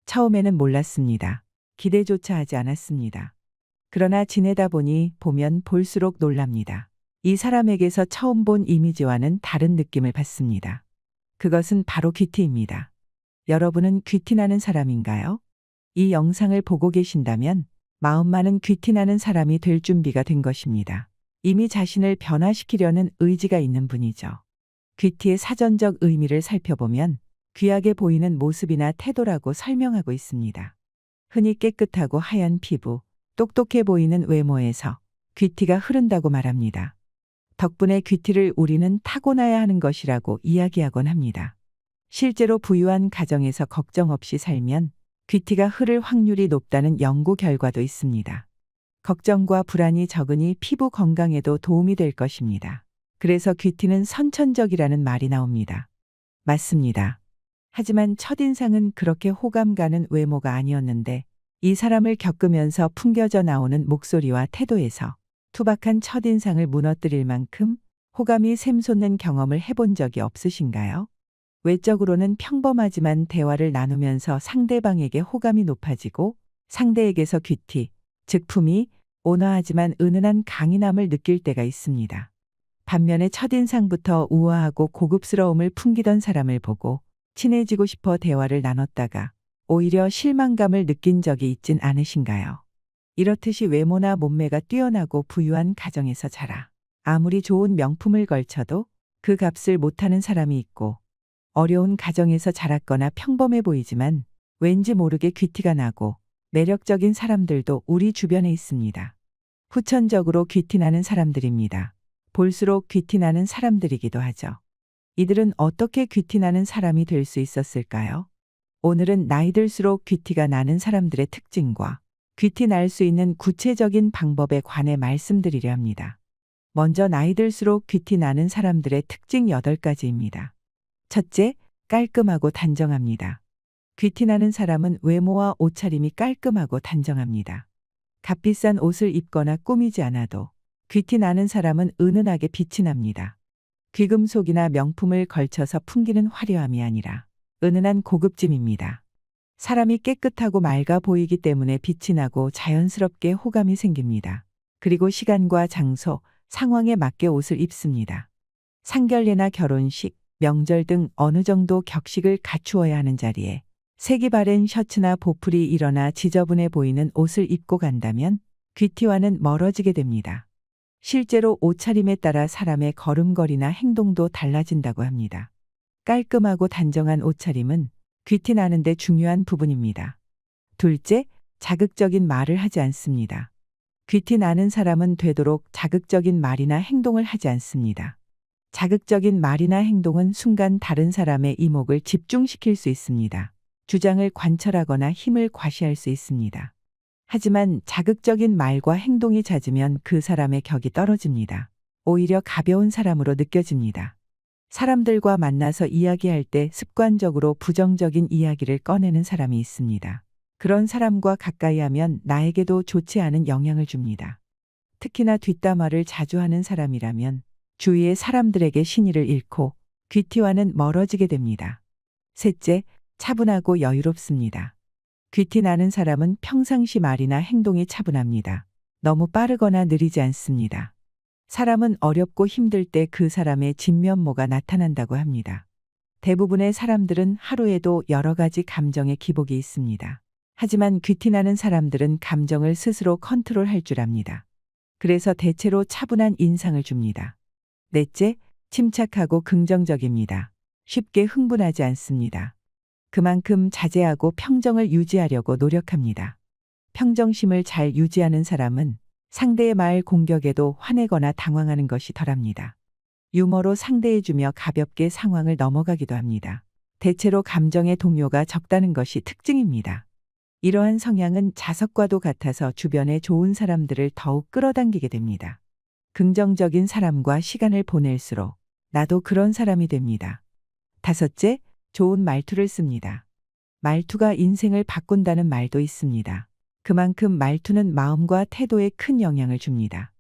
처음에는 몰랐습니다. 기대조차 하지 않았습니다. 그러나 지내다 보면 볼수록 놀랍니다. 이 사람에게서 처음 본 이미지와는 다른 느낌을 받습니다. 그것은 바로 귀티입니다. 여러분은 귀티나는 사람인가요? 이 영상을 보고 계신다면 마음만은 귀티나는 사람이 될 준비가 된 것입니다. 이미 자신을 변화시키려는 의지가 있는 분이죠. 귀티의 사전적 의미를 살펴보면 귀하게 보이는 모습이나 태도라고 설명하고 있습니다. 흔히 깨끗하고 하얀 피부, 똑똑해 보이는 외모에서 귀티가 흐른다고 말합니다. 덕분에 귀티를 우리는 타고나야 하는 것이라고 이야기하곤 합니다. 실제로 부유한 가정에서 걱정 없이 살면 귀티가 흐를 확률이 높다는 연구 결과도 있습니다. 걱정과 불안이 적으니 피부 건강에도 도움이 될 것입니다. 그래서 귀티는 선천적이라는 말이 나옵니다. 맞습니다. 하지만 첫인상은 그렇게 호감 가는 외모가 아니었는데 이 사람을 겪으면서 풍겨져 나오는 목소리와 태도에서 투박한 첫인상을 무너뜨릴 만큼 호감이 샘솟는 경험을 해본 적이 없으신가요? 외적으로는 평범하지만 대화를 나누면서 상대방에게 호감이 높아지고 상대에게서 귀티, 즉 품이 온화하지만 은은한 강인함을 느낄 때가 있습니다. 반면에 첫인상부터 우아하고 고급스러움을 풍기던 사람을 보고 친해지고 싶어 대화를 나눴다가 오히려 실망감을 느낀 적이 있진 않으신가요? 이렇듯이 외모나 몸매가 뛰어나고 부유한 가정에서 자라 아무리 좋은 명품을 걸쳐도 그 값을 못하는 사람이 있고 어려운 가정에서 자랐거나 평범해 보이지만 왠지 모르게 귀티가 나고 매력적인 사람들도 우리 주변에 있습니다. 후천적으로 귀티나는 사람들입니다. 볼수록 귀티나는 사람들이기도 하죠. 이들은 어떻게 귀티나는 사람이 될 수 있었을까요? 오늘은 나이 들수록 귀티가 나는 사람들의 특징과 귀티 날 수 있는 구체적인 방법에 관해 말씀드리려 합니다. 먼저 나이 들수록 귀티 나는 사람들의 특징 8가지입니다. 첫째, 깔끔하고 단정합니다. 귀티 나는 사람은 외모와 옷차림이 깔끔하고 단정합니다. 값비싼 옷을 입거나 꾸미지 않아도 귀티 나는 사람은 은은하게 빛이 납니다. 귀금속이나 명품을 걸쳐서 풍기는 화려함이 아니라 은은한 고급짐입니다. 사람이 깨끗하고 맑아 보이기 때문에 빛이 나고 자연스럽게 호감이 생깁니다. 그리고 시간과 장소, 상황에 맞게 옷을 입습니다. 상견례나 결혼식, 명절 등 어느 정도 격식을 갖추어야 하는 자리에 색이 바랜 셔츠나 보풀이 일어나 지저분해 보이는 옷을 입고 간다면 귀티와는 멀어지게 됩니다. 실제로 옷차림에 따라 사람의 걸음걸이나 행동도 달라진다고 합니다. 깔끔하고 단정한 옷차림은 귀티 나는 데 중요한 부분입니다. 둘째, 자극적인 말을 하지 않습니다. 귀티 나는 사람은 되도록 자극적인 말이나 행동을 하지 않습니다. 자극적인 말이나 행동은 순간 다른 사람의 이목을 집중시킬 수 있습니다. 주장을 관철하거나 힘을 과시할 수 있습니다. 하지만 자극적인 말과 행동이 잦으면 그 사람의 격이 떨어집니다. 오히려 가벼운 사람으로 느껴집니다. 사람들과 만나서 이야기할 때 습관적으로 부정적인 이야기를 꺼내는 사람이 있습니다. 그런 사람과 가까이 하면 나에게도 좋지 않은 영향을 줍니다. 특히나 뒷담화를 자주 하는 사람이라면 주위의 사람들에게 신의를 잃고 귀티와는 멀어지게 됩니다. 셋째, 차분하고 여유롭습니다. 귀티 나는 사람은 평상시 말이나 행동이 차분합니다. 너무 빠르거나 느리지 않습니다. 사람은 어렵고 힘들 때 그 사람의 진면모가 나타난다고 합니다. 대부분의 사람들은 하루에도 여러 가지 감정의 기복이 있습니다. 하지만 귀티 나는 사람들은 감정을 스스로 컨트롤할 줄 압니다. 그래서 대체로 차분한 인상을 줍니다. 넷째, 침착하고 긍정적입니다. 쉽게 흥분하지 않습니다. 그만큼 자제하고 평정을 유지하려고 노력합니다. 평정심을 잘 유지하는 사람은 상대의 말 공격에도 화내거나 당황하는 것이 덜합니다. 유머로 상대해주며 가볍게 상황을 넘어가기도 합니다. 대체로 감정의 동요가 적다는 것이 특징입니다. 이러한 성향은 자석과도 같아서 주변에 좋은 사람들을 더욱 끌어당기게 됩니다. 긍정적인 사람과 시간을 보낼수록 나도 그런 사람이 됩니다. 다섯째, 좋은 말투를 씁니다. 말투가 인생을 바꾼다는 말도 있습니다. 그만큼 말투는 마음과 태도에 큰 영향을 줍니다.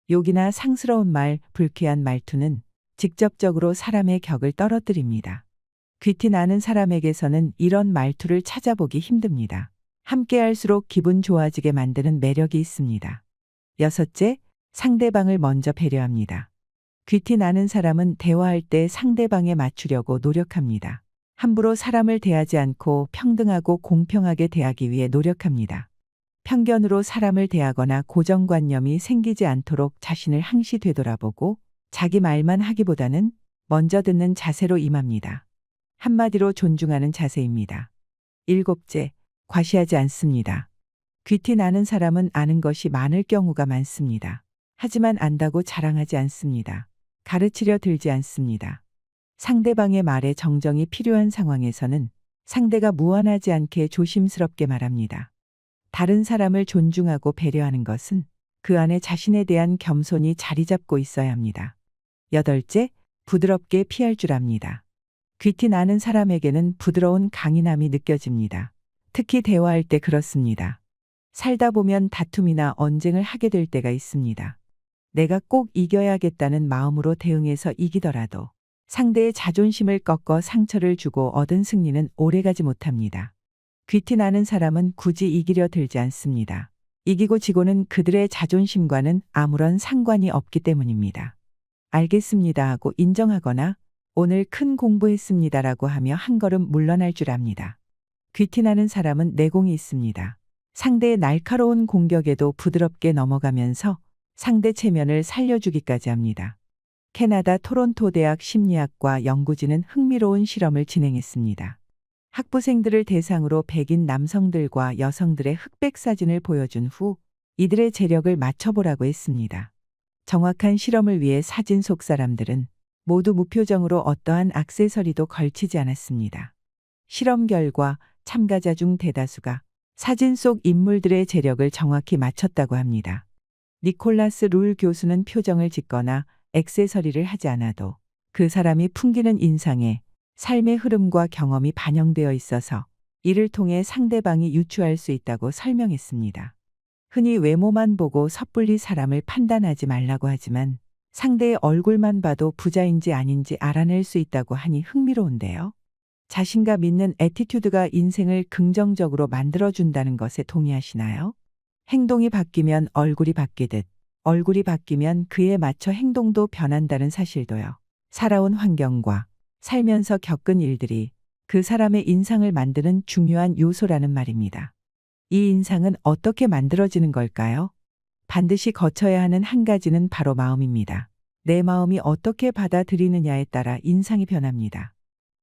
욕이나 상스러운 말, 불쾌한 말투는 직접적으로 사람의 격을 떨어뜨립니다. 귀티 나는 사람에게서는 이런 말투를 찾아보기 힘듭니다. 함께할수록 기분 좋아지게 만드는 매력이 있습니다. 여섯째, 상대방을 먼저 배려합니다. 귀티 나는 사람은 대화할 때 상대방에 맞추려고 노력합니다. 함부로 사람을 대하지 않고 평등하고 공평하게 대하기 위해 노력합니다. 편견으로 사람을 대하거나 고정관념이 생기지 않도록 자신을 항시 되돌아보고 자기 말만 하기보다는 먼저 듣는 자세로 임합니다. 한마디로 존중하는 자세입니다. 일곱째, 과시하지 않습니다. 귀티 나는 사람은 아는 것이 많을 경우가 많습니다. 하지만 안다고 자랑하지 않습니다. 가르치려 들지 않습니다. 상대방의 말에 정정이 필요한 상황에서는 상대가 무안하지 않게 조심스럽게 말합니다. 다른 사람을 존중하고 배려하는 것은 그 안에 자신에 대한 겸손이 자리 잡고 있어야 합니다. 여덟째, 부드럽게 피할 줄 압니다. 귀티 나는 사람에게는 부드러운 강인함이 느껴집니다. 특히 대화할 때 그렇습니다. 살다 보면 다툼이나 언쟁을 하게 될 때가 있습니다. 내가 꼭 이겨야겠다는 마음으로 대응해서 이기더라도 상대의 자존심을 꺾어 상처를 주고 얻은 승리는 오래가지 못합니다. 귀티 나는 사람은 굳이 이기려 들지 않습니다. 이기고 지고는 그들의 자존심과는 아무런 상관이 없기 때문입니다. 알겠습니다 하고 인정하거나 오늘 큰 공부했습니다라고 하며 한 걸음 물러날 줄 압니다. 귀티 나는 사람은 내공이 있습니다. 상대의 날카로운 공격에도 부드럽게 넘어가면서 상대 체면을 살려주기까지 합니다. 캐나다 토론토 대학 심리학과 연구진은 흥미로운 실험을 진행했습니다. 학부생들을 대상으로 백인 남성들과 여성들의 흑백 사진을 보여준 후 이들의 재력을 맞춰보라고 했습니다. 정확한 실험을 위해 사진 속 사람들은 모두 무표정으로 어떠한 액세서리도 걸치지 않았습니다. 실험 결과 참가자 중 대다수가 사진 속 인물들의 재력을 정확히 맞췄다고 합니다. 니콜라스 룰 교수는 표정을 짓거나 액세서리를 하지 않아도 그 사람이 풍기는 인상에 삶의 흐름과 경험이 반영되어 있어서 이를 통해 상대방이 유추할 수 있다고 설명했습니다. 흔히 외모만 보고 섣불리 사람을 판단하지 말라고 하지만 상대의 얼굴만 봐도 부자인지 아닌지 알아낼 수 있다고 하니 흥미로운데요. 자신감 있는 애티튜드가 인생을 긍정적으로 만들어준다는 것에 동의하시나요? 행동이 바뀌면 얼굴이 바뀌듯 얼굴이 바뀌면 그에 맞춰 행동도 변한다는 사실도요. 살아온 환경과 살면서 겪은 일들이 그 사람의 인상을 만드는 중요한 요소라는 말입니다. 이 인상은 어떻게 만들어지는 걸까요? 반드시 거쳐야 하는 한 가지는 바로 마음입니다. 내 마음이 어떻게 받아들이느냐에 따라 인상이 변합니다.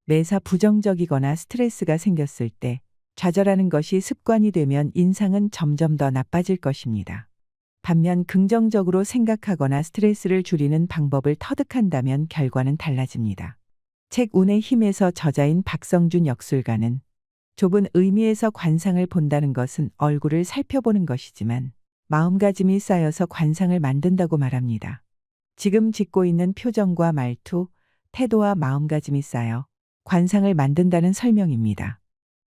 매사 부정적이거나 스트레스가 생겼을 때 좌절하는 것이 습관이 되면 인상은 점점 더 나빠질 것입니다. 반면 긍정적으로 생각하거나 스트레스를 줄이는 방법을 터득한다면 결과는 달라집니다. 책 운의 힘에서 저자인 박성준 역술가는 좁은 의미에서 관상을 본다는 것은 얼굴을 살펴보는 것이지만 마음가짐이 쌓여서 관상을 만든다고 말합니다. 지금 짓고 있는 표정과 말투, 태도와 마음가짐이 쌓여 관상을 만든다는 설명입니다.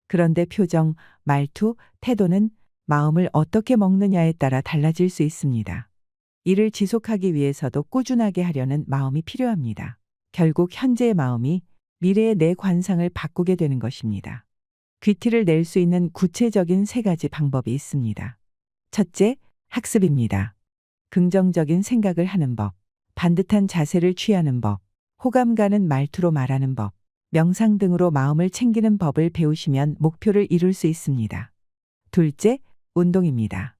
그런데 표정, 말투, 태도는 마음을 어떻게 먹느냐에 따라 달라질 수 있습니다. 이를 지속하기 위해서도 꾸준하게 하려는 마음이 필요합니다. 결국 현재의 마음이 미래의 내 관상을 바꾸게 되는 것입니다. 귀티를 낼 수 있는 구체적인 3가지 방법이 있습니다. 첫째, 학습입니다. 긍정적인 생각을 하는 법, 반듯한 자세를 취하는 법, 호감 가는 말투로 말하는 법, 명상 등으로 마음을 챙기는 법을 배우시면 목표를 이룰 수 있습니다. 둘째, 운동입니다.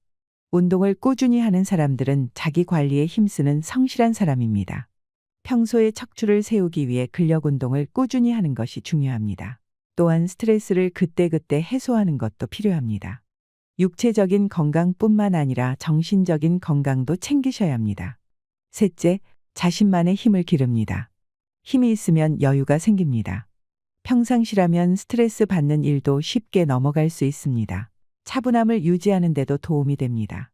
운동을 꾸준히 하는 사람들은 자기 관리에 힘쓰는 성실한 사람입니다. 평소에 척추를 세우기 위해 근력 운동을 꾸준히 하는 것이 중요합니다. 또한 스트레스를 그때그때 해소하는 것도 필요합니다. 육체적인 건강뿐만 아니라 정신적인 건강도 챙기셔야 합니다. 셋째, 자신만의 힘을 기릅니다. 힘이 있으면 여유가 생깁니다. 평상시라면 스트레스 받는 일도 쉽게 넘어갈 수 있습니다. 차분함을 유지하는 데도 도움이 됩니다.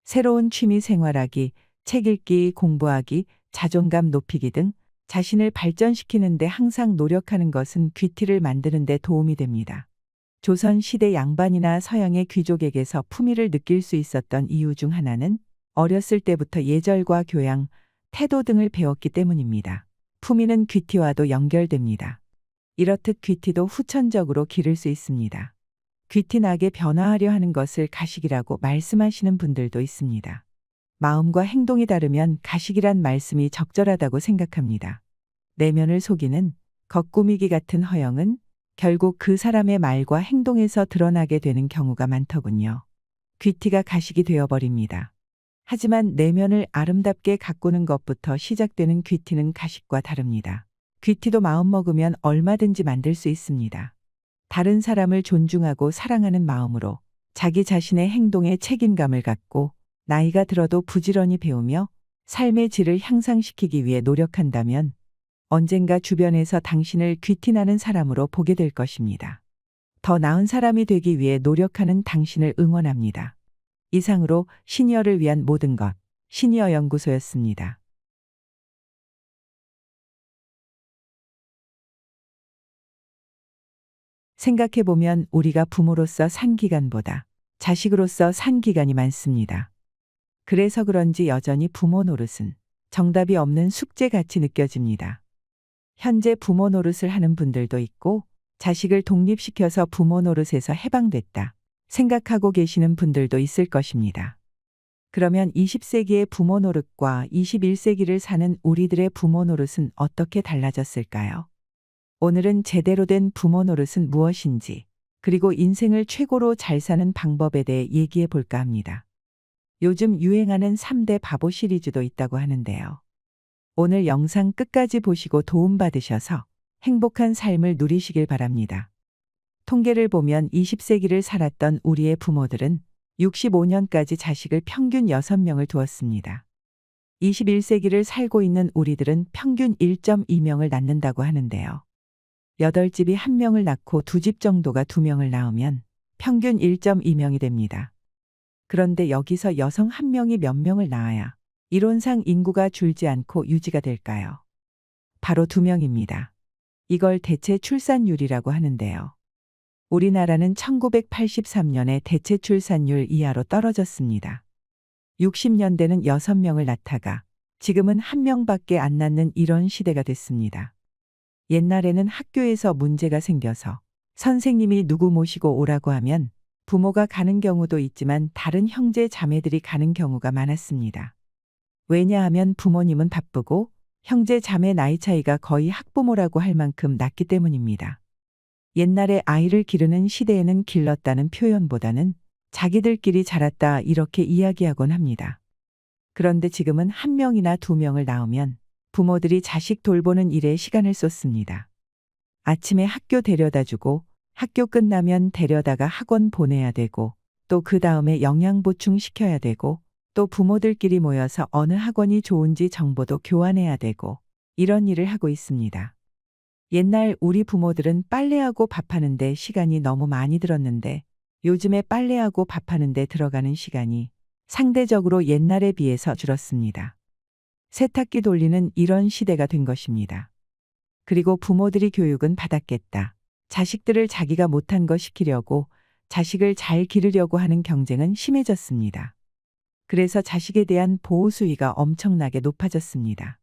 새로운 취미 생활하기, 책 읽기, 공부하기, 자존감 높이기 등 자신을 발전시키는 데 항상 노력하는 것은 귀티를 만드는 데 도움이 됩니다. 조선 시대 양반이나 서양의 귀족에게서 품위를 느낄 수 있었던 이유 중 하나는 어렸을 때부터 예절과 교양, 태도 등을 배웠기 때문입니다. 품위는 귀티와도 연결됩니다. 이렇듯 귀티도 후천적으로 기를 수 있습니다. 귀티나게 변화하려 하는 것을 가식이라고 말씀하시는 분들도 있습니다. 마음과 행동이 다르면 가식이란 말씀이 적절하다고 생각합니다. 내면을 속이는 겉꾸미기 같은 허영은 결국 그 사람의 말과 행동에서 드러나게 되는 경우가 많더군요. 귀티가 가식이 되어버립니다. 하지만 내면을 아름답게 가꾸는 것부터 시작되는 귀티는 가식과 다릅니다. 귀티도 마음먹으면 얼마든지 만들 수 있습니다. 다른 사람을 존중하고 사랑하는 마음으로 자기 자신의 행동에 책임감을 갖고 나이가 들어도 부지런히 배우며 삶의 질을 향상시키기 위해 노력한다면 언젠가 주변에서 당신을 귀티나는 사람으로 보게 될 것입니다. 더 나은 사람이 되기 위해 노력하는 당신을 응원합니다. 이상으로 시니어를 위한 모든 것, 시니어 연구소였습니다. 생각해보면 우리가 부모로서 산 기간보다 자식으로서 산 기간이 많습니다. 그래서 그런지 여전히 부모 노릇은 정답이 없는 숙제같이 느껴집니다. 현재 부모 노릇을 하는 분들도 있고 자식을 독립시켜서 부모 노릇에서 해방됐다 생각하고 계시는 분들도 있을 것입니다. 그러면 20세기의 부모 노릇과 21세기를 사는 우리들의 부모 노릇은 어떻게 달라졌을까요? 오늘은 제대로 된 부모 노릇은 무엇인지, 그리고 인생을 최고로 잘 사는 방법에 대해 얘기해 볼까 합니다. 요즘 유행하는 3대 바보 시리즈도 있다고 하는데요. 오늘 영상 끝까지 보시고 도움받으셔서 행복한 삶을 누리시길 바랍니다. 통계를 보면 20세기를 살았던 우리의 부모들은 65년까지 자식을 평균 6명을 두었습니다. 21세기를 살고 있는 우리들은 평균 1.2명을 낳는다고 하는데요. 8집이 1명을 낳고 2집 정도가 2명을 낳으면 평균 1.2명이 됩니다. 그런데 여기서 여성 1명이 몇 명을 낳아야 이론상 인구가 줄지 않고 유지가 될까요? 바로 2명입니다. 이걸 대체 출산율이라고 하는데요. 우리나라는 1983년에 대체 출산율 이하로 떨어졌습니다. 60년대는 6명을 낳다가 지금은 1명밖에 안 낳는 이런 시대가 됐습니다. 옛날에는 학교에서 문제가 생겨서 선생님이 누구 모시고 오라고 하면 부모가 가는 경우도 있지만 다른 형제 자매들이 가는 경우가 많았습니다. 왜냐하면 부모님은 바쁘고 형제 자매 나이 차이가 거의 학부모라고 할 만큼 낮기 때문입니다. 옛날에 아이를 기르는 시대에는 길렀다는 표현보다는 자기들끼리 자랐다 이렇게 이야기하곤 합니다. 그런데 지금은 1명이나 2명을 낳으면 부모들이 자식 돌보는 일에 시간을 쏟습니다. 아침에 학교 데려다주고 학교 끝나면 데려다가 학원 보내야 되고 또 그 다음에 영양 보충시켜야 되고 또 부모들끼리 모여서 어느 학원이 좋은지 정보도 교환해야 되고 이런 일을 하고 있습니다. 옛날 우리 부모들은 빨래하고 밥하는데 시간이 너무 많이 들었는데 요즘에 빨래하고 밥하는데 들어가는 시간이 상대적으로 옛날에 비해서 줄었습니다. 세탁기 돌리는 이런 시대가 된 것입니다. 그리고 부모들이 교육은 받았겠다. 자식들을 자기가 못한 거 시키려고 자식을 잘 기르려고 하는 경쟁은 심해졌습니다. 그래서 자식에 대한 보호 수위가 엄청나게 높아졌습니다.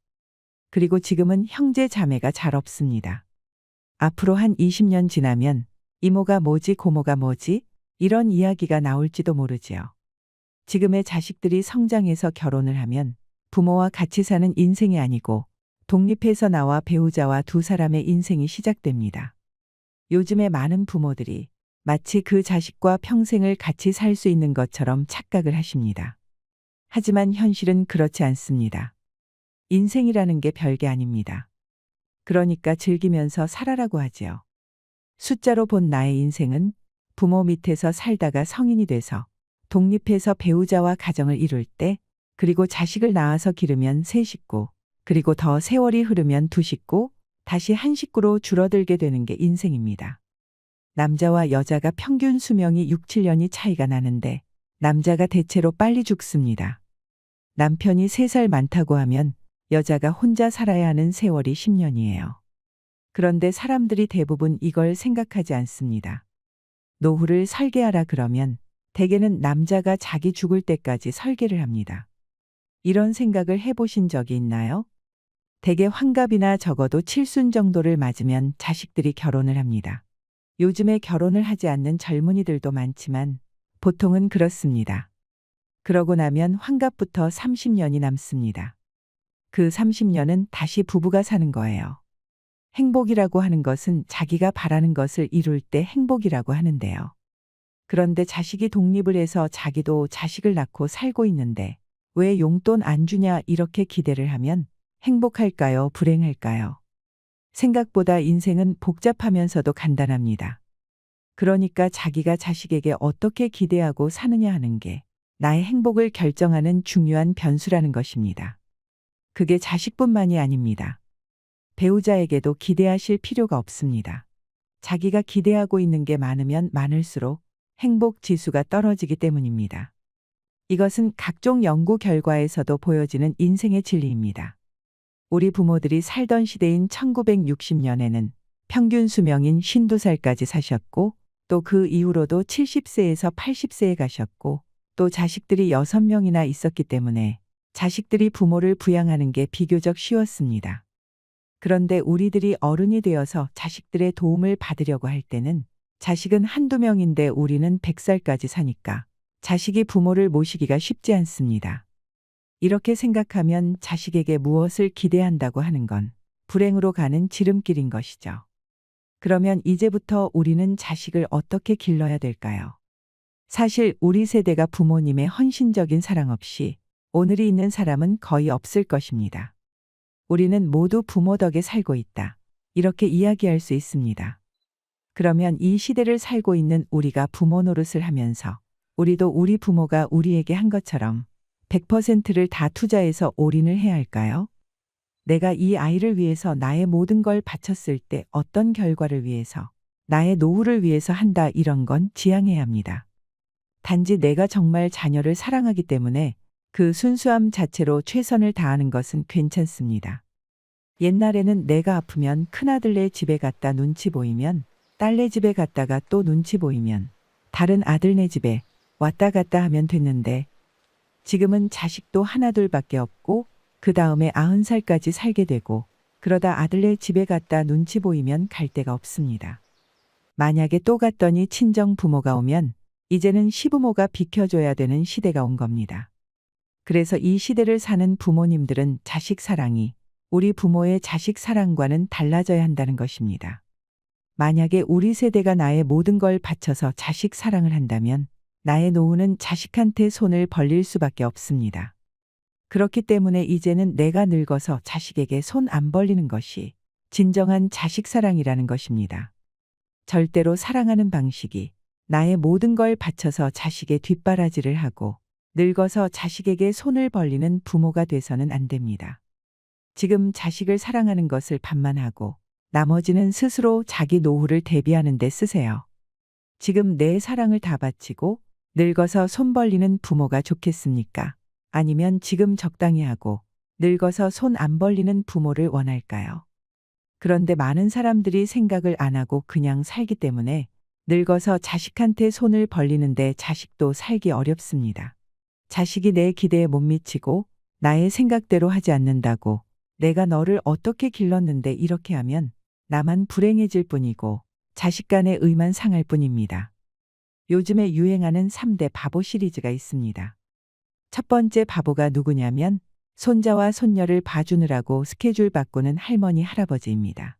그리고 지금은 형제 자매가 잘 없습니다. 앞으로 한 20년 지나면 이모가 뭐지 고모가 뭐지 이런 이야기가 나올지도 모르지요. 지금의 자식들이 성장해서 결혼을 하면 부모와 같이 사는 인생이 아니고 독립해서 나와 배우자와 두 사람의 인생이 시작됩니다. 요즘에 많은 부모들이 마치 그 자식과 평생을 같이 살 수 있는 것처럼 착각을 하십니다. 하지만 현실은 그렇지 않습니다. 인생이라는 게 별게 아닙니다. 그러니까 즐기면서 살아라고 하지요. 숫자로 본 나의 인생은 부모 밑에서 살다가 성인이 돼서 독립해서 배우자와 가정을 이룰 때 그리고 자식을 낳아서 기르면 세 식구 그리고 더 세월이 흐르면 두 식구 다시 한 식구로 줄어들게 되는 게 인생입니다. 남자와 여자가 평균 수명이 6, 7년이 차이가 나는데 남자가 대체로 빨리 죽습니다. 남편이 3살 많다고 하면 여자가 혼자 살아야 하는 세월이 10년이에요. 그런데 사람들이 대부분 이걸 생각하지 않습니다. 노후를 설계하라 그러면 대개는 남자가 자기 죽을 때까지 설계를 합니다. 이런 생각을 해보신 적이 있나요? 대개 환갑이나 적어도 칠순 정도를 맞으면 자식들이 결혼을 합니다. 요즘에 결혼을 하지 않는 젊은이들도 많지만 보통은 그렇습니다. 그러고 나면 환갑부터 30년이 남습니다. 그 30년은 다시 부부가 사는 거예요. 행복이라고 하는 것은 자기가 바라는 것을 이룰 때 행복이라고 하는데요. 그런데 자식이 독립을 해서 자기도 자식을 낳고 살고 있는데 왜 용돈 안 주냐 이렇게 기대를 하면 행복할까요? 불행할까요? 생각보다 인생은 복잡하면서도 간단합니다. 그러니까 자기가 자식에게 어떻게 기대하고 사느냐 하는 게 나의 행복을 결정하는 중요한 변수라는 것입니다. 그게 자식뿐만이 아닙니다. 배우자에게도 기대하실 필요가 없습니다. 자기가 기대하고 있는 게 많으면 많을수록 행복 지수가 떨어지기 때문입니다. 이것은 각종 연구 결과에서도 보여지는 인생의 진리입니다. 우리 부모들이 살던 시대인 1960년에는 평균 수명인 52살까지 사셨고 또 그 이후로도 70세에서 80세에 가셨고 또 자식들이 6명이나 있었기 때문에 자식들이 부모를 부양하는 게 비교적 쉬웠습니다. 그런데 우리들이 어른이 되어서 자식들의 도움을 받으려고 할 때는 자식은 한두 명인데 우리는 100살까지 사니까 자식이 부모를 모시기가 쉽지 않습니다. 이렇게 생각하면 자식에게 무엇을 기대한다고 하는 건 불행으로 가는 지름길인 것이죠. 그러면 이제부터 우리는 자식을 어떻게 길러야 될까요? 사실 우리 세대가 부모님의 헌신적인 사랑 없이 오늘이 있는 사람은 거의 없을 것입니다. 우리는 모두 부모 덕에 살고 있다. 이렇게 이야기할 수 있습니다. 그러면 이 시대를 살고 있는 우리가 부모 노릇을 하면서 우리도 우리 부모가 우리에게 한 것처럼 100%를 다 투자해서 올인을 해야 할까요? 내가 이 아이를 위해서 나의 모든 걸 바쳤을 때 어떤 결과를 위해서, 나의 노후를 위해서 한다 이런 건 지양해야 합니다. 단지 내가 정말 자녀를 사랑하기 때문에 그 순수함 자체로 최선을 다하는 것은 괜찮습니다. 옛날에는 내가 아프면 큰아들네 집에 갔다 눈치 보이면 딸네 집에 갔다가 또 눈치 보이면 다른 아들네 집에 왔다 갔다 하면 됐는데 지금은 자식도 하나둘밖에 없고 그 다음에 90살까지 살게 되고 그러다 아들네 집에 갔다 눈치 보이면 갈 데가 없습니다. 만약에 또 갔더니 친정 부모가 오면 이제는 시부모가 비켜줘야 되는 시대가 온 겁니다. 그래서 이 시대를 사는 부모님들은 자식 사랑이 우리 부모의 자식 사랑과는 달라져야 한다는 것입니다. 만약에 우리 세대가 나의 모든 걸 바쳐서 자식 사랑을 한다면 나의 노후는 자식한테 손을 벌릴 수밖에 없습니다. 그렇기 때문에 이제는 내가 늙어서 자식에게 손 안 벌리는 것이 진정한 자식 사랑이라는 것입니다. 절대로 사랑하는 방식이 나의 모든 걸 바쳐서 자식의 뒷바라지를 하고 늙어서 자식에게 손을 벌리는 부모가 돼서는 안 됩니다. 지금 자식을 사랑하는 것을 반만하고 나머지는 스스로 자기 노후를 대비하는 데 쓰세요. 지금 내 사랑을 다 바치고 늙어서 손 벌리는 부모가 좋겠습니까? 아니면 지금 적당히 하고 늙어서 손 안 벌리는 부모를 원할까요? 그런데 많은 사람들이 생각을 안 하고 그냥 살기 때문에 늙어서 자식한테 손을 벌리는데 자식도 살기 어렵습니다. 자식이 내 기대에 못 미치고 나의 생각대로 하지 않는다고 내가 너를 어떻게 길렀는데 이렇게 하면 나만 불행해질 뿐이고 자식 간의 의만 상할 뿐입니다. 요즘에 유행하는 3대 바보 시리즈가 있습니다. 첫 번째 바보가 누구냐면 손자와 손녀를 봐주느라고 스케줄 바꾸는 할머니 할아버지입니다.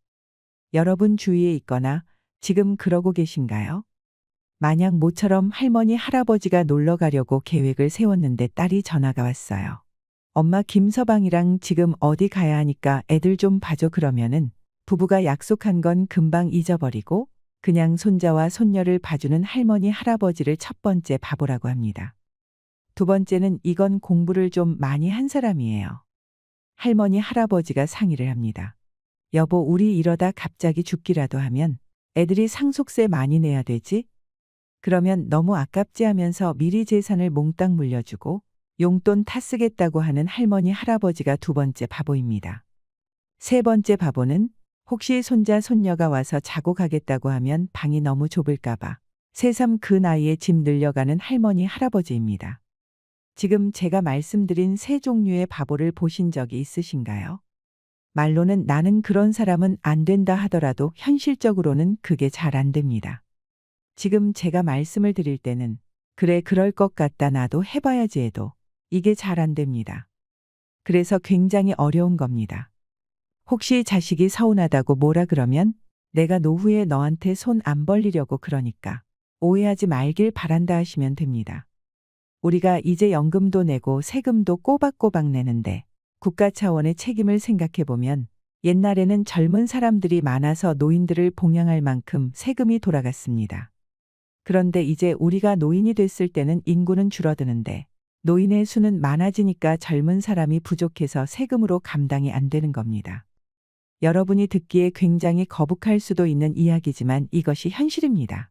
여러분 주위에 있거나 지금 그러고 계신가요? 만약 모처럼 할머니 할아버지가 놀러 가려고 계획을 세웠는데 딸이 전화가 왔어요. 엄마 김서방이랑 지금 어디 가야 하니까 애들 좀 봐줘 그러면은 부부가 약속한 건 금방 잊어버리고 그냥 손자와 손녀를 봐주는 할머니 할아버지를 첫 번째 바보라고 합니다. 두 번째는 이건 공부를 좀 많이 한 사람이에요. 할머니 할아버지가 상의를 합니다. 여보 우리 이러다 갑자기 죽기라도 하면 애들이 상속세 많이 내야 되지? 그러면 너무 아깝지 하면서 미리 재산을 몽땅 물려주고 용돈 타 쓰겠다고 하는 할머니 할아버지가 두 번째 바보입니다. 세 번째 바보는 혹시 손자 손녀가 와서 자고 가겠다고 하면 방이 너무 좁을까봐 새삼 그 나이에 집 늘려가는 할머니 할아버지입니다. 지금 제가 말씀드린 세 종류의 바보를 보신 적이 있으신가요? 말로는 나는 그런 사람은 안 된다 하더라도 현실적으로는 그게 잘 안 됩니다. 지금 제가 말씀을 드릴 때는 그래, 그럴 것 같다, 나도 해봐야지 해도 이게 잘 안 됩니다. 그래서 굉장히 어려운 겁니다. 혹시 자식이 서운하다고 뭐라 그러면 내가 노후에 너한테 손 안 벌리려고 그러니까 오해하지 말길 바란다 하시면 됩니다. 우리가 이제 연금도 내고 세금도 꼬박꼬박 내는데 국가 차원의 책임을 생각해 보면 옛날에는 젊은 사람들이 많아서 노인들을 봉양할 만큼 세금이 돌아갔습니다. 그런데 이제 우리가 노인이 됐을 때는 인구는 줄어드는데 노인의 수는 많아지니까 젊은 사람이 부족해서 세금으로 감당이 안 되는 겁니다. 여러분이 듣기에 굉장히 거북할 수도 있는 이야기지만 이것이 현실입니다.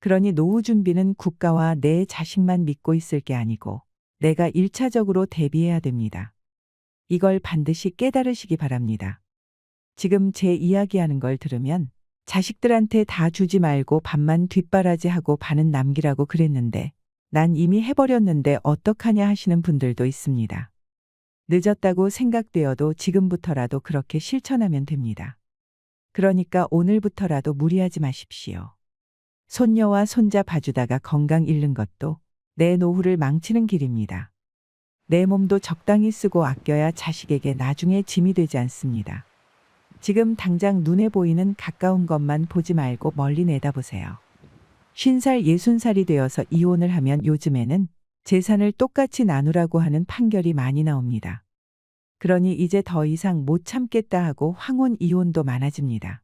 그러니 노후 준비는 국가와 내 자식만 믿고 있을 게 아니고 내가 1차적으로 대비해야 됩니다. 이걸 반드시 깨달으시기 바랍니다. 지금 제 이야기하는 걸 들으면 자식들한테 다 주지 말고 반만 뒷바라지하고 반은 남기라고 그랬는데 난 이미 해버렸는데 어떡하냐 하시는 분들도 있습니다. 늦었다고 생각되어도 지금부터라도 그렇게 실천하면 됩니다. 그러니까 오늘부터라도 무리하지 마십시오. 손녀와 손자 봐주다가 건강 잃는 것도 내 노후를 망치는 길입니다. 내 몸도 적당히 쓰고 아껴야 자식에게 나중에 짐이 되지 않습니다. 지금 당장 눈에 보이는 가까운 것만 보지 말고 멀리 내다보세요. 50살, 60살이 되어서 이혼을 하면 요즘에는 재산을 똑같이 나누라고 하는 판결이 많이 나옵니다. 그러니 이제 더 이상 못 참겠다 하고 황혼 이혼도 많아집니다.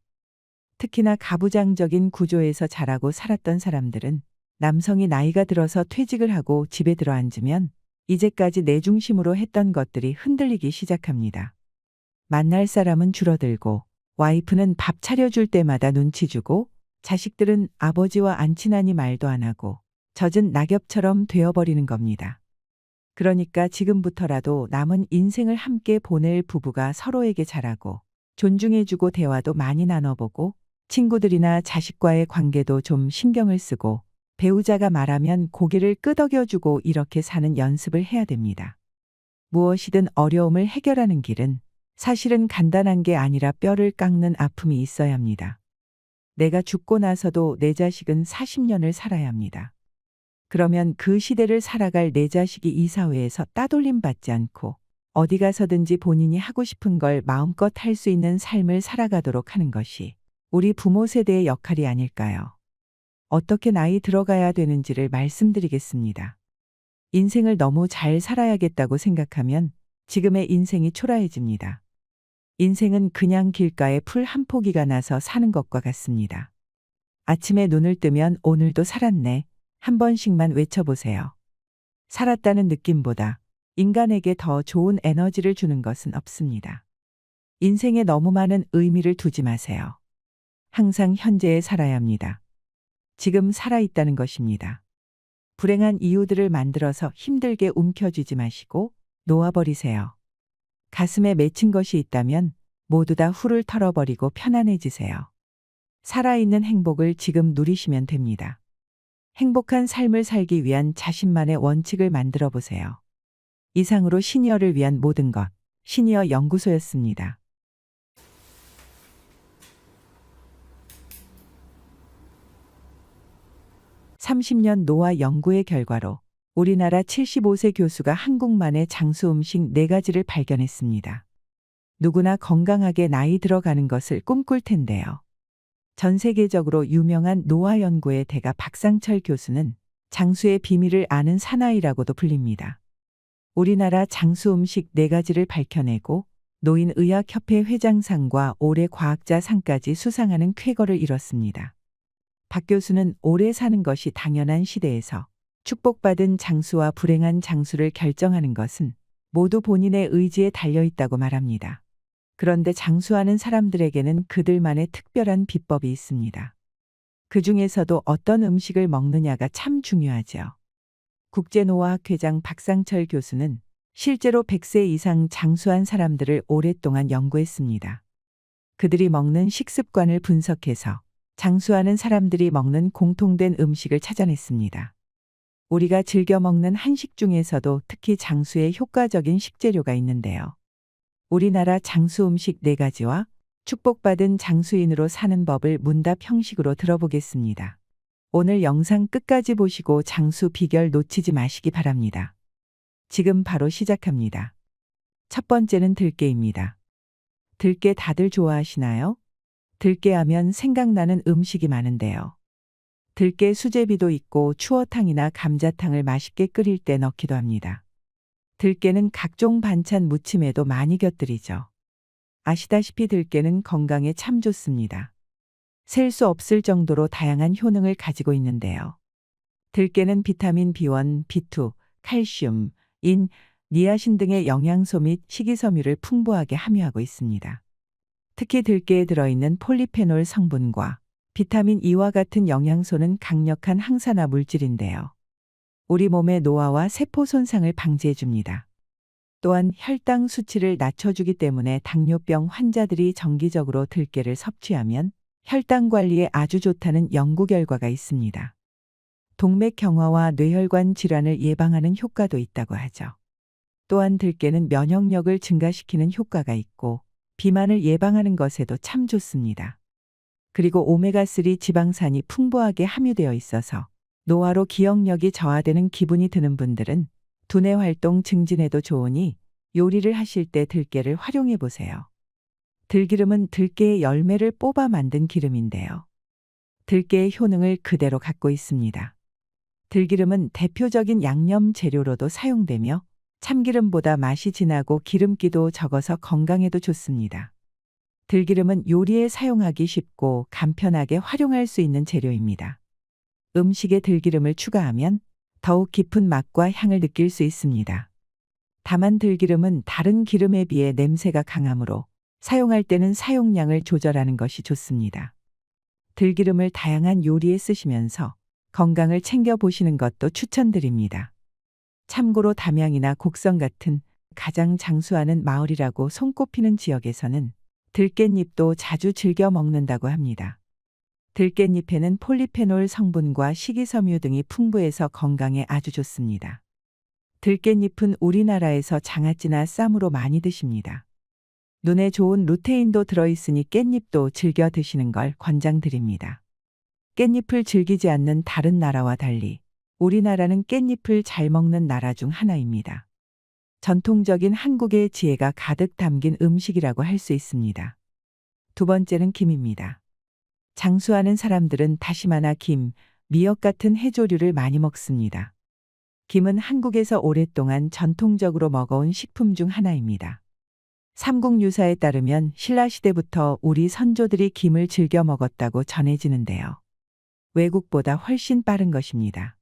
특히나 가부장적인 구조에서 자라고 살았던 사람들은 남성이 나이가 들어서 퇴직을 하고 집에 들어앉으면 이제까지 내 중심으로 했던 것들이 흔들리기 시작합니다. 만날 사람은 줄어들고 와이프는 밥 차려줄 때마다 눈치 주고 자식들은 아버지와 안 친하니 말도 안 하고 젖은 낙엽처럼 되어버리는 겁니다. 그러니까 지금부터라도 남은 인생을 함께 보낼 부부가 서로에게 잘하고 존중해주고 대화도 많이 나눠보고 친구들이나 자식과의 관계도 좀 신경을 쓰고 배우자가 말하면 고개를 끄덕여주고 이렇게 사는 연습을 해야 됩니다. 무엇이든 어려움을 해결하는 길은 사실은 간단한 게 아니라 뼈를 깎는 아픔이 있어야 합니다. 내가 죽고 나서도 내 자식은 40년을 살아야 합니다. 그러면 그 시대를 살아갈 내 자식이 이 사회에서 따돌림 받지 않고 어디 가서든지 본인이 하고 싶은 걸 마음껏 할 수 있는 삶을 살아가도록 하는 것이 우리 부모 세대의 역할이 아닐까요? 어떻게 나이 들어가야 되는지를 말씀드리겠습니다. 인생을 너무 잘 살아야겠다고 생각하면 지금의 인생이 초라해집니다. 인생은 그냥 길가에 풀 한 포기가 나서 사는 것과 같습니다. 아침에 눈을 뜨면 오늘도 살았네. 한 번씩만 외쳐보세요. 살았다는 느낌보다 인간에게 더 좋은 에너지를 주는 것은 없습니다. 인생에 너무 많은 의미를 두지 마세요. 항상 현재에 살아야 합니다. 지금 살아있다는 것입니다. 불행한 이유들을 만들어서 힘들게 움켜쥐지 마시고 놓아버리세요. 가슴에 맺힌 것이 있다면 모두 다 훌을 털어버리고 편안해지세요. 살아있는 행복을 지금 누리시면 됩니다. 행복한 삶을 살기 위한 자신만의 원칙을 만들어 보세요. 이상으로 시니어를 위한 모든 것, 시니어 연구소였습니다. (30년) 노화 연구의 결과로 우리나라 75세 교수가 한국만의 장수 음식 4가지를 발견했습니다. 누구나 건강하게 나이 들어가는 것을 꿈꿀 텐데요. 전 세계적으로 유명한 노화 연구의 대가 박상철 교수는 장수의 비밀을 아는 사나이라고도 불립니다. 우리나라 장수 음식 4가지를 밝혀내고 노인의학협회 회장상과 올해 과학자상까지 수상하는 쾌거를 이뤘습니다. 박 교수는 오래 사는 것이 당연한 시대에서 축복받은 장수와 불행한 장수를 결정하는 것은 모두 본인의 의지에 달려있다고 말합니다. 그런데 장수하는 사람들에게는 그들만의 특별한 비법이 있습니다. 그 중에서도 어떤 음식을 먹느냐가 참 중요하죠. 국제노화학회장 박상철 교수는 실제로 100세 이상 장수한 사람들을 오랫동안 연구했습니다. 그들이 먹는 식습관을 분석해서 장수하는 사람들이 먹는 공통된 음식을 찾아냈습니다. 우리가 즐겨 먹는 한식 중에서도 특히 장수에 효과적인 식재료가 있는데요. 우리나라 장수 음식 4가지와 축복받은 장수인으로 사는 법을 문답 형식으로 들어보겠습니다. 오늘 영상 끝까지 보시고 장수 비결 놓치지 마시기 바랍니다. 지금 바로 시작합니다. 첫 번째는 들깨입니다. 들깨 다들 좋아하시나요? 들깨 하면 생각나는 음식이 많은데요. 들깨 수제비도 있고 추어탕이나 감자탕을 맛있게 끓일 때 넣기도 합니다. 들깨는 각종 반찬 무침에도 많이 곁들이죠. 아시다시피 들깨는 건강에 참 좋습니다. 셀 수 없을 정도로 다양한 효능을 가지고 있는데요. 들깨는 비타민 B1, B2, 칼슘, 인, 니아신 등의 영양소 및 식이섬유를 풍부하게 함유하고 있습니다. 특히 들깨에 들어있는 폴리페놀 성분과 비타민 E와 같은 영양소는 강력한 항산화 물질인데요. 우리 몸의 노화와 세포 손상을 방지해 줍니다. 또한 혈당 수치를 낮춰주기 때문에 당뇨병 환자들이 정기적으로 들깨를 섭취하면 혈당 관리에 아주 좋다는 연구 결과가 있습니다. 동맥 경화와 뇌혈관 질환을 예방하는 효과도 있다고 하죠. 또한 들깨는 면역력을 증가시키는 효과가 있고 비만을 예방하는 것에도 참 좋습니다. 그리고 오메가3 지방산이 풍부하게 함유되어 있어서 노화로 기억력이 저하되는 기분이 드는 분들은 두뇌 활동 증진에도 좋으니 요리를 하실 때 들깨를 활용해 보세요. 들기름은 들깨의 열매를 뽑아 만든 기름인데요. 들깨의 효능을 그대로 갖고 있습니다. 들기름은 대표적인 양념 재료로도 사용되며 참기름보다 맛이 진하고 기름기도 적어서 건강에도 좋습니다. 들기름은 요리에 사용하기 쉽고 간편하게 활용할 수 있는 재료입니다. 음식에 들기름을 추가하면 더욱 깊은 맛과 향을 느낄 수 있습니다. 다만 들기름은 다른 기름에 비해 냄새가 강하므로 사용할 때는 사용량을 조절하는 것이 좋습니다. 들기름을 다양한 요리에 쓰시면서 건강을 챙겨보시는 것도 추천드립니다. 참고로 담양이나 곡성 같은 가장 장수하는 마을이라고 손꼽히는 지역에서는 들깻잎도 자주 즐겨 먹는다고 합니다. 들깻잎에는 폴리페놀 성분과 식이섬유 등이 풍부해서 건강에 아주 좋습니다. 들깻잎은 우리나라에서 장아찌나 쌈으로 많이 드십니다. 눈에 좋은 루테인도 들어있으니 깻잎도 즐겨 드시는 걸 권장드립니다. 깻잎을 즐기지 않는 다른 나라와 달리 우리나라는 깻잎을 잘 먹는 나라 중 하나입니다. 전통적인 한국의 지혜가 가득 담긴 음식이라고 할 수 있습니다. 두 번째는 김입니다. 장수하는 사람들은 다시마나 김, 미역 같은 해조류를 많이 먹습니다. 김은 한국에서 오랫동안 전통적으로 먹어온 식품 중 하나입니다. 삼국유사에 따르면 신라시대부터 우리 선조들이 김을 즐겨 먹었다고 전해지는데요. 외국보다 훨씬 빠른 것입니다.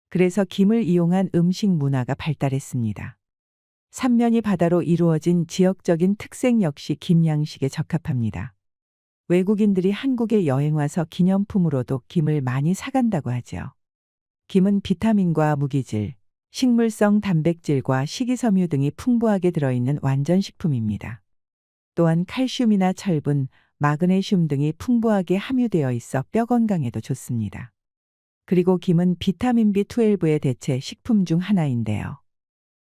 그래서 김을 이용한 음식 문화가 발달했습니다. 삼면이 바다로 이루어진 지역적인 특색 역시 김양식에 적합합니다. 외국인들이 한국에 여행 와서 기념품으로도 김을 많이 사간다고 하죠. 김은 비타민과 무기질, 식물성 단백질과 식이섬유 등이 풍부하게 들어있는 완전식품입니다. 또한 칼슘이나 철분, 마그네슘 등이 풍부하게 함유되어 있어 뼈 건강에도 좋습니다. 그리고 김은 비타민 B12의 대체 식품 중 하나인데요.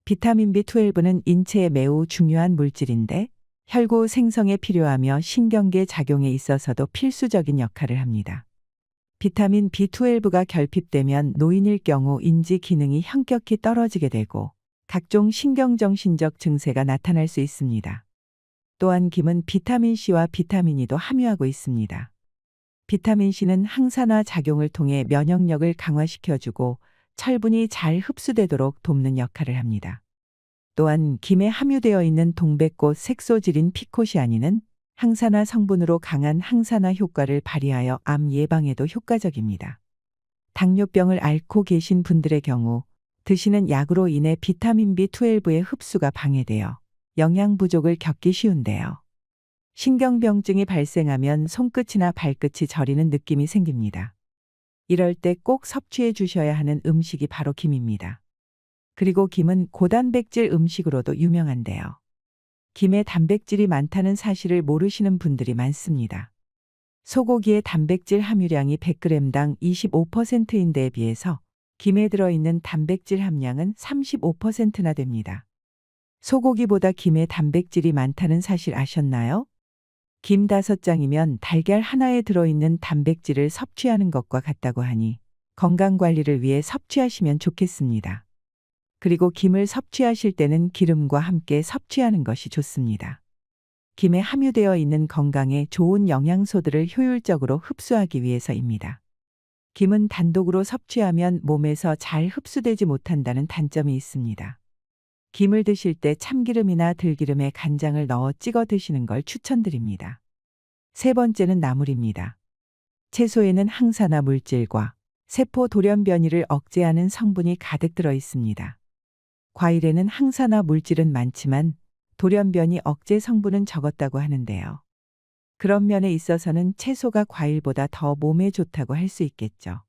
비타민 B12는 인체에 매우 중요한 물질인데 혈구 생성에 필요하며 신경계 작용에 있어서도 필수적인 역할을 합니다. 비타민 B12가 결핍되면 노인일 경우 인지 기능이 현격히 떨어지게 되고 각종 신경정신적 증세가 나타날 수 있습니다. 또한 김은 비타민C와 비타민 E도 함유하고 있습니다. 비타민C는 항산화 작용을 통해 면역력을 강화시켜주고 철분이 잘 흡수되도록 돕는 역할을 합니다. 또한 김에 함유되어 있는 동백꽃 색소질인 피코시아닌은 항산화 성분으로 강한 항산화 효과를 발휘하여 암 예방에도 효과적입니다. 당뇨병을 앓고 계신 분들의 경우 드시는 약으로 인해 비타민 B12의 흡수가 방해되어 영양 부족을 겪기 쉬운데요. 신경병증이 발생하면 손끝이나 발끝이 저리는 느낌이 생깁니다. 이럴 때 꼭 섭취해 주셔야 하는 음식이 바로 김입니다. 그리고 김은 고단백질 음식으로도 유명한데요. 김에 단백질이 많다는 사실을 모르시는 분들이 많습니다. 소고기의 단백질 함유량이 100g당 25%인데에 비해서 김에 들어있는 단백질 함량은 35%나 됩니다. 소고기보다 김에 단백질이 많다는 사실 아셨나요? 김 5장이면 달걀 하나에 들어있는 단백질을 섭취하는 것과 같다고 하니 건강 관리를 위해 섭취하시면 좋겠습니다. 그리고 김을 섭취하실 때는 기름과 함께 섭취하는 것이 좋습니다. 김에 함유되어 있는 건강에 좋은 영양소들을 효율적으로 흡수하기 위해서입니다. 김은 단독으로 섭취하면 몸에서 잘 흡수되지 못한다는 단점이 있습니다. 김을 드실 때 참기름이나 들기름에 간장을 넣어 찍어 드시는 걸 추천드립니다. 세 번째는 나물입니다. 채소에는 항산화 물질과 세포 돌연변이를 억제하는 성분이 가득 들어 있습니다. 과일에는 항산화 물질은 많지만 돌연변이 억제 성분은 적었다고 하는데요. 그런 면에 있어서는 채소가 과일보다 더 몸에 좋다고 할 수 있겠죠.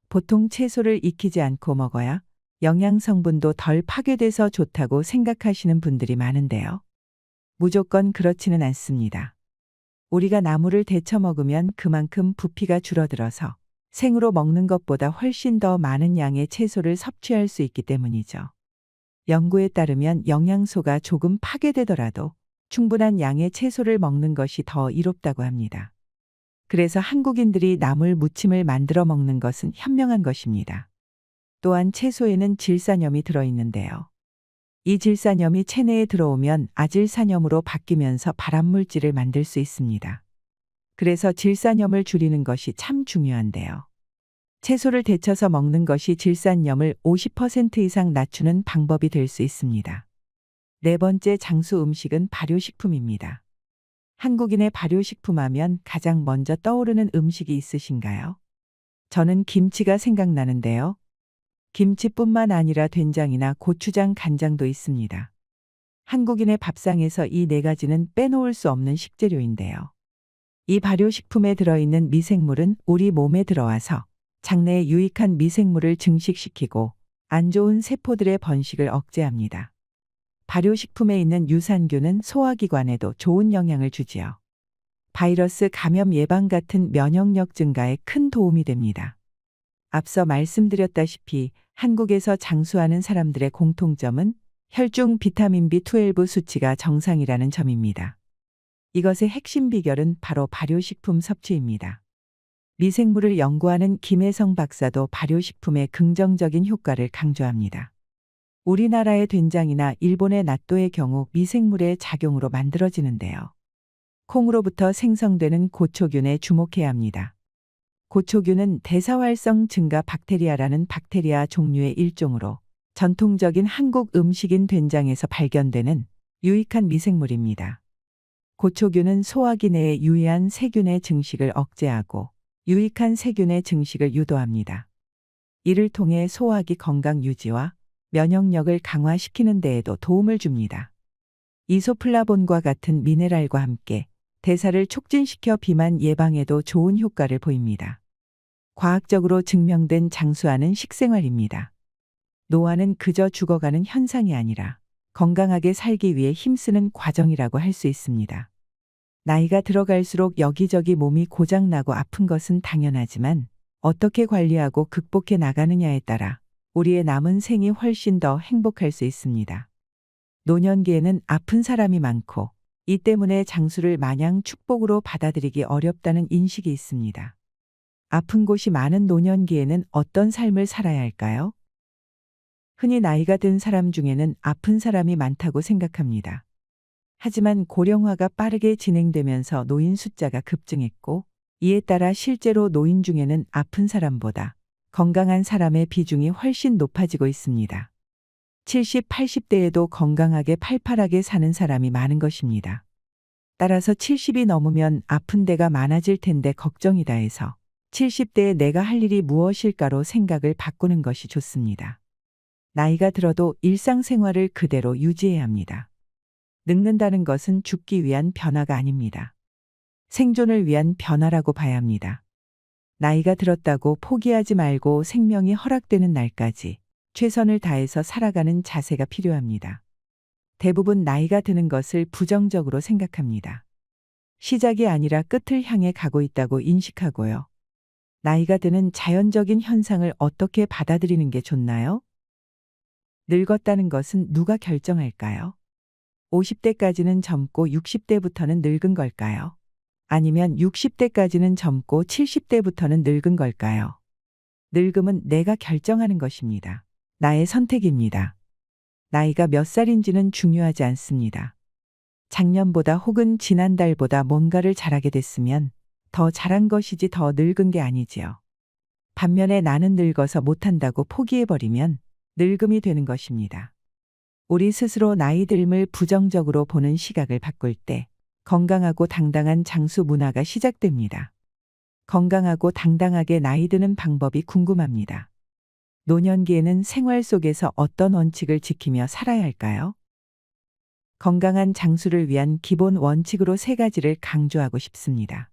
보통 채소를 익히지 않고 먹어야 영양 성분도 덜 파괴돼서 좋다고 생각하시는 분들이 많은데요. 무조건 그렇지는 않습니다. 우리가 나물을 데쳐 먹으면 그만큼 부피가 줄어들어서 생으로 먹는 것보다 훨씬 더 많은 양의 채소를 섭취할 수 있기 때문이죠. 연구에 따르면 영양소가 조금 파괴되더라도 충분한 양의 채소를 먹는 것이 더 이롭다고 합니다. 그래서 한국인들이 나물 무침을 만들어 먹는 것은 현명한 것입니다. 또한 채소에는 질산염이 들어있는데요. 이 질산염이 체내에 들어오면 아질산염으로 바뀌면서 발암물질을 만들 수 있습니다. 그래서 질산염을 줄이는 것이 참 중요한데요. 채소를 데쳐서 먹는 것이 질산염을 50% 이상 낮추는 방법이 될 수 있습니다. 네 번째 장수 음식은 발효식품입니다. 한국인의 발효식품 하면 가장 먼저 떠오르는 음식이 있으신가요? 저는 김치가 생각나는데요. 김치뿐만 아니라 된장이나 고추장, 간장도 있습니다. 한국인의 밥상에서 이 네 가지는 빼놓을 수 없는 식재료인데요. 이 발효식품에 들어있는 미생물은 우리 몸에 들어와서 장내에 유익한 미생물을 증식시키고 안 좋은 세포들의 번식을 억제합니다. 발효식품에 있는 유산균은 소화기관에도 좋은 영향을 주지요. 바이러스 감염 예방 같은 면역력 증가에 큰 도움이 됩니다. 앞서 말씀드렸다시피 한국에서 장수하는 사람들의 공통점은 혈중 비타민 B12 수치가 정상이라는 점입니다. 이것의 핵심 비결은 바로 발효식품 섭취입니다. 미생물을 연구하는 김혜성 박사도 발효식품의 긍정적인 효과를 강조합니다. 우리나라의 된장이나 일본의 나또의 경우 미생물의 작용으로 만들어지는데요. 콩으로부터 생성되는 고초균에 주목해야 합니다. 고초균은 대사활성 증가 박테리아라는 박테리아 종류의 일종으로 전통적인 한국 음식인 된장에서 발견되는 유익한 미생물입니다. 고초균은 소화기 내에 유해한 세균의 증식을 억제하고 유익한 세균의 증식을 유도합니다. 이를 통해 소화기 건강 유지와 면역력을 강화시키는 데에도 도움을 줍니다. 이소플라본과 같은 미네랄과 함께 대사를 촉진시켜 비만 예방에도 좋은 효과를 보입니다. 과학적으로 증명된 장수하는 식생활입니다. 노화는 그저 죽어가는 현상이 아니라 건강하게 살기 위해 힘쓰는 과정이라고 할 수 있습니다. 나이가 들어갈수록 여기저기 몸이 고장나고 아픈 것은 당연하지만 어떻게 관리하고 극복해 나가느냐에 따라 우리의 남은 생이 훨씬 더 행복할 수 있습니다. 노년기에는 아픈 사람이 많고 이 때문에 장수를 마냥 축복으로 받아들이기 어렵다는 인식이 있습니다. 아픈 곳이 많은 노년기에는 어떤 삶을 살아야 할까요? 흔히 나이가 든 사람 중에는 아픈 사람이 많다고 생각합니다. 하지만 고령화가 빠르게 진행되면서 노인 숫자가 급증했고 이에 따라 실제로 노인 중에는 아픈 사람보다 건강한 사람의 비중이 훨씬 높아지고 있습니다. 70, 80대에도 건강하게 팔팔하게 사는 사람이 많은 것입니다. 따라서 70이 넘으면 아픈 데가 많아질 텐데 걱정이다 해서 70대에 내가 할 일이 무엇일까로 생각을 바꾸는 것이 좋습니다. 나이가 들어도 일상생활을 그대로 유지해야 합니다. 늙는다는 것은 죽기 위한 변화가 아닙니다. 생존을 위한 변화라고 봐야 합니다. 나이가 들었다고 포기하지 말고 생명이 허락되는 날까지 최선을 다해서 살아가는 자세가 필요합니다. 대부분 나이가 드는 것을 부정적으로 생각합니다. 시작이 아니라 끝을 향해 가고 있다고 인식하고요. 나이가 드는 자연적인 현상을 어떻게 받아들이는 게 좋나요? 늙었다는 것은 누가 결정할까요? 50대까지는 젊고 60대부터는 늙은 걸까요? 아니면 60대까지는 젊고 70대부터는 늙은 걸까요? 늙음은 내가 결정하는 것입니다. 나의 선택입니다. 나이가 몇 살인지는 중요하지 않습니다. 작년보다 혹은 지난달보다 뭔가를 잘하게 됐으면 더 잘한 것이지 더 늙은 게 아니지요. 반면에 나는 늙어서 못한다고 포기해버리면 늙음이 되는 것입니다. 우리 스스로 나이 듦을 부정적으로 보는 시각을 바꿀 때 건강하고 당당한 장수 문화가 시작됩니다. 건강하고 당당하게 나이 드는 방법이 궁금합니다. 노년기에는 생활 속에서 어떤 원칙을 지키며 살아야 할까요? 건강한 장수를 위한 기본 원칙으로 3가지를 강조하고 싶습니다.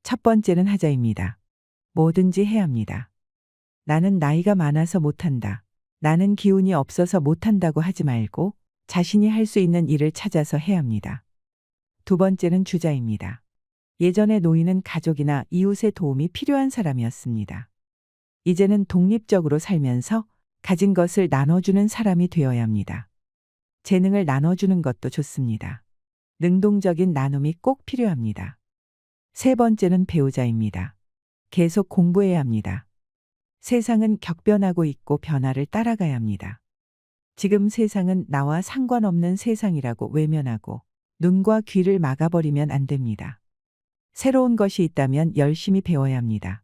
첫 번째는 하자입니다. 뭐든지 해야 합니다. 나는 나이가 많아서 못한다. 나는 기운이 없어서 못한다고 하지 말고 자신이 할 수 있는 일을 찾아서 해야 합니다. 두 번째는 주자입니다. 예전의 노인은 가족이나 이웃의 도움이 필요한 사람이었습니다. 이제는 독립적으로 살면서 가진 것을 나눠주는 사람이 되어야 합니다. 재능을 나눠주는 것도 좋습니다. 능동적인 나눔이 꼭 필요합니다. 세 번째는 배우자입니다. 계속 공부해야 합니다. 세상은 격변하고 있고 변화를 따라가야 합니다. 지금 세상은 나와 상관없는 세상이라고 외면하고 눈과 귀를 막아버리면 안 됩니다. 새로운 것이 있다면 열심히 배워야 합니다.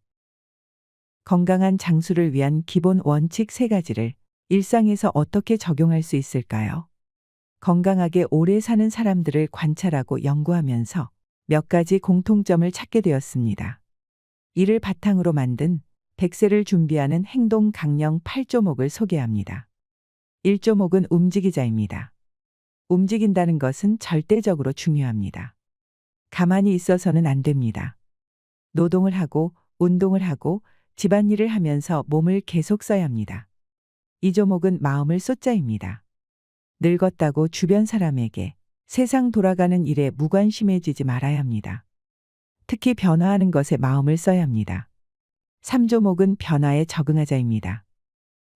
건강한 장수를 위한 기본 원칙 3가지를 일상에서 어떻게 적용할 수 있을까요? 건강하게 오래 사는 사람들을 관찰하고 연구하면서 몇 가지 공통점을 찾게 되었습니다. 이를 바탕으로 만든 100세를 준비하는 행동 강령 8조목을 소개합니다. 1조목은 움직이자입니다. 움직인다는 것은 절대적으로 중요합니다. 가만히 있어서는 안 됩니다. 노동을 하고 운동을 하고 집안일을 하면서 몸을 계속 써야 합니다. 2조목은 마음을 쏟자입니다. 늙었다고 주변 사람에게 세상 돌아가는 일에 무관심해지지 말아야 합니다. 특히 변화하는 것에 마음을 써야 합니다. 3조목은 변화에 적응하자입니다.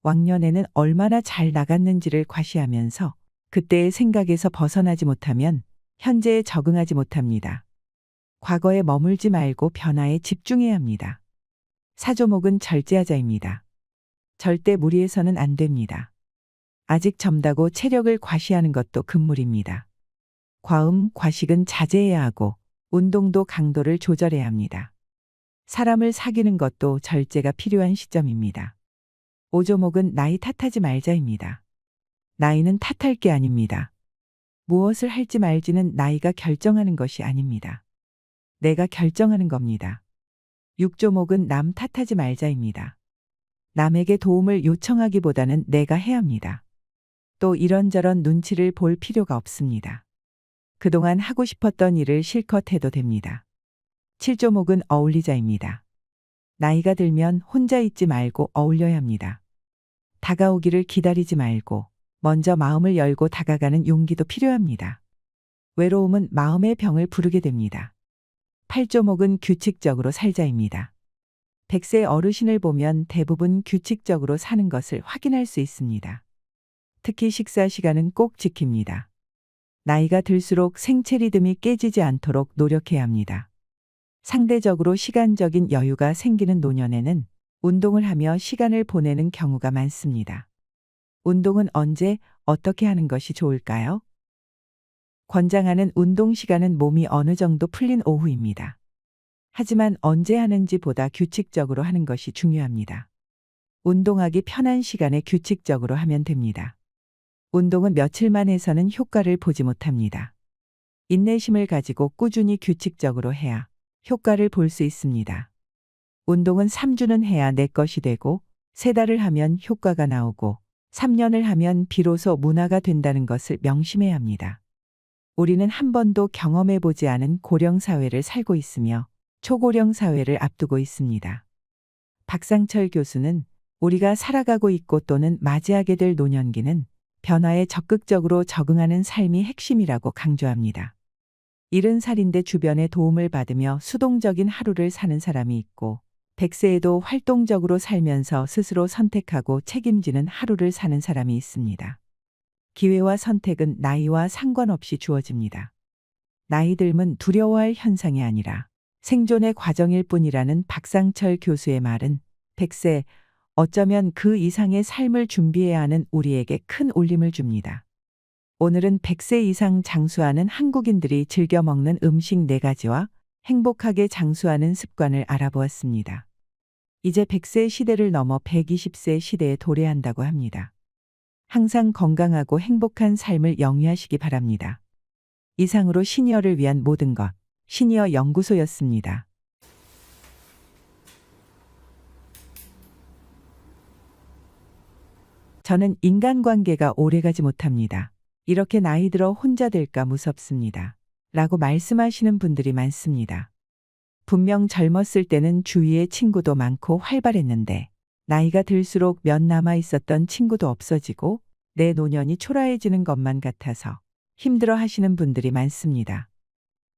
왕년에는 얼마나 잘 나갔는지를 과시하면서 그때의 생각에서 벗어나지 못하면 현재에 적응하지 못합니다. 과거에 머물지 말고 변화에 집중해야 합니다. 4조목은 절제하자입니다. 절대 무리해서는 안 됩니다. 아직 젊다고 체력을 과시하는 것도 금물입니다. 과음, 과식은 자제해야 하고 운동도 강도를 조절해야 합니다. 사람을 사귀는 것도 절제가 필요한 시점입니다. 5조목은 나이 탓하지 말자입니다. 나이는 탓할 게 아닙니다. 무엇을 할지 말지는 나이가 결정하는 것이 아닙니다. 내가 결정하는 겁니다. 6조목은 남 탓하지 말자입니다. 남에게 도움을 요청하기보다는 내가 해야 합니다. 또 이런저런 눈치를 볼 필요가 없습니다. 그동안 하고 싶었던 일을 실컷 해도 됩니다. 7조목은 어울리자입니다. 나이가 들면 혼자 있지 말고 어울려야 합니다. 다가오기를 기다리지 말고 먼저 마음을 열고 다가가는 용기도 필요합니다. 외로움은 마음의 병을 부르게 됩니다. 8조목은 규칙적으로 살자입니다. 100세 어르신을 보면 대부분 규칙적으로 사는 것을 확인할 수 있습니다. 특히 식사 시간은 꼭 지킵니다. 나이가 들수록 생체 리듬이 깨지지 않도록 노력해야 합니다. 상대적으로 시간적인 여유가 생기는 노년에는 운동을 하며 시간을 보내는 경우가 많습니다. 운동은 언제, 어떻게 하는 것이 좋을까요? 권장하는 운동 시간은 몸이 어느 정도 풀린 오후입니다. 하지만 언제 하는지 보다 규칙적으로 하는 것이 중요합니다. 운동하기 편한 시간에 규칙적으로 하면 됩니다. 운동은 며칠만 해서는 효과를 보지 못합니다. 인내심을 가지고 꾸준히 규칙적으로 해야 효과를 볼 수 있습니다. 운동은 3주는 해야 내 것이 되고 3달을 하면 효과가 나오고 3년을 하면 비로소 문화가 된다는 것을 명심해야 합니다. 우리는 한 번도 경험해 보지 않은 고령 사회를 살고 있으며 초고령 사회를 앞두고 있습니다. 박상철 교수는 우리가 살아가고 있고 또는 맞이하게 될 노년기는 변화에 적극적으로 적응하는 삶이 핵심이라고 강조합니다. 70살인데 주변의 도움을 받으며 수동적인 하루를 사는 사람이 있고 100세에도 활동적으로 살면서 스스로 선택하고 책임지는 하루를 사는 사람이 있습니다. 기회와 선택은 나이와 상관없이 주어집니다. 나이 듦은 두려워할 현상이 아니라 생존의 과정일 뿐이라는 박상철 교수의 말은 100세, 어쩌면 그 이상의 삶을 준비해야 하는 우리에게 큰 울림을 줍니다. 오늘은 100세 이상 장수하는 한국인들이 즐겨 먹는 음식 4가지와 행복하게 장수하는 습관을 알아보았습니다. 이제 100세 시대를 넘어 120세 시대에 도래한다고 합니다. 항상 건강하고 행복한 삶을 영위하시기 바랍니다. 이상으로 시니어를 위한 모든 것, 시니어 연구소였습니다. 저는 인간관계가 오래가지 못합니다. 이렇게 나이 들어 혼자 될까 무섭습니다. 라고 말씀하시는 분들이 많습니다. 분명 젊었을 때는 주위에 친구도 많고 활발했는데 나이가 들수록 몇 남아 있었던 친구도 없어지고 내 노년이 초라해지는 것만 같아서 힘들어 하시는 분들이 많습니다.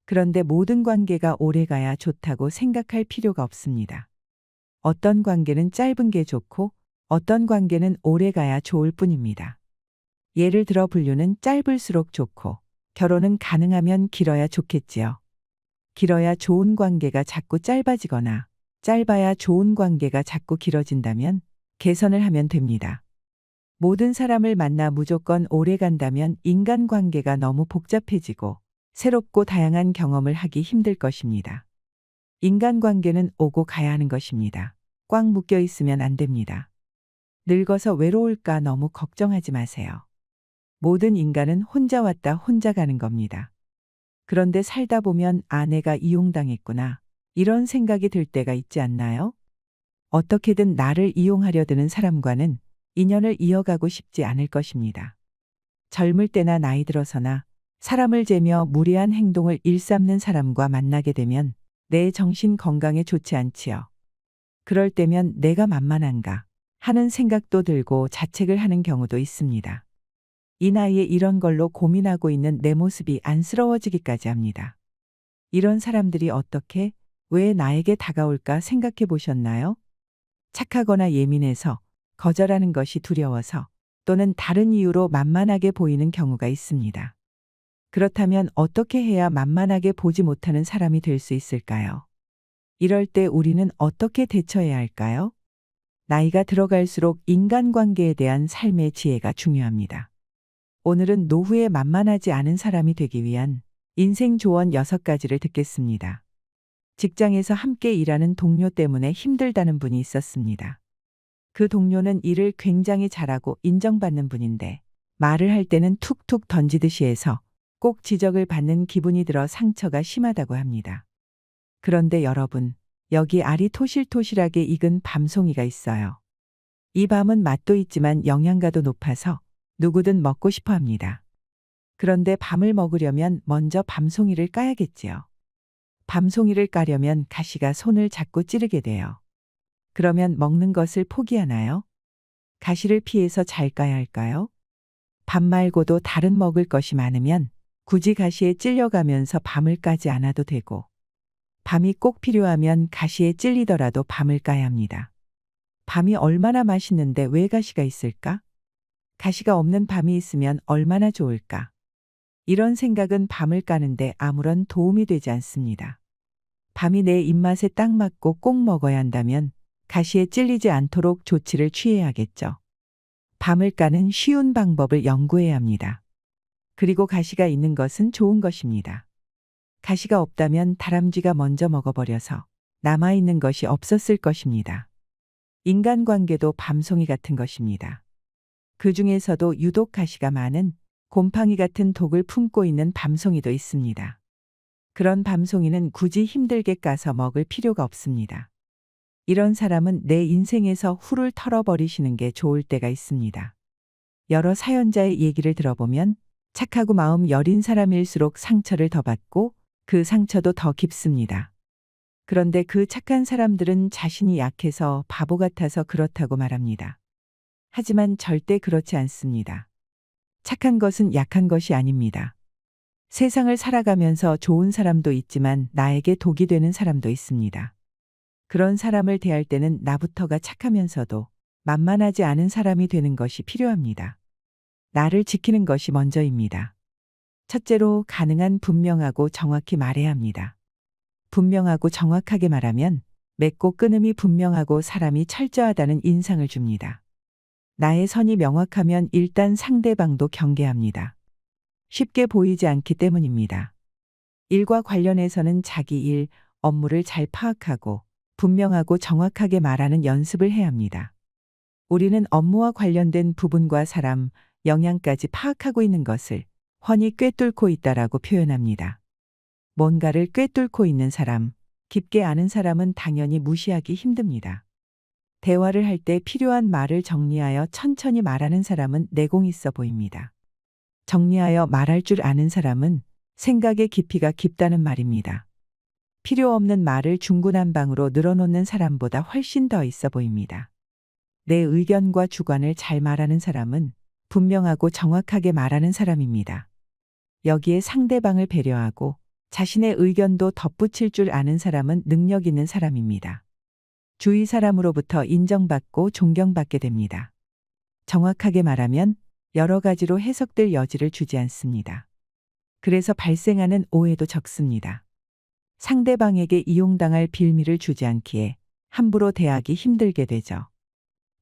그런데 모든 관계가 오래가야 좋다고 생각할 필요가 없습니다. 어떤 관계는 짧은 게 좋고 어떤 관계는 오래가야 좋을 뿐입니다. 예를 들어 분류는 짧을수록 좋고 결혼은 가능하면 길어야 좋겠지요. 길어야 좋은 관계가 자꾸 짧아지거나 짧아야 좋은 관계가 자꾸 길어진다면 개선을 하면 됩니다. 모든 사람을 만나 무조건 오래 간다면 인간관계가 너무 복잡해지고 새롭고 다양한 경험을 하기 힘들 것입니다. 인간관계는 오고 가야 하는 것입니다. 꽉 묶여 있으면 안 됩니다. 늙어서 외로울까 너무 걱정하지 마세요. 모든 인간은 혼자 왔다 혼자 가는 겁니다. 그런데 살다 보면 내가 이용당했구나. 이런 생각이 들 때가 있지 않나요? 어떻게든 나를 이용하려 드는 사람과는 인연을 이어가고 싶지 않을 것입니다. 젊을 때나 나이 들어서나 사람을 재며 무례한 행동을 일삼는 사람과 만나게 되면 내 정신 건강에 좋지 않지요. 그럴 때면 내가 만만한가 하는 생각도 들고 자책을 하는 경우도 있습니다. 이 나이에 이런 걸로 고민하고 있는 내 모습이 안쓰러워지기까지 합니다. 이런 사람들이 어떻게, 왜 나에게 다가올까 생각해 보셨나요? 착하거나 예민해서, 거절하는 것이 두려워서, 또는 다른 이유로 만만하게 보이는 경우가 있습니다. 그렇다면 어떻게 해야 만만하게 보지 못하는 사람이 될 수 있을까요? 이럴 때 우리는 어떻게 대처해야 할까요? 나이가 들어갈수록 인간관계에 대한 삶의 지혜가 중요합니다. 오늘은 노후에 만만하지 않은 사람이 되기 위한 인생 조언 6가지를 듣겠습니다. 직장에서 함께 일하는 동료 때문에 힘들다는 분이 있었습니다. 그 동료는 일을 굉장히 잘하고 인정받는 분인데 말을 할 때는 툭툭 던지듯이 해서 꼭 지적을 받는 기분이 들어 상처가 심하다고 합니다. 그런데 여러분, 여기 알이 토실토실하게 익은 밤송이가 있어요. 이 밤은 맛도 있지만 영양가도 높아서 누구든 먹고 싶어 합니다. 그런데 밤을 먹으려면 먼저 밤송이를 까야겠지요. 밤송이를 까려면 가시가 손을 자꾸 찌르게 돼요. 그러면 먹는 것을 포기하나요? 가시를 피해서 잘 까야 할까요? 밤 말고도 다른 먹을 것이 많으면 굳이 가시에 찔려가면서 밤을 까지 않아도 되고, 밤이 꼭 필요하면 가시에 찔리더라도 밤을 까야 합니다. 밤이 얼마나 맛있는데 왜 가시가 있을까? 가시가 없는 밤이 있으면 얼마나 좋을까? 이런 생각은 밤을 까는데 아무런 도움이 되지 않습니다. 밤이 내 입맛에 딱 맞고 꼭 먹어야 한다면 가시에 찔리지 않도록 조치를 취해야겠죠. 밤을 까는 쉬운 방법을 연구해야 합니다. 그리고 가시가 있는 것은 좋은 것입니다. 가시가 없다면 다람쥐가 먼저 먹어버려서 남아있는 것이 없었을 것입니다. 인간관계도 밤송이 같은 것입니다. 그 중에서도 유독 가시가 많은 곰팡이 같은 독을 품고 있는 밤송이도 있습니다. 그런 밤송이는 굳이 힘들게 까서 먹을 필요가 없습니다. 이런 사람은 내 인생에서 훌을 털어버리시는 게 좋을 때가 있습니다. 여러 사연자의 얘기를 들어보면 착하고 마음 여린 사람일수록 상처를 더 받고 그 상처도 더 깊습니다. 그런데 그 착한 사람들은 자신이 약해서 바보 같아서 그렇다고 말합니다. 하지만 절대 그렇지 않습니다. 착한 것은 약한 것이 아닙니다. 세상을 살아가면서 좋은 사람도 있지만 나에게 독이 되는 사람도 있습니다. 그런 사람을 대할 때는 나부터가 착하면서도 만만하지 않은 사람이 되는 것이 필요합니다. 나를 지키는 것이 먼저입니다. 첫째로 가능한 분명하고 정확히 말해야 합니다. 분명하고 정확하게 말하면 맺고 끊음이 분명하고 사람이 철저하다는 인상을 줍니다. 나의 선이 명확하면 일단 상대방도 경계합니다. 쉽게 보이지 않기 때문입니다. 일과 관련해서는 자기 일, 업무를 잘 파악하고 분명하고 정확하게 말하는 연습을 해야 합니다. 우리는 업무와 관련된 부분과 사람, 영향까지 파악하고 있는 것을 훤히 꿰뚫고 있다라고 표현합니다. 뭔가를 꿰뚫고 있는 사람, 깊게 아는 사람은 당연히 무시하기 힘듭니다. 대화를 할 때 필요한 말을 정리하여 천천히 말하는 사람은 내공 있어 보입니다. 정리하여 말할 줄 아는 사람은 생각의 깊이가 깊다는 말입니다. 필요 없는 말을 중구난방으로 늘어놓는 사람보다 훨씬 더 있어 보입니다. 내 의견과 주관을 잘 말하는 사람은 분명하고 정확하게 말하는 사람입니다. 여기에 상대방을 배려하고 자신의 의견도 덧붙일 줄 아는 사람은 능력 있는 사람입니다. 주위 사람으로부터 인정받고 존경받게 됩니다. 정확하게 말하면 여러 가지로 해석될 여지를 주지 않습니다. 그래서 발생하는 오해도 적습니다. 상대방에게 이용당할 빌미를 주지 않기에 함부로 대하기 힘들게 되죠.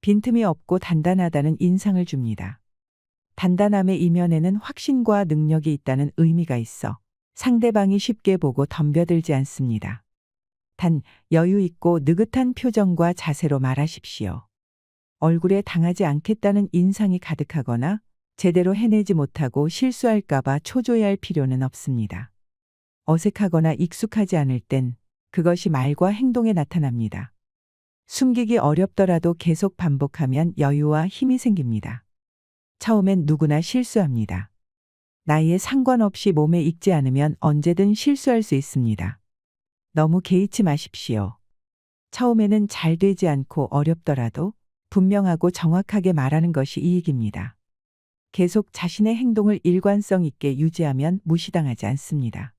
빈틈이 없고 단단하다는 인상을 줍니다. 단단함의 이면에는 확신과 능력이 있다는 의미가 있어 상대방이 쉽게 보고 덤벼들지 않습니다. 단 여유 있고 느긋한 표정과 자세로 말하십시오. 얼굴에 당하지 않겠다는 인상이 가득하거나 제대로 해내지 못하고 실수할까봐 초조해할 필요는 없습니다. 어색하거나 익숙하지 않을 땐 그것이 말과 행동에 나타납니다. 숨기기 어렵더라도 계속 반복하면 여유와 힘이 생깁니다. 처음엔 누구나 실수합니다. 나이에 상관없이 몸에 익지 않으면 언제든 실수할 수 있습니다. 너무 개의치 마십시오. 처음에는 잘 되지 않고 어렵더라도 분명하고 정확하게 말하는 것이 이익입니다. 계속 자신의 행동을 일관성 있게 유지하면 무시당하지 않습니다.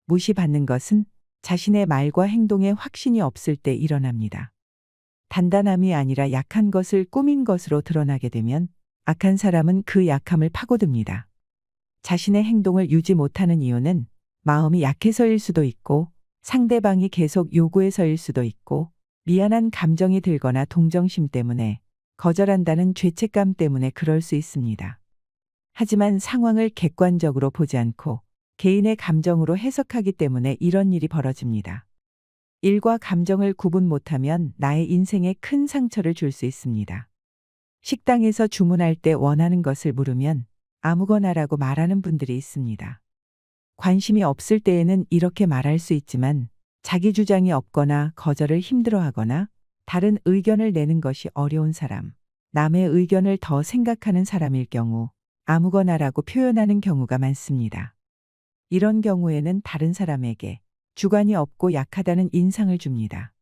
무시받는 것은 자신의 말과 행동에 확신이 없을 때 일어납니다. 단단함이 아니라 약한 것을 꾸민 것으로 드러나게 되면 악한 사람은 그 약함을 파고듭니다. 자신의 행동을 유지 못하는 이유는 마음이 약해서일 수도 있고 상대방이 계속 요구해서일 수도 있고 미안한 감정이 들거나 동정심 때문에 거절한다는 죄책감 때문에 그럴 수 있습니다. 하지만 상황을 객관적으로 보지 않고 개인의 감정으로 해석하기 때문에 이런 일이 벌어집니다. 일과 감정을 구분 못하면 나의 인생에 큰 상처를 줄 수 있습니다. 식당에서 주문할 때 원하는 것을 물으면 아무거나라고 말하는 분들이 있습니다. 관심이 없을 때에는 이렇게 말할 수 있지만 자기 주장이 없거나 거절을 힘들어하거나 다른 의견을 내는 것이 어려운 사람, 남의 의견을 더 생각하는 사람일 경우 아무거나라고 표현하는 경우가 많습니다. 이런 경우에는 다른 사람에게 주관이 없고 약하다는 인상을 줍니다.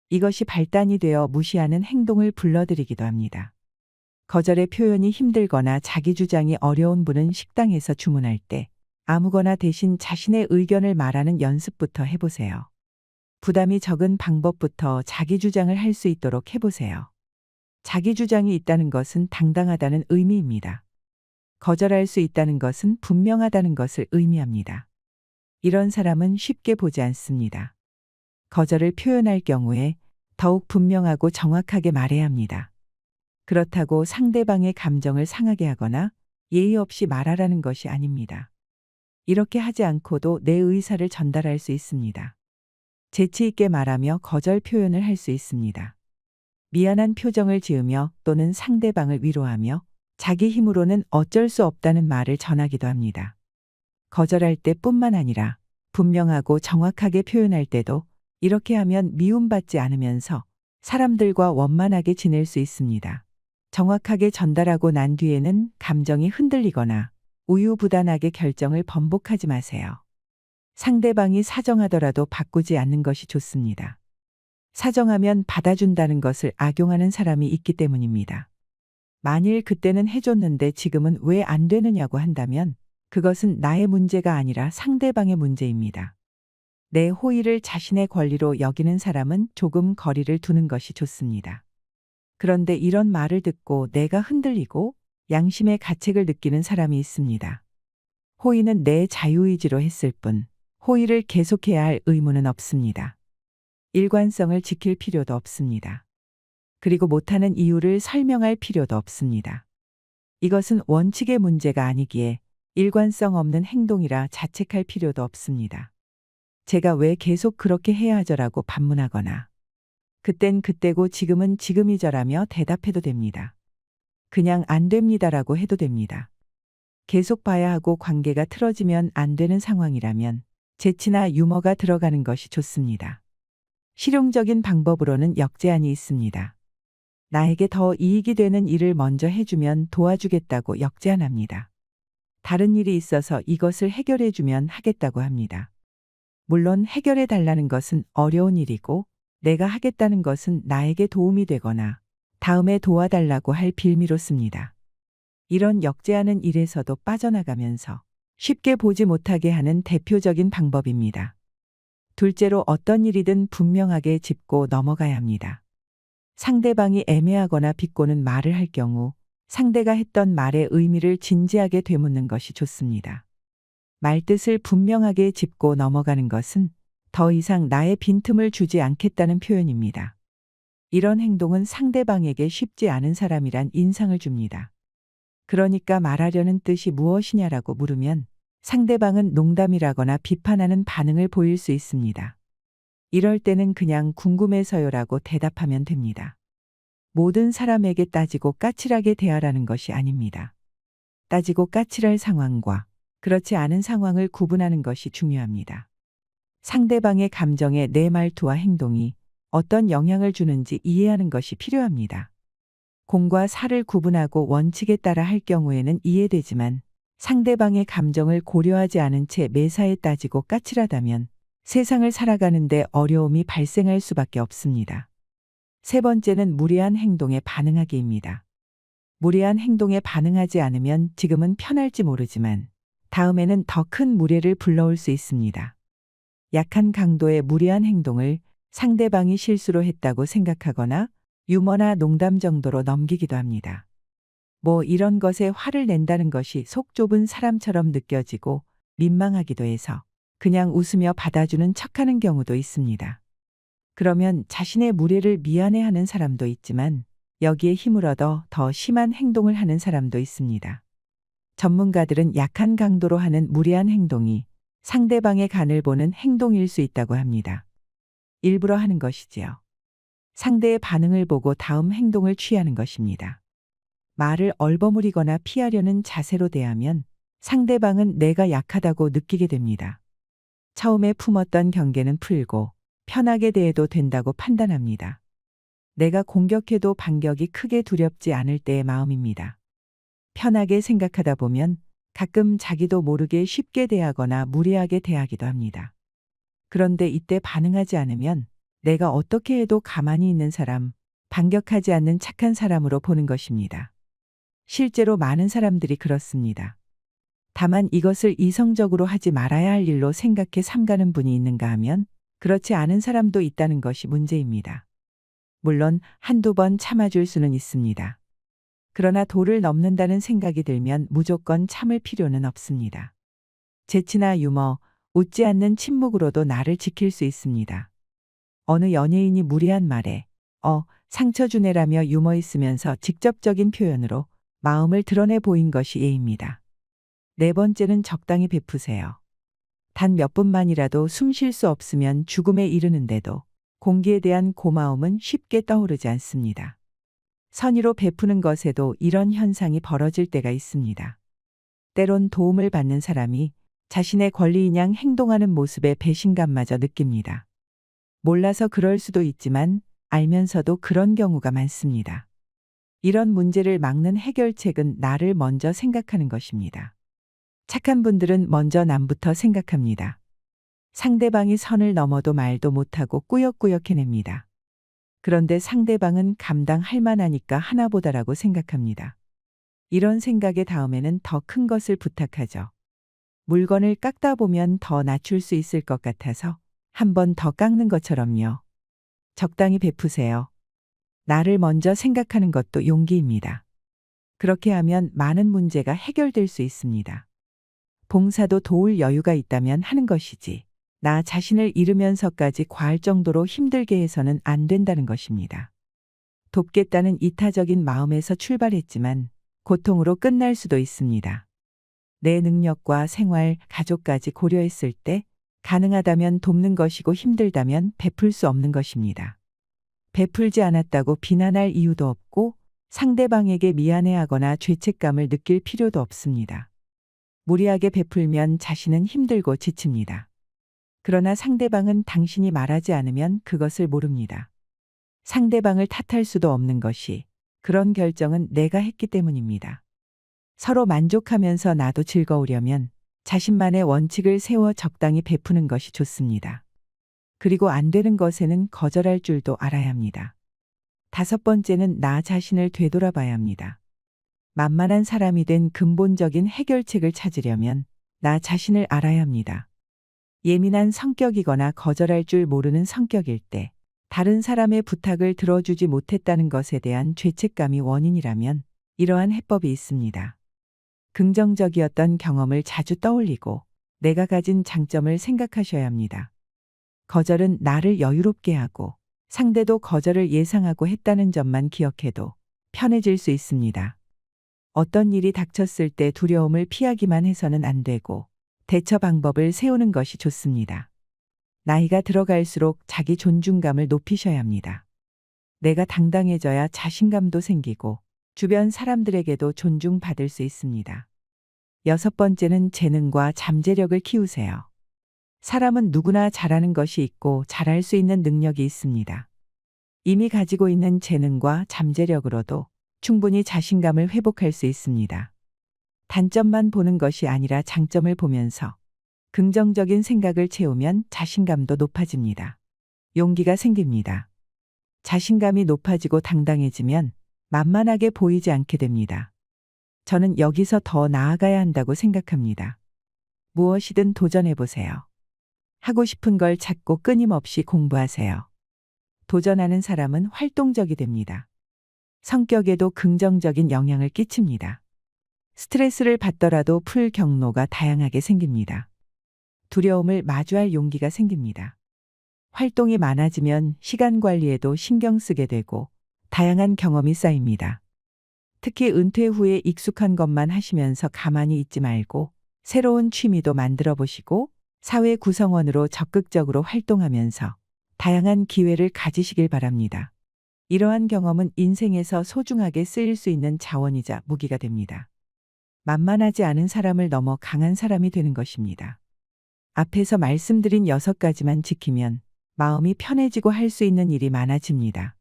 이것이 발단이 되어 무시하는 행동을 불러들이기도 합니다. 거절의 표현이 힘들거나 자기 주장이 어려운 분은 식당에서 주문할 때 아무거나 대신 자신의 의견을 말하는 연습부터 해보세요. 부담이 적은 방법부터 자기 주장을 할 수 있도록 해보세요. 자기 주장이 있다는 것은 당당하다는 의미입니다. 거절할 수 있다는 것은 분명하다는 것을 의미합니다. 이런 사람은 쉽게 보지 않습니다. 거절을 표현할 경우에 더욱 분명하고 정확하게 말해야 합니다. 그렇다고 상대방의 감정을 상하게 하거나 예의 없이 말하라는 것이 아닙니다. 이렇게 하지 않고도 내 의사를 전달할 수 있습니다. 재치 있게 말하며 거절 표현을 할 수 있습니다. 미안한 표정을 지으며 또는 상대방을 위로하며 자기 힘으로는 어쩔 수 없다는 말을 전하기도 합니다. 거절할 때뿐만 아니라 분명하고 정확하게 표현할 때도 이렇게 하면 미움받지 않으면서 사람들과 원만하게 지낼 수 있습니다. 정확하게 전달하고 난 뒤에는 감정이 흔들리거나 우유부단하게 결정을 번복하지 마세요. 상대방이 사정하더라도 바꾸지 않는 것이 좋습니다. 사정하면 받아준다는 것을 악용하는 사람이 있기 때문입니다. 만일 그때는 해줬는데 지금은 왜 안 되느냐고 한다면 그것은 나의 문제가 아니라 상대방의 문제입니다. 내 호의를 자신의 권리로 여기는 사람은 조금 거리를 두는 것이 좋습니다. 그런데 이런 말을 듣고 내가 흔들리고 양심의 가책을 느끼는 사람이 있습니다. 호의는 내 자유의지로 했을 뿐 호의를 계속해야 할 의무는 없습니다. 일관성을 지킬 필요도 없습니다. 그리고 못하는 이유를 설명할 필요도 없습니다. 이것은 원칙의 문제가 아니기에 일관성 없는 행동이라 자책할 필요도 없습니다. 제가 왜 계속 그렇게 해야 하죠라고 반문하거나 그땐 그때고 지금은 지금이죠라며 대답해도 됩니다. 그냥 안 됩니다라고 해도 됩니다. 계속 봐야 하고 관계가 틀어지면 안 되는 상황이라면 재치나 유머가 들어가는 것이 좋습니다. 실용적인 방법으로는 역제안이 있습니다. 나에게 더 이익이 되는 일을 먼저 해주면 도와주겠다고 역제안합니다. 다른 일이 있어서 이것을 해결해주면 하겠다고 합니다. 물론 해결해 달라는 것은 어려운 일이고 내가 하겠다는 것은 나에게 도움이 되거나 다음에 도와달라고 할 빌미로 씁니다. 이런 역제하는 일에서도 빠져나가면서 쉽게 보지 못하게 하는 대표적인 방법입니다. 둘째로 어떤 일이든 분명하게 짚고 넘어가야 합니다. 상대방이 애매하거나 비꼬는 말을 할 경우 상대가 했던 말의 의미를 진지하게 되묻는 것이 좋습니다. 말뜻을 분명하게 짚고 넘어가는 것은 더 이상 나의 빈틈을 주지 않겠다는 표현입니다. 이런 행동은 상대방에게 쉽지 않은 사람이란 인상을 줍니다. 그러니까 말하려는 뜻이 무엇이냐라고 물으면 상대방은 농담이라거나 비판하는 반응을 보일 수 있습니다. 이럴 때는 그냥 궁금해서요라고 대답하면 됩니다. 모든 사람에게 따지고 까칠하게 대하라는 것이 아닙니다. 따지고 까칠할 상황과 그렇지 않은 상황을 구분하는 것이 중요합니다. 상대방의 감정에 내 말투와 행동이 어떤 영향을 주는지 이해하는 것이 필요합니다. 공과 사를 구분하고 원칙에 따라 할 경우에는 이해되지만 상대방의 감정을 고려하지 않은 채 매사에 따지고 까칠하다면 세상을 살아가는데 어려움이 발생할 수밖에 없습니다. 세 번째는 무례한 행동에 반응하기입니다. 무례한 행동에 반응하지 않으면 지금은 편할지 모르지만 다음에는 더 큰 무례를 불러올 수 있습니다. 약한 강도의 무례한 행동을 상대방이 실수로 했다고 생각하거나 유머나 농담 정도로 넘기기도 합니다. 뭐 이런 것에 화를 낸다는 것이 속 좁은 사람처럼 느껴지고 민망하기도 해서 그냥 웃으며 받아주는 척하는 경우도 있습니다. 그러면 자신의 무례를 미안해하는 사람도 있지만 여기에 힘을 얻어 더 심한 행동을 하는 사람도 있습니다. 전문가들은 약한 강도로 하는 무례한 행동이 상대방의 간을 보는 행동일 수 있다고 합니다. 일부러 하는 것이지요. 상대의 반응을 보고 다음 행동을 취하는 것입니다. 말을 얼버무리거나 피하려는 자세로 대하면 상대방은 내가 약하다고 느끼게 됩니다. 처음에 품었던 경계는 풀고 편하게 대해도 된다고 판단합니다. 내가 공격해도 반격이 크게 두렵지 않을 때의 마음입니다. 편하게 생각하다 보면 가끔 자기도 모르게 쉽게 대하거나 무례하게 대하기도 합니다. 그런데 이때 반응하지 않으면 내가 어떻게 해도 가만히 있는 사람, 반격하지 않는 착한 사람으로 보는 것입니다. 실제로 많은 사람들이 그렇습니다. 다만 이것을 이성적으로 하지 말아야 할 일로 생각해 삼가는 분이 있는가 하면 그렇지 않은 사람도 있다는 것이 문제입니다. 물론 한두 번 참아줄 수는 있습니다. 그러나 도를 넘는다는 생각이 들면 무조건 참을 필요는 없습니다. 재치나 유머, 웃지 않는 침묵으로도 나를 지킬 수 있습니다. 어느 연예인이 무례한 말에 상처 주네라며 유머 있으면서 직접적인 표현으로 마음을 드러내 보인 것이 예입니다. 네 번째는 적당히 베푸세요. 단 몇 분만이라도 숨 쉴 수 없으면 죽음에 이르는데도 공기에 대한 고마움은 쉽게 떠오르지 않습니다. 선의로 베푸는 것에도 이런 현상이 벌어질 때가 있습니다. 때론 도움을 받는 사람이 자신의 권리인양 행동하는 모습에 배신감마저 느낍니다. 몰라서 그럴 수도 있지만 알면서도 그런 경우가 많습니다. 이런 문제를 막는 해결책은 나를 먼저 생각하는 것입니다. 착한 분들은 먼저 남부터 생각합니다. 상대방이 선을 넘어도 말도 못하고 꾸역꾸역 해냅니다. 그런데 상대방은 감당할 만하니까 하나보다라고 생각합니다. 이런 생각에 다음에는 더 큰 것을 부탁하죠. 물건을 깎다 보면 더 낮출 수 있을 것 같아서 한 번 더 깎는 것처럼요. 적당히 베푸세요. 나를 먼저 생각하는 것도 용기입니다. 그렇게 하면 많은 문제가 해결될 수 있습니다. 봉사도 도울 여유가 있다면 하는 것이지, 나 자신을 잃으면서까지 과할 정도로 힘들게 해서는 안 된다는 것입니다. 돕겠다는 이타적인 마음에서 출발했지만 고통으로 끝날 수도 있습니다. 내 능력과 생활, 가족까지 고려했을 때 가능하다면 돕는 것이고 힘들다면 베풀 수 없는 것입니다. 베풀지 않았다고 비난할 이유도 없고 상대방에게 미안해하거나 죄책감을 느낄 필요도 없습니다. 무리하게 베풀면 자신은 힘들고 지칩니다. 그러나 상대방은 당신이 말하지 않으면 그것을 모릅니다. 상대방을 탓할 수도 없는 것이, 그런 결정은 내가 했기 때문입니다. 서로 만족하면서 나도 즐거우려면 자신만의 원칙을 세워 적당히 베푸는 것이 좋습니다. 그리고 안 되는 것에는 거절할 줄도 알아야 합니다. 5번째는 나 자신을 되돌아봐야 합니다. 만만한 사람이 된 근본적인 해결책을 찾으려면 나 자신을 알아야 합니다. 예민한 성격이거나 거절할 줄 모르는 성격일 때 다른 사람의 부탁을 들어주지 못했다는 것에 대한 죄책감이 원인이라면 이러한 해법이 있습니다. 긍정적이었던 경험을 자주 떠올리고 내가 가진 장점을 생각하셔야 합니다. 거절은 나를 여유롭게 하고 상대도 거절을 예상하고 했다는 점만 기억해도 편해질 수 있습니다. 어떤 일이 닥쳤을 때 두려움을 피하기만 해서는 안 되고 대처 방법을 세우는 것이 좋습니다. 나이가 들어갈수록 자기 존중감을 높이셔야 합니다. 내가 당당해져야 자신감도 생기고 주변 사람들에게도 존중받을 수 있습니다. 6번째는 재능과 잠재력을 키우세요. 사람은 누구나 잘하는 것이 있고 잘할 수 있는 능력이 있습니다. 이미 가지고 있는 재능과 잠재력으로도 충분히 자신감을 회복할 수 있습니다. 단점만 보는 것이 아니라 장점을 보면서 긍정적인 생각을 채우면 자신감도 높아집니다. 용기가 생깁니다. 자신감이 높아지고 당당해지면 만만하게 보이지 않게 됩니다. 저는 여기서 더 나아가야 한다고 생각합니다. 무엇이든 도전해보세요. 하고 싶은 걸 찾고 끊임없이 공부하세요. 도전하는 사람은 활동적이 됩니다. 성격에도 긍정적인 영향을 끼칩니다. 스트레스를 받더라도 풀 경로가 다양하게 생깁니다. 두려움을 마주할 용기가 생깁니다. 활동이 많아지면 시간 관리에도 신경 쓰게 되고 다양한 경험이 쌓입니다. 특히 은퇴 후에 익숙한 것만 하시면서 가만히 있지 말고 새로운 취미도 만들어 보시고 사회 구성원으로 적극적으로 활동하면서 다양한 기회를 가지시길 바랍니다. 이러한 경험은 인생에서 소중하게 쓰일 수 있는 자원이자 무기가 됩니다. 만만하지 않은 사람을 넘어 강한 사람이 되는 것입니다. 앞에서 말씀드린 6가지만 지키면 마음이 편해지고 할 수 있는 일이 많아집니다.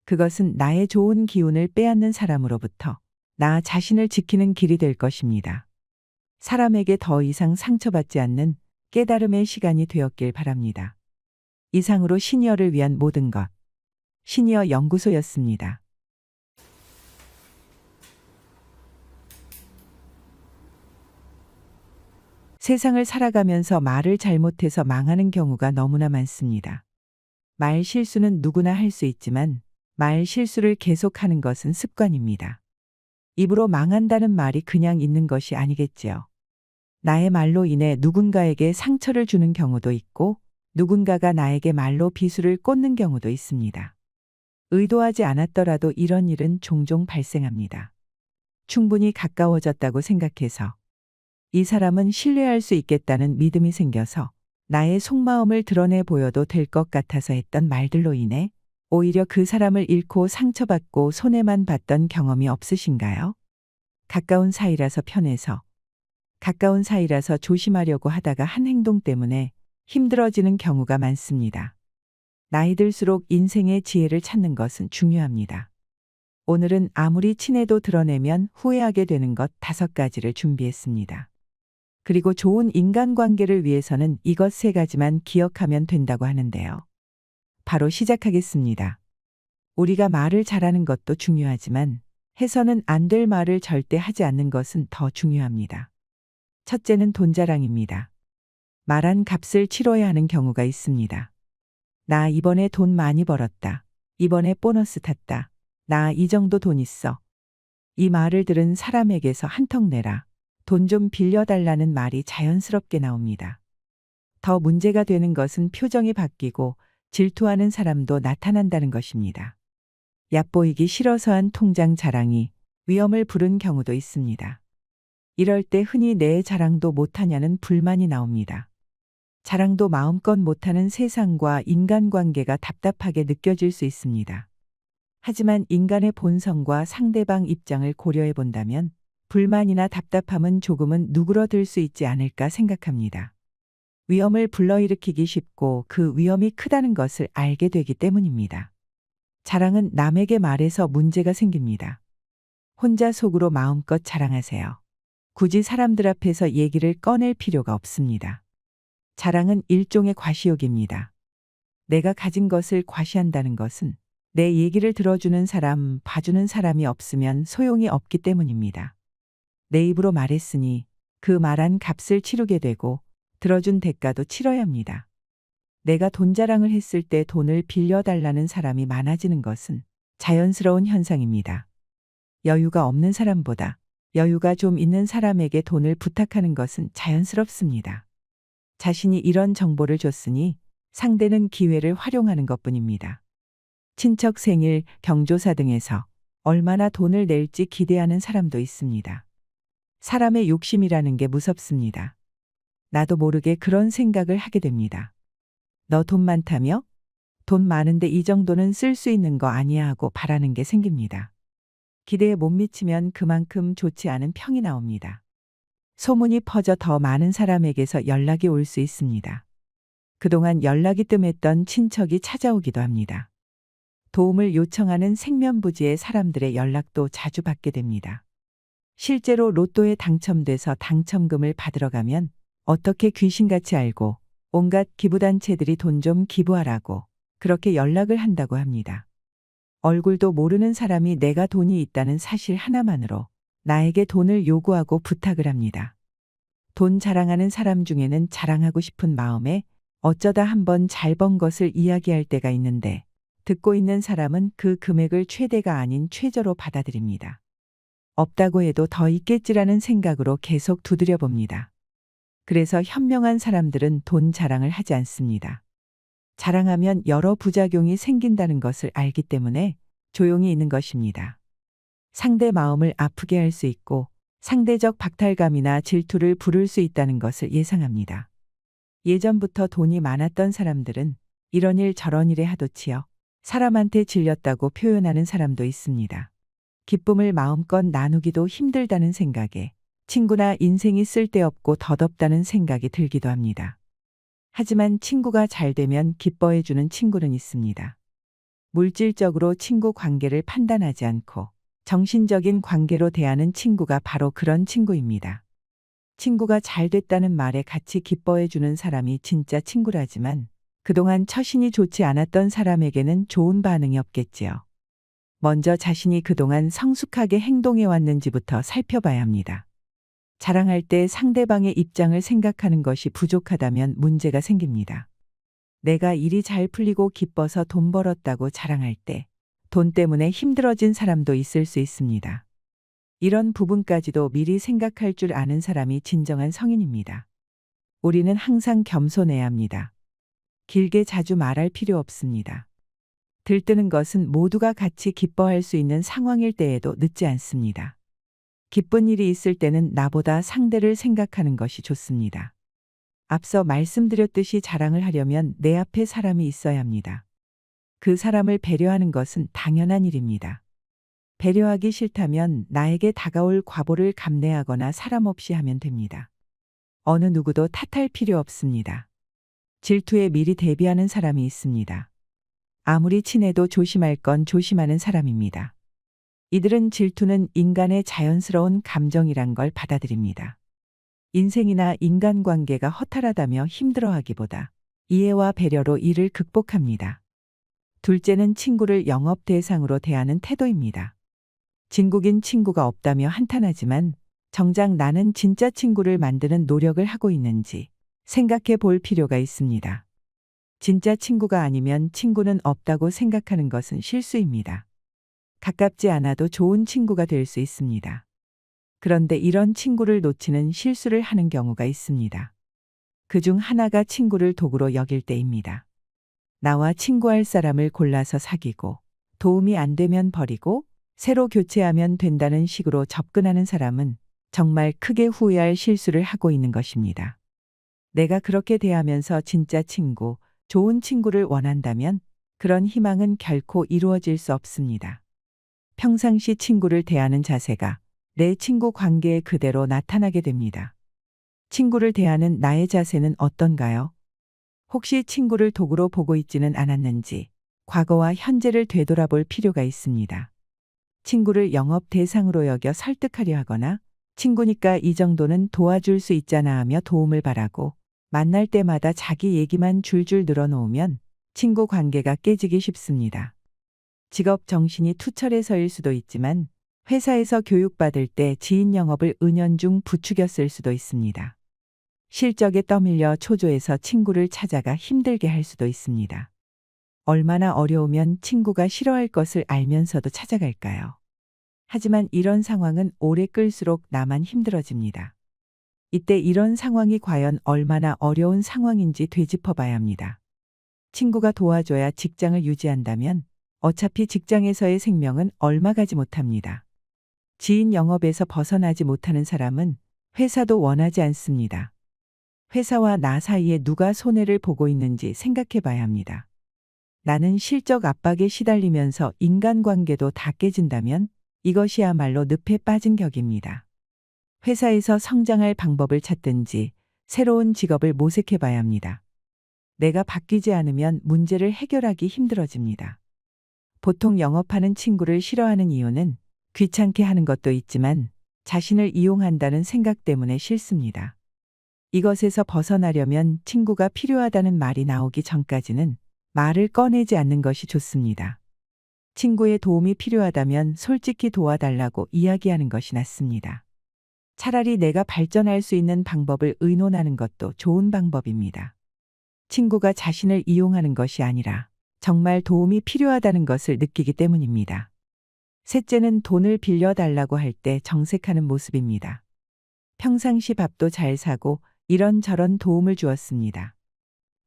그것은 나의 좋은 기운을 빼앗는 사람으로부터 나 자신을 지키는 길이 될 것입니다. 사람에게 더 이상 상처받지 않는 깨달음의 시간이 되었길 바랍니다. 이상으로 시니어를 위한 모든 것, 시니어 연구소였습니다. 세상을 살아가면서 말을 잘못해서 망하는 경우가 너무나 많습니다. 말 실수는 누구나 할 수 있지만 말 실수를 계속하는 것은 습관입니다. 입으로 망한다는 말이 그냥 있는 것이 아니겠지요. 나의 말로 인해 누군가에게 상처를 주는 경우도 있고 누군가가 나에게 말로 비수를 꽂는 경우도 있습니다. 의도하지 않았더라도 이런 일은 종종 발생합니다. 충분히 가까워졌다고 생각해서 이 사람은 신뢰할 수 있겠다는 믿음이 생겨서 나의 속마음을 드러내 보여도 될 것 같아서 했던 말들로 인해 오히려 그 사람을 잃고 상처받고 손해만 봤던 경험이 없으신가요? 가까운 사이라서 편해서, 가까운 사이라서 조심하려고 하다가 한 행동 때문에 힘들어지는 경우가 많습니다. 나이 들수록 인생의 지혜를 찾는 것은 중요합니다. 오늘은 아무리 친해도 드러내면 후회하게 되는 것 5가지를 준비했습니다. 그리고 좋은 인간관계를 위해서는 이것 3가지만 기억하면 된다고 하는데요. 바로 시작하겠습니다. 우리가 말을 잘하는 것도 중요하지만 해서는 안 될 말을 절대 하지 않는 것은 더 중요합니다. 첫째는 돈 자랑입니다. 말한 값을 치러야 하는 경우가 있습니다. 나 이번에 돈 많이 벌었다. 이번에 보너스 탔다. 나 이 정도 돈 있어. 이 말을 들은 사람에게서 한턱 내라. 돈 좀 빌려달라는 말이 자연스럽게 나옵니다. 더 문제가 되는 것은 표정이 바뀌고 질투하는 사람도 나타난다는 것입니다. 얕보이기 싫어서 한 통장 자랑이 위험을 부른 경우도 있습니다. 이럴 때 흔히 내 자랑도 못하냐는 불만이 나옵니다. 자랑도 마음껏 못하는 세상과 인간관계가 답답하게 느껴질 수 있습니다. 하지만 인간의 본성과 상대방 입장을 고려해 본다면 불만이나 답답함은 조금은 누그러들 수 있지 않을까 생각합니다. 위험을 불러일으키기 쉽고 그 위험이 크다는 것을 알게 되기 때문입니다. 자랑은 남에게 말해서 문제가 생깁니다. 혼자 속으로 마음껏 자랑하세요. 굳이 사람들 앞에서 얘기를 꺼낼 필요가 없습니다. 자랑은 일종의 과시욕입니다. 내가 가진 것을 과시한다는 것은 내 얘기를 들어주는 사람, 봐주는 사람이 없으면 소용이 없기 때문입니다. 내 입으로 말했으니 그 말한 값을 치르게 되고 들어준 대가도 치러야 합니다. 내가 돈 자랑을 했을 때 돈을 빌려달라는 사람이 많아지는 것은 자연스러운 현상입니다. 여유가 없는 사람보다 여유가 좀 있는 사람에게 돈을 부탁하는 것은 자연스럽습니다. 자신이 이런 정보를 줬으니 상대는 기회를 활용하는 것뿐입니다. 친척 생일, 경조사 등에서 얼마나 돈을 낼지 기대하는 사람도 있습니다. 사람의 욕심이라는 게 무섭습니다. 나도 모르게 그런 생각을 하게 됩니다. 너 돈 많다며? 돈 많은데 이 정도는 쓸 수 있는 거 아니야 하고 바라는 게 생깁니다. 기대에 못 미치면 그만큼 좋지 않은 평이 나옵니다. 소문이 퍼져 더 많은 사람에게서 연락이 올 수 있습니다. 그동안 연락이 뜸했던 친척이 찾아오기도 합니다. 도움을 요청하는 생면부지의 사람들의 연락도 자주 받게 됩니다. 실제로 로또에 당첨돼서 당첨금을 받으러 가면 어떻게 귀신같이 알고 온갖 기부단체들이 돈 좀 기부하라고 그렇게 연락을 한다고 합니다. 얼굴도 모르는 사람이 내가 돈이 있다는 사실 하나만으로 나에게 돈을 요구하고 부탁을 합니다. 돈 자랑하는 사람 중에는 자랑하고 싶은 마음에 어쩌다 한번 잘 번 것을 이야기할 때가 있는데 듣고 있는 사람은 그 금액을 최대가 아닌 최저로 받아들입니다. 없다고 해도 더 있겠지라는 생각으로 계속 두드려 봅니다. 그래서 현명한 사람들은 돈 자랑을 하지 않습니다. 자랑하면 여러 부작용이 생긴다는 것을 알기 때문에 조용히 있는 것입니다. 상대 마음을 아프게 할 수 있고 상대적 박탈감이나 질투를 부를 수 있다는 것을 예상합니다. 예전부터 돈이 많았던 사람들은 이런 일 저런 일에 하도치여 사람한테 질렸다고 표현하는 사람도 있습니다. 기쁨을 마음껏 나누기도 힘들다는 생각에 친구나 인생이 쓸데없고 덧없다는 생각이 들기도 합니다. 하지만 친구가 잘 되면 기뻐해주는 친구는 있습니다. 물질적으로 친구 관계를 판단하지 않고 정신적인 관계로 대하는 친구가 바로 그런 친구입니다. 친구가 잘 됐다는 말에 같이 기뻐해주는 사람이 진짜 친구라지만 그동안 처신이 좋지 않았던 사람에게는 좋은 반응이 없겠지요. 먼저 자신이 그동안 성숙하게 행동해 왔는지부터 살펴봐야 합니다. 자랑할 때 상대방의 입장을 생각하는 것이 부족하다면 문제가 생깁니다. 내가 일이 잘 풀리고 기뻐서 돈 벌었다고 자랑할 때 돈 때문에 힘들어진 사람도 있을 수 있습니다. 이런 부분까지도 미리 생각할 줄 아는 사람이 진정한 성인입니다. 우리는 항상 겸손해야 합니다. 길게 자주 말할 필요 없습니다. 들뜨는 것은 모두가 같이 기뻐할 수 있는 상황일 때에도 늦지 않습니다. 기쁜 일이 있을 때는 나보다 상대를 생각하는 것이 좋습니다. 앞서 말씀드렸듯이 자랑을 하려면 내 앞에 사람이 있어야 합니다. 그 사람을 배려하는 것은 당연한 일입니다. 배려하기 싫다면 나에게 다가올 과보를 감내하거나 사람 없이 하면 됩니다. 어느 누구도 탓할 필요 없습니다. 질투에 미리 대비하는 사람이 있습니다. 아무리 친해도 조심할 건 조심하는 사람입니다. 이들은 질투는 인간의 자연스러운 감정이란 걸 받아들입니다. 인생이나 인간관계가 허탈하다며 힘들어하기보다 이해와 배려로 이를 극복합니다. 둘째는 친구를 영업 대상으로 대하는 태도입니다. 진국인 친구가 없다며 한탄하지만 정작 나는 진짜 친구를 만드는 노력을 하고 있는지 생각해 볼 필요가 있습니다. 진짜 친구가 아니면 친구는 없다고 생각하는 것은 실수입니다. 가깝지 않아도 좋은 친구가 될 수 있습니다. 그런데 이런 친구를 놓치는 실수를 하는 경우가 있습니다. 그중 하나가 친구를 도구로 여길 때입니다. 나와 친구할 사람을 골라서 사귀고 도움이 안 되면 버리고 새로 교체하면 된다는 식으로 접근하는 사람은 정말 크게 후회할 실수를 하고 있는 것입니다. 내가 그렇게 대하면서 진짜 친구, 좋은 친구를 원한다면 그런 희망은 결코 이루어질 수 없습니다. 평상시 친구를 대하는 자세가 내 친구 관계에 그대로 나타나게 됩니다. 친구를 대하는 나의 자세는 어떤가요? 혹시 친구를 도구로 보고 있지는 않았는지 과거와 현재를 되돌아볼 필요가 있습니다. 친구를 영업 대상으로 여겨 설득하려 하거나 친구니까 이 정도는 도와줄 수 있잖아 하며 도움을 바라고 만날 때마다 자기 얘기만 줄줄 늘어놓으면 친구 관계가 깨지기 쉽습니다. 직업 정신이 투철해서일 수도 있지만 회사에서 교육받을 때 지인 영업을 은연중 부추겼을 수도 있습니다. 실적에 떠밀려 초조해서 친구를 찾아가 힘들게 할 수도 있습니다. 얼마나 어려우면 친구가 싫어할 것을 알면서도 찾아갈까요? 하지만 이런 상황은 오래 끌수록 나만 힘들어집니다. 이때 이런 상황이 과연 얼마나 어려운 상황인지 되짚어 봐야 합니다. 친구가 도와줘야 직장을 유지한다면 어차피 직장에서의 생명은 얼마 가지 못합니다. 지인 영업에서 벗어나지 못하는 사람은 회사도 원하지 않습니다. 회사와 나 사이에 누가 손해를 보고 있는지 생각해 봐야 합니다. 나는 실적 압박에 시달리면서 인간관계도 다 깨진다면 이것이야말로 늪에 빠진 격입니다. 회사에서 성장할 방법을 찾든지 새로운 직업을 모색해 봐야 합니다. 내가 바뀌지 않으면 문제를 해결하기 힘들어집니다. 보통 영업하는 친구를 싫어하는 이유는 귀찮게 하는 것도 있지만 자신을 이용한다는 생각 때문에 싫습니다. 이것에서 벗어나려면 친구가 필요하다는 말이 나오기 전까지는 말을 꺼내지 않는 것이 좋습니다. 친구의 도움이 필요하다면 솔직히 도와달라고 이야기하는 것이 낫습니다. 차라리 내가 발전할 수 있는 방법을 의논하는 것도 좋은 방법입니다. 친구가 자신을 이용하는 것이 아니라 정말 도움이 필요하다는 것을 느끼기 때문입니다. 셋째는 돈을 빌려달라고 할 때 정색하는 모습입니다. 평상시 밥도 잘 사고 이런저런 도움을 주었습니다.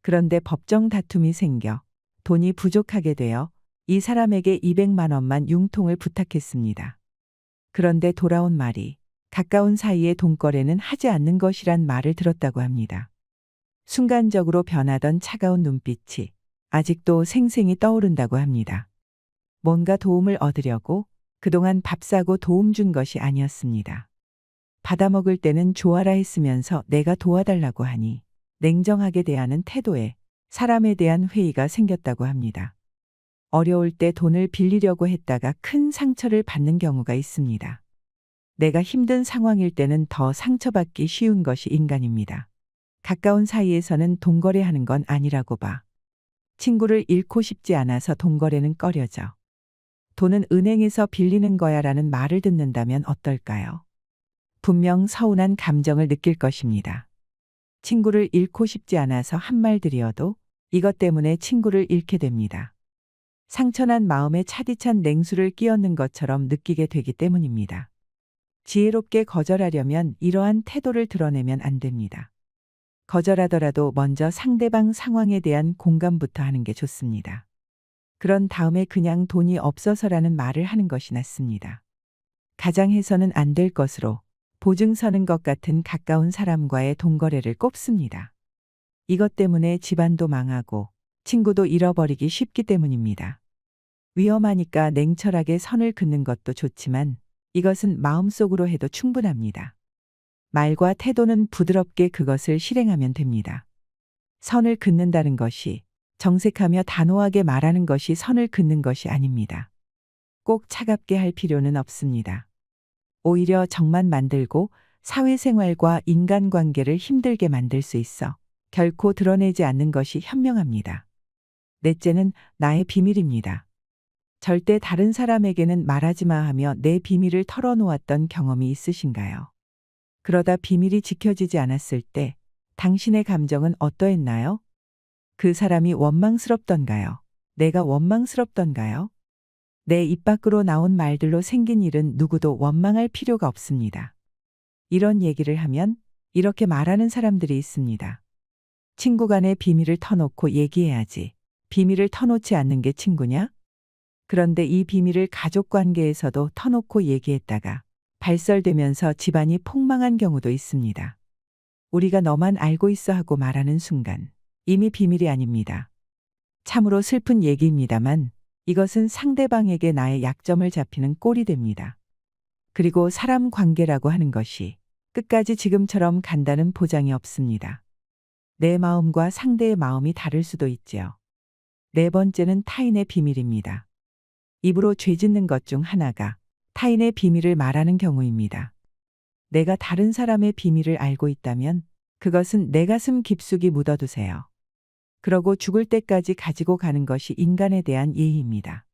그런데 법정 다툼이 생겨 돈이 부족하게 되어 이 사람에게 200만 원만 융통을 부탁했습니다. 그런데 돌아온 말이 가까운 사이에 돈거래는 하지 않는 것이란 말을 들었다고 합니다. 순간적으로 변하던 차가운 눈빛이 아직도 생생히 떠오른다고 합니다. 뭔가 도움을 얻으려고 그동안 밥 사고 도움 준 것이 아니었습니다. 받아먹을 때는 좋아라 했으면서 내가 도와달라고 하니 냉정하게 대하는 태도에 사람에 대한 회의가 생겼다고 합니다. 어려울 때 돈을 빌리려고 했다가 큰 상처를 받는 경우가 있습니다. 내가 힘든 상황일 때는 더 상처받기 쉬운 것이 인간입니다. 가까운 사이에서는 돈거래하는 건 아니라고 봐. 친구를 잃고 싶지 않아서 돈거래는 꺼려져. 돈은 은행에서 빌리는 거야라는 말을 듣는다면 어떨까요? 분명 서운한 감정을 느낄 것입니다. 친구를 잃고 싶지 않아서 한 말들이어도 이것 때문에 친구를 잃게 됩니다. 상처난 마음에 차디찬 냉수를 끼얹는 것처럼 느끼게 되기 때문입니다. 지혜롭게 거절하려면 이러한 태도를 드러내면 안 됩니다. 거절하더라도 먼저 상대방 상황에 대한 공감부터 하는 게 좋습니다. 그런 다음에 그냥 돈이 없어서라는 말을 하는 것이 낫습니다. 가장 해서는 안 될 것으로 보증 서는 것 같은 가까운 사람과의 돈거래를 꼽습니다. 이것 때문에 집안도 망하고 친구도 잃어버리기 쉽기 때문입니다. 위험하니까 냉철하게 선을 긋는 것도 좋지만 이것은 마음속으로 해도 충분합니다. 말과 태도는 부드럽게 그것을 실행하면 됩니다. 선을 긋는다는 것이 정색하며 단호하게 말하는 것이 선을 긋는 것이 아닙니다. 꼭 차갑게 할 필요는 없습니다. 오히려 정만 만들고 사회생활과 인간관계를 힘들게 만들 수 있어 결코 드러내지 않는 것이 현명합니다. 넷째는 나의 비밀입니다. 절대 다른 사람에게는 말하지 마 하며 내 비밀을 털어놓았던 경험이 있으신가요? 그러다 비밀이 지켜지지 않았을 때 당신의 감정은 어떠했나요? 그 사람이 원망스럽던가요? 내가 원망스럽던가요? 내 입 밖으로 나온 말들로 생긴 일은 누구도 원망할 필요가 없습니다. 이런 얘기를 하면 이렇게 말하는 사람들이 있습니다. 친구 간의 비밀을 터놓고 얘기해야지. 비밀을 터놓지 않는 게 친구냐? 그런데 이 비밀을 가족 관계에서도 터놓고 얘기했다가 발설되면서 집안이 폭망한 경우도 있습니다. 우리가 너만 알고 있어 하고 말하는 순간 이미 비밀이 아닙니다. 참으로 슬픈 얘기입니다만 이것은 상대방에게 나의 약점을 잡히는 꼴이 됩니다. 그리고 사람 관계라고 하는 것이 끝까지 지금처럼 간다는 보장이 없습니다. 내 마음과 상대의 마음이 다를 수도 있지요. 네 번째는 타인의 비밀입니다. 입으로 죄 짓는 것 중 하나가 타인의 비밀을 말하는 경우입니다. 내가 다른 사람의 비밀을 알고 있다면 그것은 내 가슴 깊숙이 묻어두세요. 그러고 죽을 때까지 가지고 가는 것이 인간에 대한 예의입니다.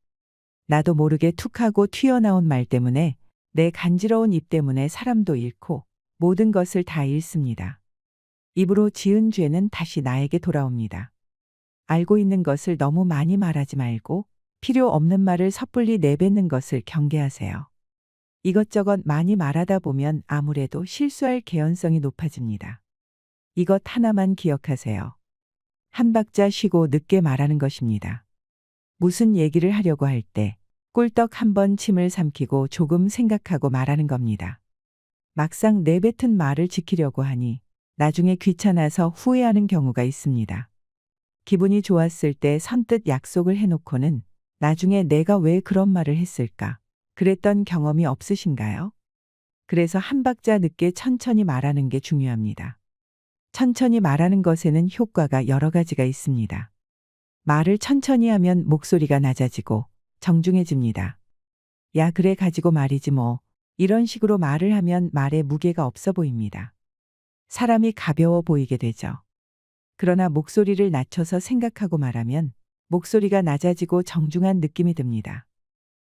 나도 모르게 툭하고 튀어나온 말 때문에 내 간지러운 입 때문에 사람도 잃고 모든 것을 다 잃습니다. 입으로 지은 죄는 다시 나에게 돌아옵니다. 알고 있는 것을 너무 많이 말하지 말고 필요 없는 말을 섣불리 내뱉는 것을 경계하세요. 이것저것 많이 말하다 보면 아무래도 실수할 개연성이 높아집니다. 이것 하나만 기억하세요. 한 박자 쉬고 늦게 말하는 것입니다. 무슨 얘기를 하려고 할 때 꿀떡 한번 침을 삼키고 조금 생각하고 말하는 겁니다. 막상 내뱉은 말을 지키려고 하니 나중에 귀찮아서 후회하는 경우가 있습니다. 기분이 좋았을 때 선뜻 약속을 해놓고는 나중에 내가 왜 그런 말을 했을까? 그랬던 경험이 없으신가요? 그래서 한 박자 늦게 천천히 말하는 게 중요합니다. 천천히 말하는 것에는 효과가 여러 가지가 있습니다. 말을 천천히 하면 목소리가 낮아지고 정중해집니다. 야, 그래 가지고 말이지 뭐. 이런 식으로 말을 하면 말에 무게가 없어 보입니다. 사람이 가벼워 보이게 되죠. 그러나 목소리를 낮춰서 생각하고 말하면 목소리가 낮아지고 정중한 느낌이 듭니다.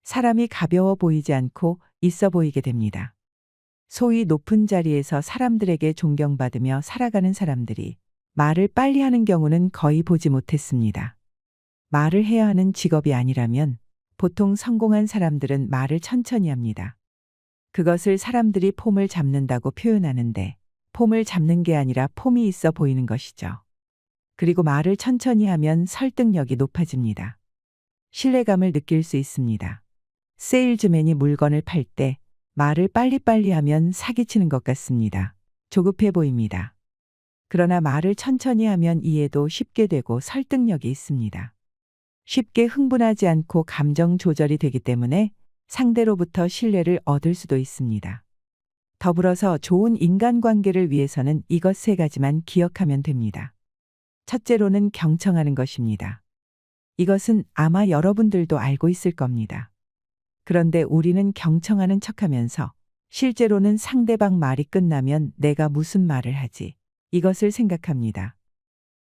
사람이 가벼워 보이지 않고 있어 보이게 됩니다. 소위 높은 자리에서 사람들에게 존경받으며 살아가는 사람들이 말을 빨리 하는 경우는 거의 보지 못했습니다. 말을 해야 하는 직업이 아니라면 보통 성공한 사람들은 말을 천천히 합니다. 그것을 사람들이 폼을 잡는다고 표현하는데 폼을 잡는 게 아니라 폼이 있어 보이는 것이죠. 그리고 말을 천천히 하면 설득력이 높아집니다. 신뢰감을 느낄 수 있습니다. 세일즈맨이 물건을 팔 때 말을 빨리빨리 하면 사기치는 것 같습니다. 조급해 보입니다. 그러나 말을 천천히 하면 이해도 쉽게 되고 설득력이 있습니다. 쉽게 흥분하지 않고 감정 조절이 되기 때문에 상대로부터 신뢰를 얻을 수도 있습니다. 더불어서 좋은 인간관계를 위해서는 이것 세 가지만 기억하면 됩니다. 첫째로는 경청하는 것입니다. 이것은 아마 여러분들도 알고 있을 겁니다. 그런데 우리는 경청하는 척하면서 실제로는 상대방 말이 끝나면 내가 무슨 말을 하지? 이것을 생각합니다.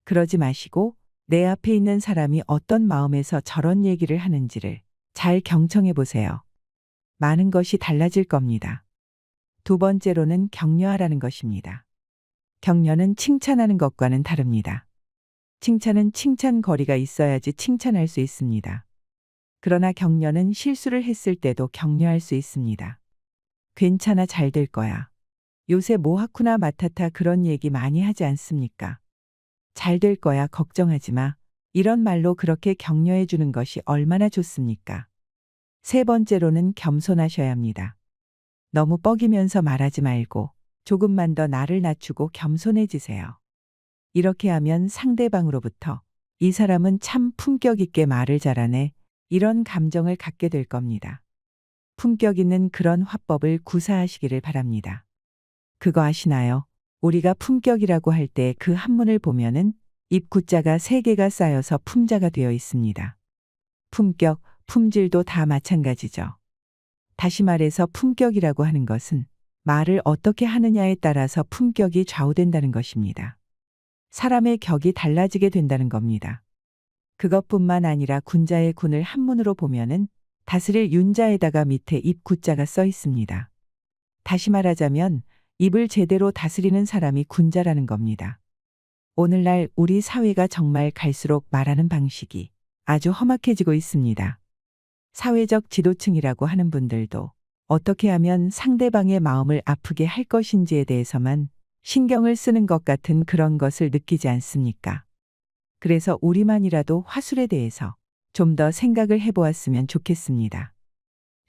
그러지 마시고 내 앞에 있는 사람이 어떤 마음에서 저런 얘기를 하는지를 잘 경청해 보세요. 많은 것이 달라질 겁니다. 두 번째로는 격려하라는 것입니다. 격려는 칭찬하는 것과는 다릅니다. 칭찬은 칭찬거리가 있어야지 칭찬할 수 있습니다. 그러나 격려는 실수를 했을 때도 격려할 수 있습니다. 괜찮아, 잘 될 거야. 요새 뭐 하쿠나 마타타 그런 얘기 많이 하지 않습니까? 잘 될 거야, 걱정하지 마. 이런 말로 그렇게 격려해 주는 것이 얼마나 좋습니까? 세 번째로는 겸손하셔야 합니다. 너무 뻐기면서 말하지 말고 조금만 더 나를 낮추고 겸손해지세요. 이렇게 하면 상대방으로부터 이 사람은 참 품격 있게 말을 잘하네. 이런 감정을 갖게 될 겁니다. 품격 있는 그런 화법을 구사하시기를 바랍니다. 그거 아시나요? 우리가 품격이라고 할 때 그 한문을 보면은 입구자가 3개가 쌓여서 품자가 되어 있습니다. 품격, 품질도 다 마찬가지죠. 다시 말해서 품격이라고 하는 것은 말을 어떻게 하느냐에 따라서 품격이 좌우된다는 것입니다. 사람의 격이 달라지게 된다는 겁니다. 그것뿐만 아니라 군자의 군을 한문으로 보면은 다스릴 윤자에다가 밑에 입구자가 써 있습니다. 다시 말하자면 입을 제대로 다스리는 사람이 군자라는 겁니다. 오늘날 우리 사회가 정말 갈수록 말하는 방식이 아주 험악해지고 있습니다. 사회적 지도층이라고 하는 분들도 어떻게 하면 상대방의 마음을 아프게 할 것인지에 대해서만 신경을 쓰는 것 같은 그런 것을 느끼지 않습니까? 그래서 우리만이라도 화술에 대해서 좀 더 생각을 해보았으면 좋겠습니다.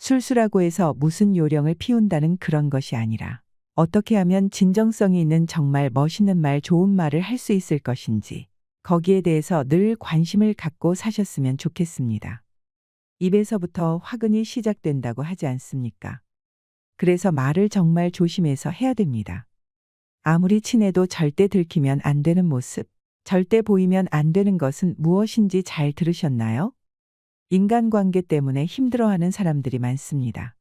술수라고 해서 무슨 요령을 피운다는 그런 것이 아니라 어떻게 하면 진정성이 있는 정말 멋있는 말, 좋은 말을 할 수 있을 것인지 거기에 대해서 늘 관심을 갖고 사셨으면 좋겠습니다. 입에서부터 화근이 시작된다고 하지 않습니까? 그래서 말을 정말 조심해서 해야 됩니다. 아무리 친해도 절대 들키면 안 되는 모습, 절대 보이면 안 되는 것은 무엇인지 잘 들으셨나요? 인간관계 때문에 힘들어하는 사람들이 많습니다.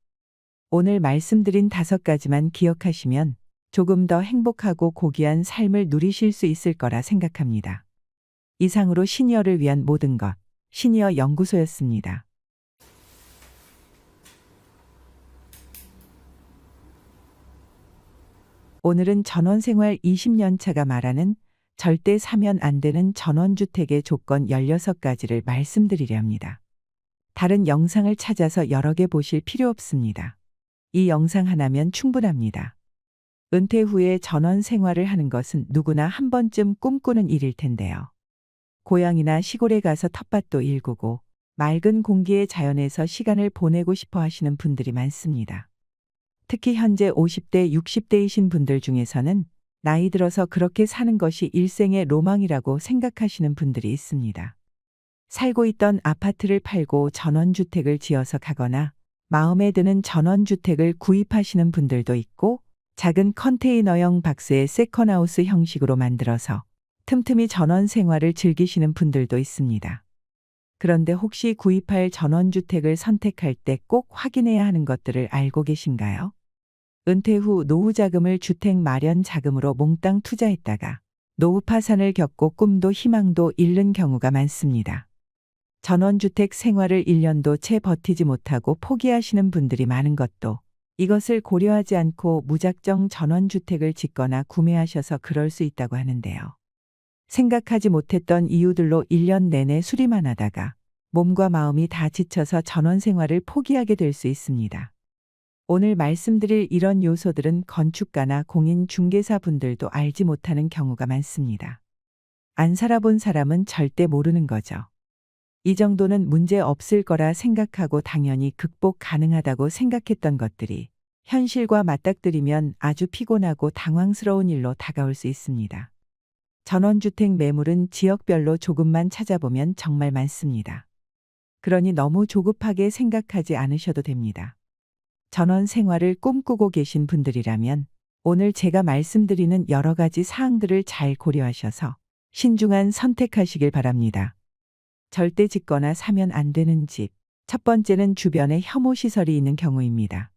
오늘 말씀드린 5가지만 기억하시면 조금 더 행복하고 고귀한 삶을 누리실 수 있을 거라 생각합니다. 이상으로 시니어를 위한 모든 것, 시니어 연구소였습니다. 오늘은 전원생활 20년 차가 말하는 절대 사면 안 되는 전원주택의 조건 16가지를 말씀드리려 합니다. 다른 영상을 찾아서 여러 개 보실 필요 없습니다. 이 영상 하나면 충분합니다. 은퇴 후에 전원 생활을 하는 것은 누구나 한 번쯤 꿈꾸는 일일 텐데요. 고향이나 시골에 가서 텃밭도 일구고 맑은 공기의 자연에서 시간을 보내고 싶어 하시는 분들이 많습니다. 특히 현재 50대, 60대이신 분들 중에서는 나이 들어서 그렇게 사는 것이 일생의 로망이라고 생각하시는 분들이 있습니다. 살고 있던 아파트를 팔고 전원주택을 지어서 가거나 마음에 드는 전원주택을 구입하시는 분들도 있고 작은 컨테이너형 박스의 세컨하우스 형식으로 만들어서 틈틈이 전원 생활을 즐기시는 분들도 있습니다. 그런데 혹시 구입할 전원주택을 선택할 때 꼭 확인해야 하는 것들을 알고 계신가요? 은퇴 후 노후 자금을 주택 마련 자금으로 몽땅 투자했다가 노후 파산을 겪고 꿈도 희망도 잃는 경우가 많습니다. 전원주택 생활을 1년도 채 버티지 못하고 포기하시는 분들이 많은 것도 이것을 고려하지 않고 무작정 전원주택을 짓거나 구매하셔서 그럴 수 있다고 하는데요. 생각하지 못했던 이유들로 1년 내내 수리만 하다가 몸과 마음이 다 지쳐서 전원 생활을 포기하게 될 수 있습니다. 오늘 말씀드릴 이런 요소들은 건축가나 공인중개사 분들도 알지 못하는 경우가 많습니다. 안 살아본 사람은 절대 모르는 거죠. 이 정도는 문제 없을 거라 생각하고 당연히 극복 가능하다고 생각했던 것들이 현실과 맞닥뜨리면 아주 피곤하고 당황스러운 일로 다가올 수 있습니다. 전원주택 매물은 지역별로 조금만 찾아보면 정말 많습니다. 그러니 너무 조급하게 생각하지 않으셔도 됩니다. 전원 생활을 꿈꾸고 계신 분들이라면 오늘 제가 말씀드리는 여러 가지 사항들을 잘 고려하셔서 신중한 선택하시길 바랍니다. 절대 짓거나 사면 안 되는 집. 첫 번째는 주변에 혐오시설이 있는 경우입니다.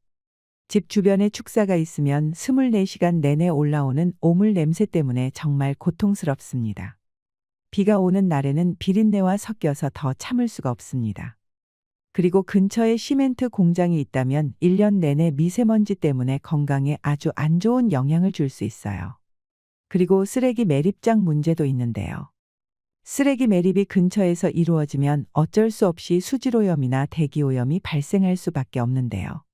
집 주변에 축사가 있으면 24시간 내내 올라오는 오물 냄새 때문에 정말 고통스럽습니다. 비가 오는 날에는 비린내와 섞여서 더 참을 수가 없습니다. 그리고 근처에 시멘트 공장이 있다면 1년 내내 미세먼지 때문에 건강에 아주 안 좋은 영향을 줄 수 있어요. 그리고 쓰레기 매립장 문제도 있는데요. 쓰레기 매립이 근처에서 이루어지면 어쩔 수 없이 수질오염이나 대기오염이 발생할 수밖에 없는데요.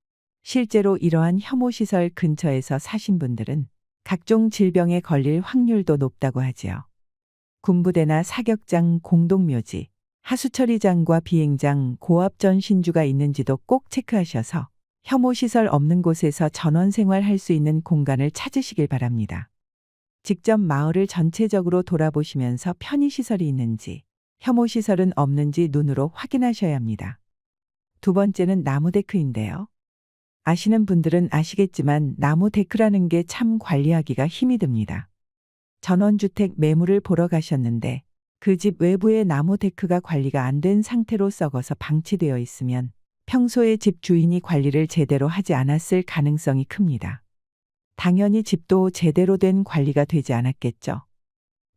실제로 이러한 혐오시설 근처에서 사신 분들은 각종 질병에 걸릴 확률도 높다고 하지요. 군부대나 사격장, 공동묘지, 하수처리장과 비행장, 고압전 신주가 있는지도 꼭 체크하셔서 혐오시설 없는 곳에서 전원생활 할 수 있는 공간을 찾으시길 바랍니다. 직접 마을을 전체적으로 돌아보시면서 편의시설이 있는지, 혐오시설은 없는지 눈으로 확인하셔야 합니다. 두 번째는 나무 데크인데요. 아시는 분들은 아시겠지만 나무 데크라는 게 참 관리하기가 힘이 듭니다. 전원주택 매물을 보러 가셨는데 그 집 외부의 나무 데크가 관리가 안 된 상태로 썩어서 방치되어 있으면 평소에 집 주인이 관리를 제대로 하지 않았을 가능성이 큽니다. 당연히 집도 제대로 된 관리가 되지 않았겠죠.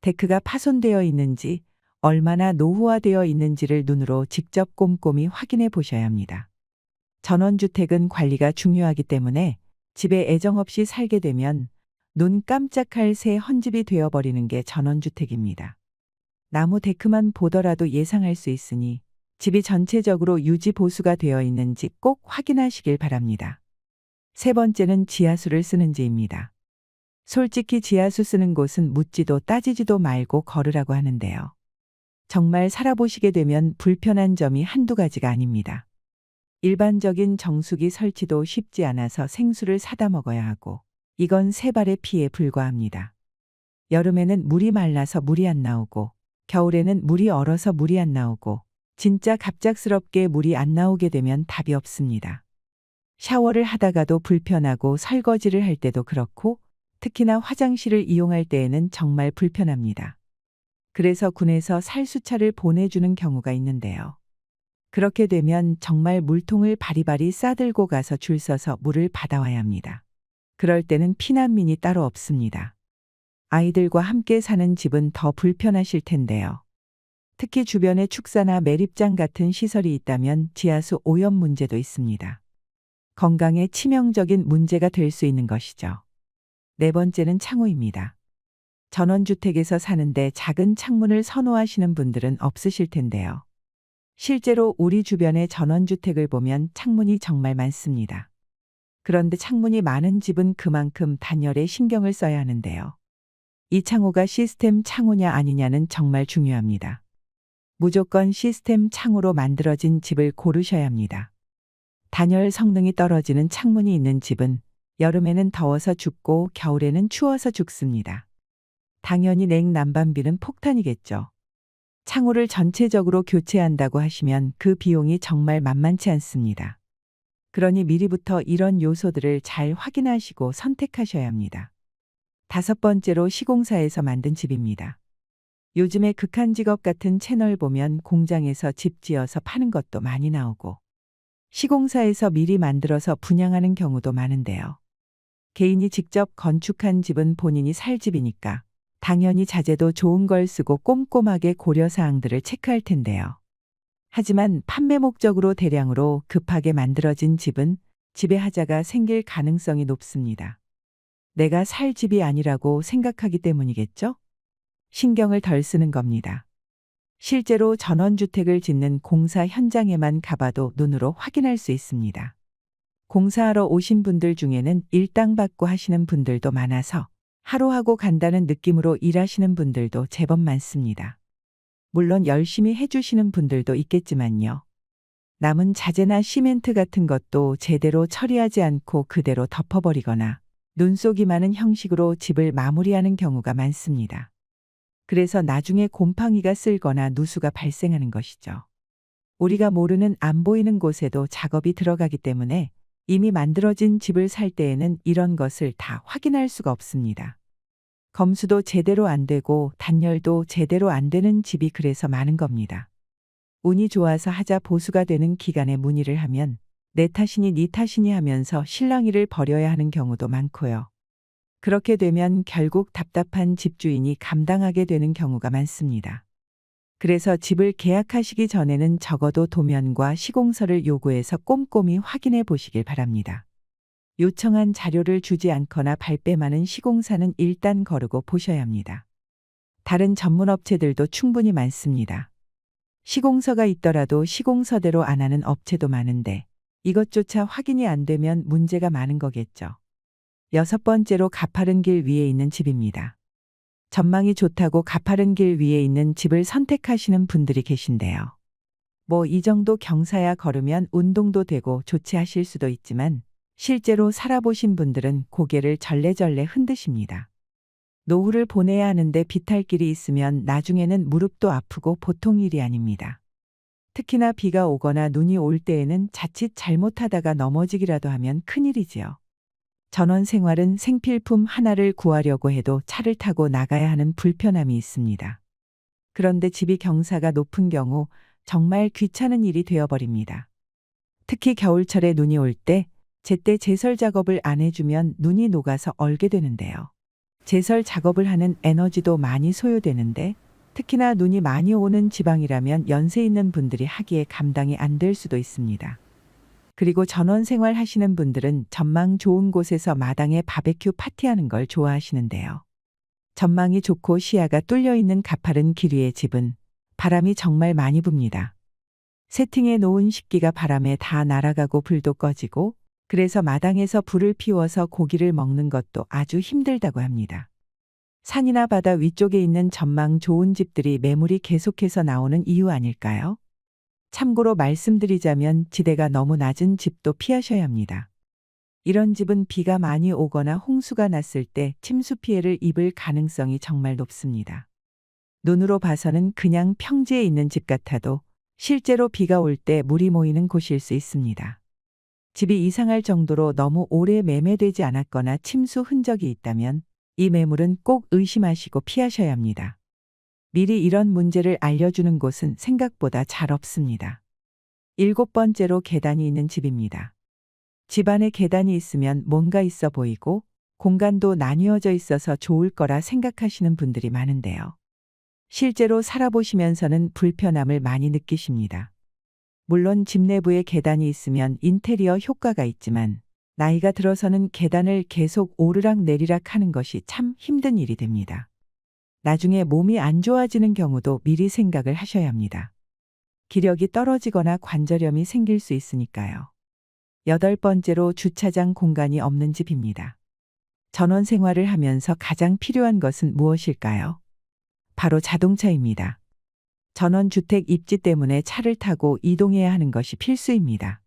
데크가 파손되어 있는지 얼마나 노후화되어 있는지를 눈으로 직접 꼼꼼히 확인해 보셔야 합니다. 전원주택은 관리가 중요하기 때문에 집에 애정 없이 살게 되면 눈 깜짝할 새 헌집이 되어버리는 게 전원주택입니다. 나무 데크만 보더라도 예상할 수 있으니 집이 전체적으로 유지 보수가 되어 있는지 꼭 확인하시길 바랍니다. 세 번째는 지하수를 쓰는지입니다. 솔직히 지하수 쓰는 곳은 묻지도 따지지도 말고 걸으라고 하는데요. 정말 살아보시게 되면 불편한 점이 한두 가지가 아닙니다. 일반적인 정수기 설치도 쉽지 않아서 생수를 사다 먹어야 하고, 이건 세발의 피에 불과합니다. 여름에는 물이 말라서 물이 안 나오고, 겨울에는 물이 얼어서 물이 안 나오고, 진짜 갑작스럽게 물이 안 나오게 되면 답이 없습니다. 샤워를 하다가도 불편하고 설거지를 할 때도 그렇고, 특히나 화장실을 이용할 때에는 정말 불편합니다. 그래서 군에서 살수차를 보내주는 경우가 있는데요. 그렇게 되면 정말 물통을 바리바리 싸들고 가서 줄 서서 물을 받아와야 합니다. 그럴 때는 피난민이 따로 없습니다. 아이들과 함께 사는 집은 더 불편하실 텐데요. 특히 주변에 축사나 매립장 같은 시설이 있다면 지하수 오염 문제도 있습니다. 건강에 치명적인 문제가 될 수 있는 것이죠. 네 번째는 창호입니다. 전원주택에서 사는데 작은 창문을 선호하시는 분들은 없으실 텐데요. 실제로 우리 주변의 전원주택을 보면 창문이 정말 많습니다. 그런데 창문이 많은 집은 그만큼 단열에 신경을 써야 하는데요. 이 창호가 시스템 창호냐 아니냐는 정말 중요합니다. 무조건 시스템 창호로 만들어진 집을 고르셔야 합니다. 단열 성능이 떨어지는 창문이 있는 집은 여름에는 더워서 죽고 겨울에는 추워서 죽습니다. 당연히 냉난방비는 폭탄이겠죠. 창호를 전체적으로 교체한다고 하시면 그 비용이 정말 만만치 않습니다. 그러니 미리부터 이런 요소들을 잘 확인하시고 선택하셔야 합니다. 다섯 번째로 시공사에서 만든 집입니다. 요즘에 극한직업 같은 채널 보면 공장에서 집 지어서 파는 것도 많이 나오고, 시공사에서 미리 만들어서 분양하는 경우도 많은데요. 개인이 직접 건축한 집은 본인이 살 집이니까 당연히 자재도 좋은 걸 쓰고 꼼꼼하게 고려사항들을 체크할 텐데요. 하지만 판매 목적으로 대량으로 급하게 만들어진 집은 집에 하자가 생길 가능성이 높습니다. 내가 살 집이 아니라고 생각하기 때문이겠죠? 신경을 덜 쓰는 겁니다. 실제로 전원주택을 짓는 공사 현장에만 가봐도 눈으로 확인할 수 있습니다. 공사하러 오신 분들 중에는 일당 받고 하시는 분들도 많아서 하루 하고 간다는 느낌으로 일하시는 분들도 제법 많습니다. 물론 열심히 해주시는 분들도 있겠지만요. 남은 자재나 시멘트 같은 것도 제대로 처리하지 않고 그대로 덮어버리거나 눈속이 많은 형식으로 집을 마무리하는 경우가 많습니다. 그래서 나중에 곰팡이가 쓸거나 누수가 발생하는 것이죠. 우리가 모르는 안 보이는 곳에도 작업이 들어가기 때문에 이미 만들어진 집을 살 때에는 이런 것을 다 확인할 수가 없습니다. 검수도 제대로 안 되고 단열도 제대로 안 되는 집이 그래서 많은 겁니다. 운이 좋아서 하자 보수가 되는 기간에 문의를 하면 내 탓이니 네 탓이니 하면서 실랑이를 벌여야 하는 경우도 많고요. 그렇게 되면 결국 답답한 집주인이 감당하게 되는 경우가 많습니다. 그래서 집을 계약하시기 전에는 적어도 도면과 시공서를 요구해서 꼼꼼히 확인해 보시길 바랍니다. 요청한 자료를 주지 않거나 발뺌하는 시공사는 일단 거르고 보셔야 합니다. 다른 전문 업체들도 충분히 많습니다. 시공서가 있더라도 시공서대로 안 하는 업체도 많은데 이것조차 확인이 안 되면 문제가 많은 거겠죠. 여섯 번째로 가파른 길 위에 있는 집입니다. 전망이 좋다고 가파른 길 위에 있는 집을 선택하시는 분들이 계신데요. 뭐 이 정도 경사야 걸으면 운동도 되고 좋지 하실 수도 있지만 실제로 살아보신 분들은 고개를 절레절레 흔드십니다. 노후를 보내야 하는데 비탈길이 있으면 나중에는 무릎도 아프고 보통 일이 아닙니다. 특히나 비가 오거나 눈이 올 때에는 자칫 잘못하다가 넘어지기라도 하면 큰일이지요. 전원 생활은 생필품 하나를 구하려고 해도 차를 타고 나가야 하는 불편함이 있습니다. 그런데 집이 경사가 높은 경우 정말 귀찮은 일이 되어버립니다. 특히 겨울철에 눈이 올 때 제때 제설 작업을 안 해주면 눈이 녹아서 얼게 되는데요. 제설 작업을 하는 에너지도 많이 소요되는데 특히나 눈이 많이 오는 지방이라면 연세 있는 분들이 하기에 감당이 안 될 수도 있습니다. 그리고 전원 생활 하시는 분들은 전망 좋은 곳에서 마당에 바베큐 파티하는 걸 좋아하시는데요. 전망이 좋고 시야가 뚫려 있는 가파른 길 위의 집은 바람이 정말 많이 붑니다. 세팅해 놓은 식기가 바람에 다 날아가고 불도 꺼지고, 그래서 마당에서 불을 피워서 고기를 먹는 것도 아주 힘들다고 합니다. 산이나 바다 위쪽에 있는 전망 좋은 집들이 매물이 계속해서 나오는 이유 아닐까요? 참고로 말씀드리자면 지대가 너무 낮은 집도 피하셔야 합니다. 이런 집은 비가 많이 오거나 홍수가 났을 때 침수 피해를 입을 가능성이 정말 높습니다. 눈으로 봐서는 그냥 평지에 있는 집 같아도 실제로 비가 올 때 물이 모이는 곳일 수 있습니다. 집이 이상할 정도로 너무 오래 매매되지 않았거나 침수 흔적이 있다면 이 매물은 꼭 의심하시고 피하셔야 합니다. 미리 이런 문제를 알려주는 곳은 생각보다 잘 없습니다. 7번째로 계단이 있는 집입니다. 집 안에 계단이 있으면 뭔가 있어 보이고 공간도 나뉘어져 있어서 좋을 거라 생각하시는 분들이 많은데요. 실제로 살아보시면서는 불편함을 많이 느끼십니다. 물론 집 내부에 계단이 있으면 인테리어 효과가 있지만 나이가 들어서는 계단을 계속 오르락 내리락 하는 것이 참 힘든 일이 됩니다. 나중에 몸이 안 좋아지는 경우도 미리 생각을 하셔야 합니다. 기력이 떨어지거나 관절염이 생길 수 있으니까요. 8번째로 주차장 공간이 없는 집입니다. 전원 생활을 하면서 가장 필요한 것은 무엇일까요? 바로 자동차입니다. 전원주택 입지 때문에 차를 타고 이동해야 하는 것이 필수입니다.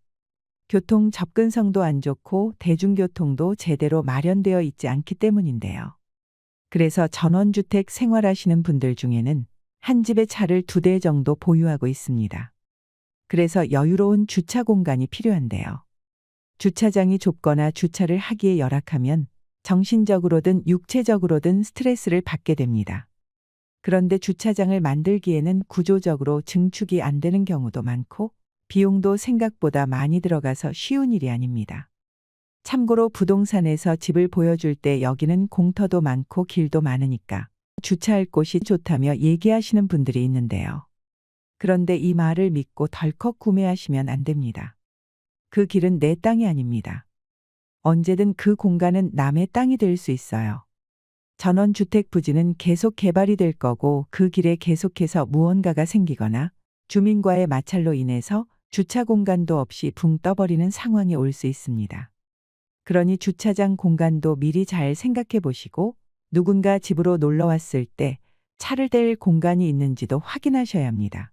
교통 접근성도 안 좋고 대중교통도 제대로 마련되어 있지 않기 때문인데요. 그래서 전원주택 생활하시는 분들 중에는 한 집에 차를 2대 정도 보유하고 있습니다. 그래서 여유로운 주차 공간이 필요한데요. 주차장이 좁거나 주차를 하기에 열악하면 정신적으로든 육체적으로든 스트레스를 받게 됩니다. 그런데 주차장을 만들기에는 구조적으로 증축이 안 되는 경우도 많고 비용도 생각보다 많이 들어가서 쉬운 일이 아닙니다. 참고로 부동산에서 집을 보여줄 때 여기는 공터도 많고 길도 많으니까 주차할 곳이 좋다며 얘기하시는 분들이 있는데요. 그런데 이 말을 믿고 덜컥 구매하시면 안 됩니다. 그 길은 내 땅이 아닙니다. 언제든 그 공간은 남의 땅이 될 수 있어요. 전원주택 부지는 계속 개발이 될 거고 그 길에 계속해서 무언가가 생기거나 주민과의 마찰로 인해서 주차 공간도 없이 붕 떠버리는 상황이 올 수 있습니다. 그러니 주차장 공간도 미리 잘 생각해 보시고 누군가 집으로 놀러 왔을 때 차를 댈 공간이 있는지도 확인하셔야 합니다.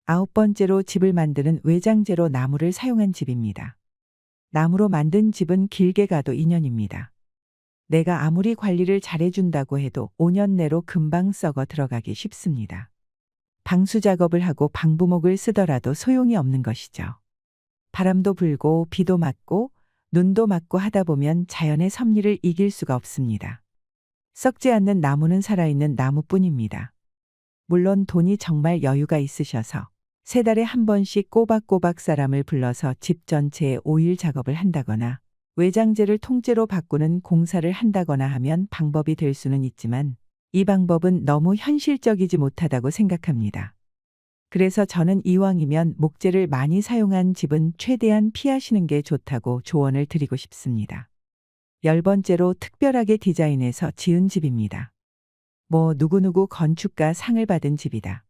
9번째로 집을 만드는 외장재로 나무를 사용한 집입니다. 나무로 만든 집은 길게 가도 2년입니다. 내가 아무리 관리를 잘해준다고 해도 5년 내로 금방 썩어 들어가기 쉽습니다. 방수 작업을 하고 방부목을 쓰더라도 소용이 없는 것이죠. 바람도 불고 비도 맞고 눈도 맞고 하다 보면 자연의 섭리를 이길 수가 없습니다. 썩지 않는 나무는 살아있는 나무뿐입니다. 물론 돈이 정말 여유가 있으셔서 3달에 한 번씩 꼬박꼬박 사람을 불러서 집 전체에 오일 작업을 한다거나 외장재를 통째로 바꾸는 공사를 한다거나 하면 방법이 될 수는 있지만 이 방법은 너무 현실적이지 못하다고 생각합니다. 그래서 저는 이왕이면 목재를 많이 사용한 집은 최대한 피하시는 게 좋다고 조언을 드리고 싶습니다. 10번째로 특별하게 디자인해서 지은 집입니다. 누구누구 건축가 상을 받은 집이다.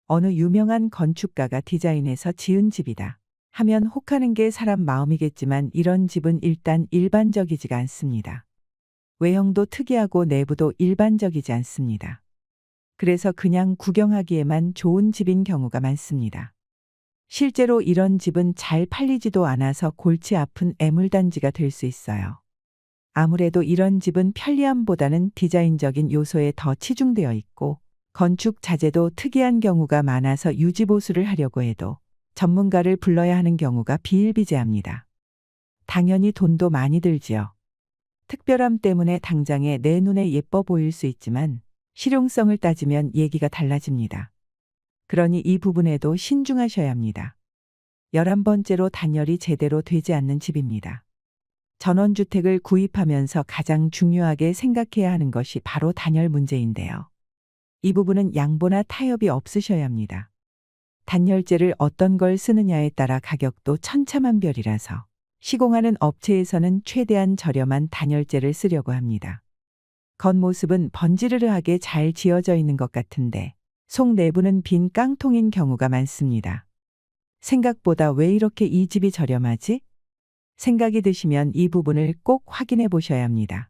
어느 유명한 건축가가 디자인해서 지은 집이다 하면 혹하는 게 사람 마음이겠지만 이런 집은 일단 일반적이지가 않습니다. 외형도 특이하고 내부도 일반적이지 않습니다. 그래서 그냥 구경하기에만 좋은 집인 경우가 많습니다. 실제로 이런 집은 잘 팔리지도 않아서 골치 아픈 애물단지가 될 수 있어요. 아무래도 이런 집은 편리함보다는 디자인적인 요소에 더 치중되어 있고 건축 자재도 특이한 경우가 많아서 유지보수를 하려고 해도 전문가를 불러야 하는 경우가 비일비재합니다. 당연히 돈도 많이 들지요. 특별함 때문에 당장에 내 눈에 예뻐 보일 수 있지만 실용성을 따지면 얘기가 달라집니다. 그러니 이 부분에도 신중하셔야 합니다. 11번째로 단열이 제대로 되지 않는 집입니다. 전원주택을 구입하면서 가장 중요하게 생각해야 하는 것이 바로 단열 문제인데요. 이 부분은 양보나 타협이 없으셔야 합니다. 단열재를 어떤 걸 쓰느냐에 따라 가격도 천차만별이라서 시공하는 업체에서는 최대한 저렴한 단열재를 쓰려고 합니다. 겉모습은 번지르르하게 잘 지어져 있는 것 같은데 속 내부는 빈 깡통인 경우가 많습니다. 생각보다 왜 이렇게 이 집이 저렴하지? 생각이 드시면 이 부분을 꼭 확인해 보셔야 합니다.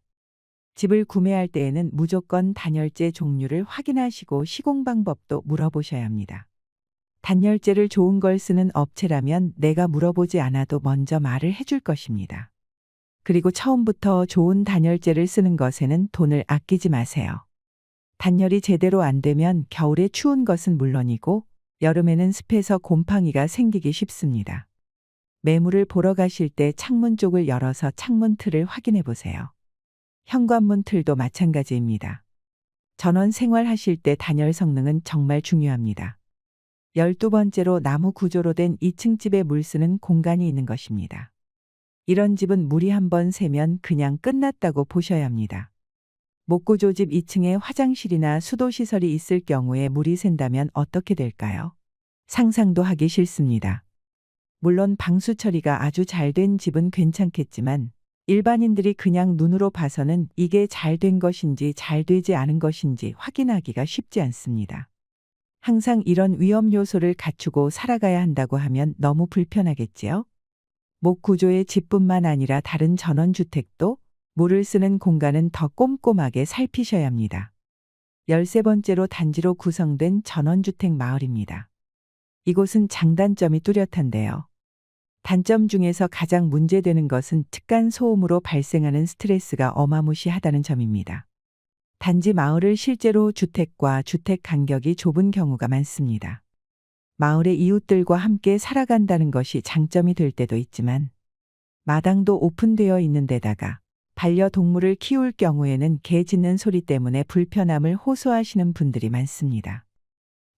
집을 구매할 때에는 무조건 단열재 종류를 확인하시고 시공 방법도 물어보셔야 합니다. 단열재를 좋은 걸 쓰는 업체라면 내가 물어보지 않아도 먼저 말을 해줄 것입니다. 그리고 처음부터 좋은 단열재를 쓰는 것에는 돈을 아끼지 마세요. 단열이 제대로 안 되면 겨울에 추운 것은 물론이고 여름에는 습해서 곰팡이가 생기기 쉽습니다. 매물을 보러 가실 때 창문 쪽을 열어서 창문 틀을 확인해 보세요. 현관문 틀도 마찬가지입니다. 전원 생활하실 때 단열 성능은 정말 중요합니다. 12번째로 나무 구조로 된 2층 집에 물 쓰는 공간이 있는 것입니다. 이런 집은 물이 한번 새면 그냥 끝났다고 보셔야 합니다. 목구조집 2층에 화장실이나 수도시설이 있을 경우에 물이 샌다면 어떻게 될까요? 상상도 하기 싫습니다. 물론 방수 처리가 아주 잘 된 집은 괜찮겠지만 일반인들이 그냥 눈으로 봐서는 이게 잘 된 것인지 잘 되지 않은 것인지 확인하기가 쉽지 않습니다. 항상 이런 위험 요소를 갖추고 살아가야 한다고 하면 너무 불편하겠지요? 목 구조의 집뿐만 아니라 다른 전원주택도 물을 쓰는 공간은 더 꼼꼼하게 살피셔야 합니다. 13번째로 단지로 구성된 전원주택 마을입니다. 이곳은 장단점이 뚜렷한데요. 단점 중에서 가장 문제되는 것은 층간 소음으로 발생하는 스트레스가 어마무시하다는 점입니다. 단지 마을을 실제로 주택과 주택 간격이 좁은 경우가 많습니다. 마을의 이웃들과 함께 살아간다는 것이 장점이 될 때도 있지만 마당도 오픈되어 있는 데다가 반려동물을 키울 경우에는 개 짖는 소리 때문에 불편함을 호소하시는 분들이 많습니다.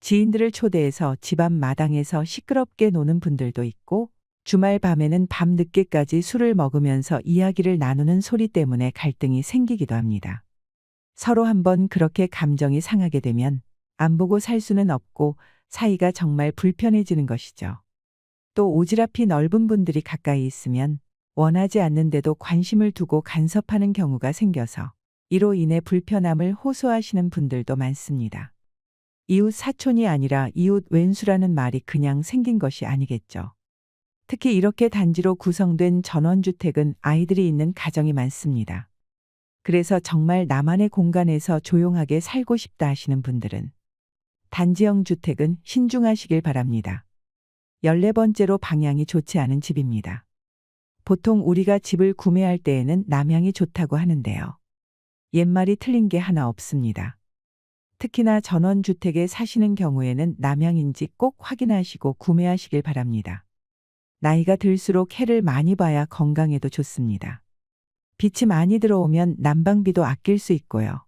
지인들을 초대해서 집 앞 마당에서 시끄럽게 노는 분들도 있고 주말 밤에는 밤 늦게까지 술을 먹으면서 이야기를 나누는 소리 때문에 갈등이 생기기도 합니다. 서로 한번 그렇게 감정이 상하게 되면 안 보고 살 수는 없고 사이가 정말 불편해지는 것이죠. 또 오지랖이 넓은 분들이 가까이 있으면 원하지 않는데도 관심을 두고 간섭하는 경우가 생겨서 이로 인해 불편함을 호소하시는 분들도 많습니다. 이웃 사촌이 아니라 이웃 왼수라는 말이 그냥 생긴 것이 아니겠죠. 특히 이렇게 단지로 구성된 전원주택은 아이들이 있는 가정이 많습니다. 그래서 정말 나만의 공간에서 조용하게 살고 싶다 하시는 분들은 단지형 주택은 신중하시길 바랍니다. 14번째로 방향이 좋지 않은 집입니다. 보통 우리가 집을 구매할 때에는 남향이 좋다고 하는데요. 옛말이 틀린 게 하나 없습니다. 특히나 전원주택에 사시는 경우에는 남향인지 꼭 확인하시고 구매하시길 바랍니다. 나이가 들수록 해를 많이 봐야 건강에도 좋습니다. 빛이 많이 들어오면 난방비도 아낄 수 있고요.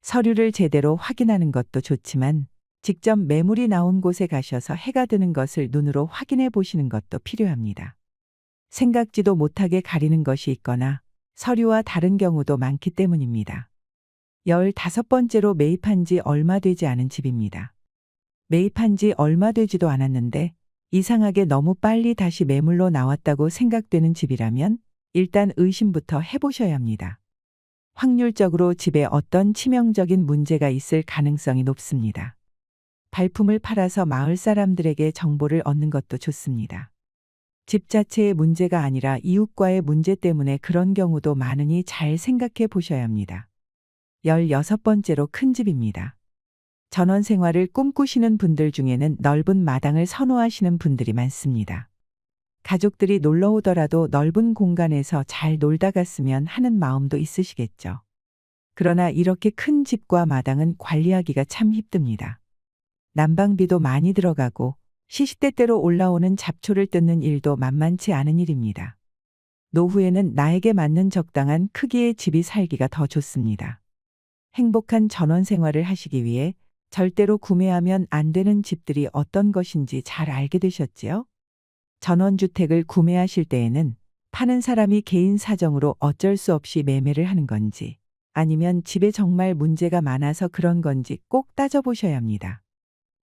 서류를 제대로 확인하는 것도 좋지만 직접 매물이 나온 곳에 가셔서 해가 드는 것을 눈으로 확인해 보시는 것도 필요합니다. 생각지도 못하게 가리는 것이 있거나 서류와 다른 경우도 많기 때문입니다. 15번째로 매입한 지 얼마 되지 않은 집입니다. 매입한 지 얼마 되지도 않았는데 이상하게 너무 빨리 다시 매물로 나왔다고 생각되는 집이라면 일단 의심부터 해보셔야 합니다. 확률적으로 집에 어떤 치명적인 문제가 있을 가능성이 높습니다. 발품을 팔아서 마을 사람들에게 정보를 얻는 것도 좋습니다. 집 자체의 문제가 아니라 이웃과의 문제 때문에 그런 경우도 많으니 잘 생각해 보셔야 합니다. 16번째로 큰 집입니다. 전원 생활을 꿈꾸시는 분들 중에는 넓은 마당을 선호하시는 분들이 많습니다. 가족들이 놀러 오더라도 넓은 공간에서 잘 놀다 갔으면 하는 마음도 있으시겠죠. 그러나 이렇게 큰 집과 마당은 관리하기가 참 힘듭니다. 난방비도 많이 들어가고 시시때때로 올라오는 잡초를 뜯는 일도 만만치 않은 일입니다. 노후에는 나에게 맞는 적당한 크기의 집이 살기가 더 좋습니다. 행복한 전원 생활을 하시기 위해 절대로 구매하면 안 되는 집들이 어떤 것인지 잘 알게 되셨지요? 전원주택을 구매하실 때에는 파는 사람이 개인 사정으로 어쩔 수 없이 매매를 하는 건지 아니면 집에 정말 문제가 많아서 그런 건지 꼭 따져보셔야 합니다.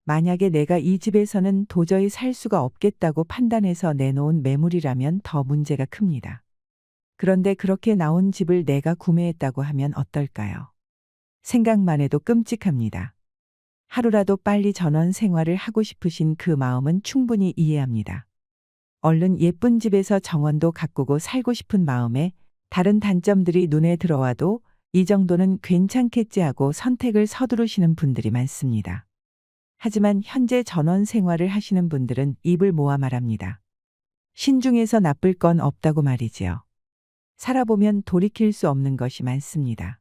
만약에 내가 이 집에서는 도저히 살 수가 없겠다고 판단해서 내놓은 매물이라면 더 문제가 큽니다. 그런데 그렇게 나온 집을 내가 구매했다고 하면 어떨까요? 생각만 해도 끔찍합니다. 하루라도 빨리 전원 생활을 하고 싶으신 그 마음은 충분히 이해합니다. 얼른 예쁜 집에서 정원도 가꾸고 살고 싶은 마음에 다른 단점들이 눈에 들어와도 이 정도는 괜찮겠지 하고 선택을 서두르시는 분들이 많습니다. 하지만 현재 전원 생활을 하시는 분들은 입을 모아 말합니다. 신중해서 나쁠 건 없다고 말이지요. 살아보면 돌이킬 수 없는 것이 많습니다.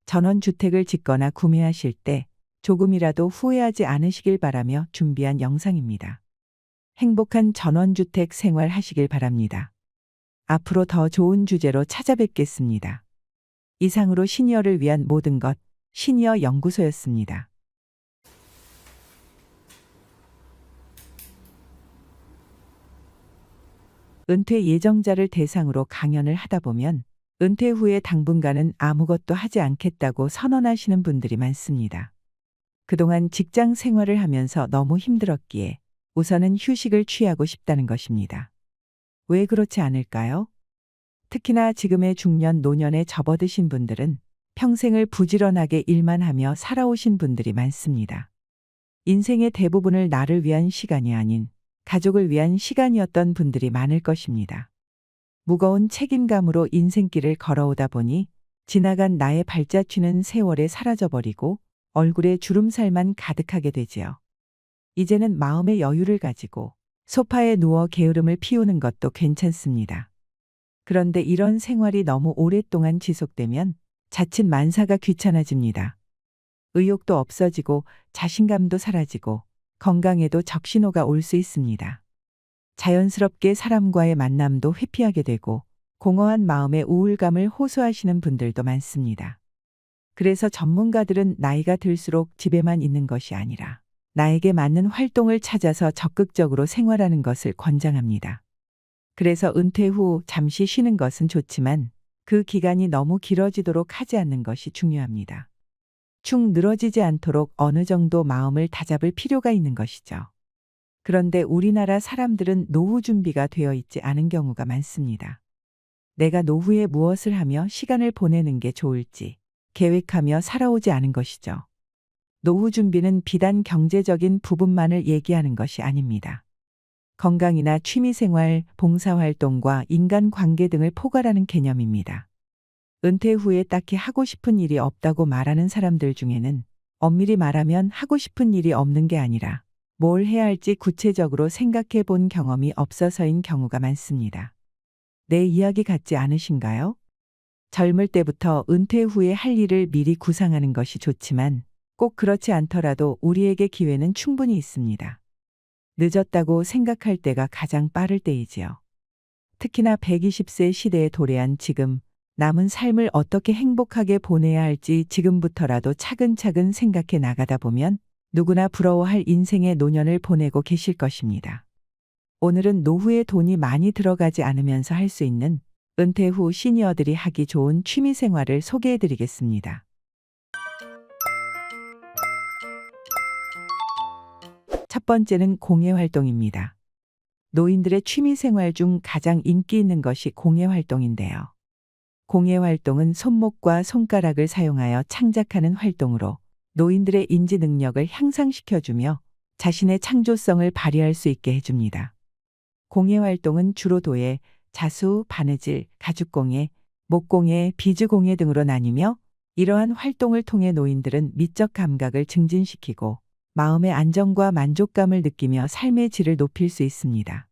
전원주택을 짓거나 구매하실 때 조금이라도 후회하지 않으시길 바라며 준비한 영상입니다. 행복한 전원주택 생활 하시길 바랍니다. 앞으로 더 좋은 주제로 찾아뵙겠습니다. 이상으로 시니어를 위한 모든 것, 시니어 연구소였습니다. 은퇴 예정자를 대상으로 강연을 하다 보면 은퇴 후에 당분간은 아무것도 하지 않겠다고 선언하시는 분들이 많습니다. 그동안 직장 생활을 하면서 너무 힘들었기에 우선은 휴식을 취하고 싶다는 것입니다. 왜 그렇지 않을까요? 특히나 지금의 중년 노년에 접어드신 분들은 평생을 부지런하게 일만 하며 살아오신 분들이 많습니다. 인생의 대부분을 나를 위한 시간이 아닌 가족을 위한 시간이었던 분들이 많을 것입니다. 무거운 책임감으로 인생길을 걸어오다 보니 지나간 나의 발자취는 세월에 사라져버리고 얼굴에 주름살만 가득하게 되지요. 이제는 마음의 여유를 가지고 소파에 누워 게으름을 피우는 것도 괜찮습니다. 그런데 이런 생활이 너무 오랫동안 지속되면 자칫 만사가 귀찮아집니다. 의욕도 없어지고 자신감도 사라지고 건강에도 적신호가 올 수 있습니다. 자연스럽게 사람과의 만남도 회피하게 되고 공허한 마음의 우울감을 호소하시는 분들도 많습니다. 그래서 전문가들은 나이가 들수록 집에만 있는 것이 아니라 나에게 맞는 활동을 찾아서 적극적으로 생활하는 것을 권장합니다. 그래서 은퇴 후 잠시 쉬는 것은 좋지만 그 기간이 너무 길어지도록 하지 않는 것이 중요합니다. 축 늘어지지 않도록 어느 정도 마음을 다잡을 필요가 있는 것이죠. 그런데 우리나라 사람들은 노후 준비가 되어 있지 않은 경우가 많습니다. 내가 노후에 무엇을 하며 시간을 보내는 게 좋을지 계획하며 살아오지 않은 것이죠. 노후 준비는 비단 경제적인 부분만을 얘기하는 것이 아닙니다. 건강이나 취미생활, 봉사활동과 인간관계 등을 포괄하는 개념입니다. 은퇴 후에 딱히 하고 싶은 일이 없다고 말하는 사람들 중에는 엄밀히 말하면 하고 싶은 일이 없는 게 아니라 뭘 해야 할지 구체적으로 생각해 본 경험이 없어서인 경우가 많습니다. 내 이야기 같지 않으신가요? 젊을 때부터 은퇴 후에 할 일을 미리 구상하는 것이 좋지만 꼭 그렇지 않더라도 우리에게 기회는 충분히 있습니다. 늦었다고 생각할 때가 가장 빠를 때이지요. 특히나 120세 시대에 도래한 지금 남은 삶을 어떻게 행복하게 보내야 할지 지금부터라도 차근차근 생각해 나가다 보면 누구나 부러워할 인생의 노년을 보내고 계실 것입니다. 오늘은 노후에 돈이 많이 들어가지 않으면서 할 수 있는 은퇴 후 시니어들이 하기 좋은 취미 생활을 소개해 드리겠습니다. 첫 번째는 공예 활동입니다. 노인들의 취미 생활 중 가장 인기 있는 것이 공예 활동인데요. 공예 활동은 손목과 손가락을 사용하여 창작하는 활동으로 노인들의 인지 능력을 향상시켜주며 자신의 창조성을 발휘할 수 있게 해줍니다. 공예 활동은 주로 도예, 자수, 바느질, 가죽공예, 목공예, 비즈공예 등으로 나뉘며 이러한 활동을 통해 노인들은 미적 감각을 증진시키고 마음의 안정과 만족감을 느끼며 삶의 질을 높일 수 있습니다.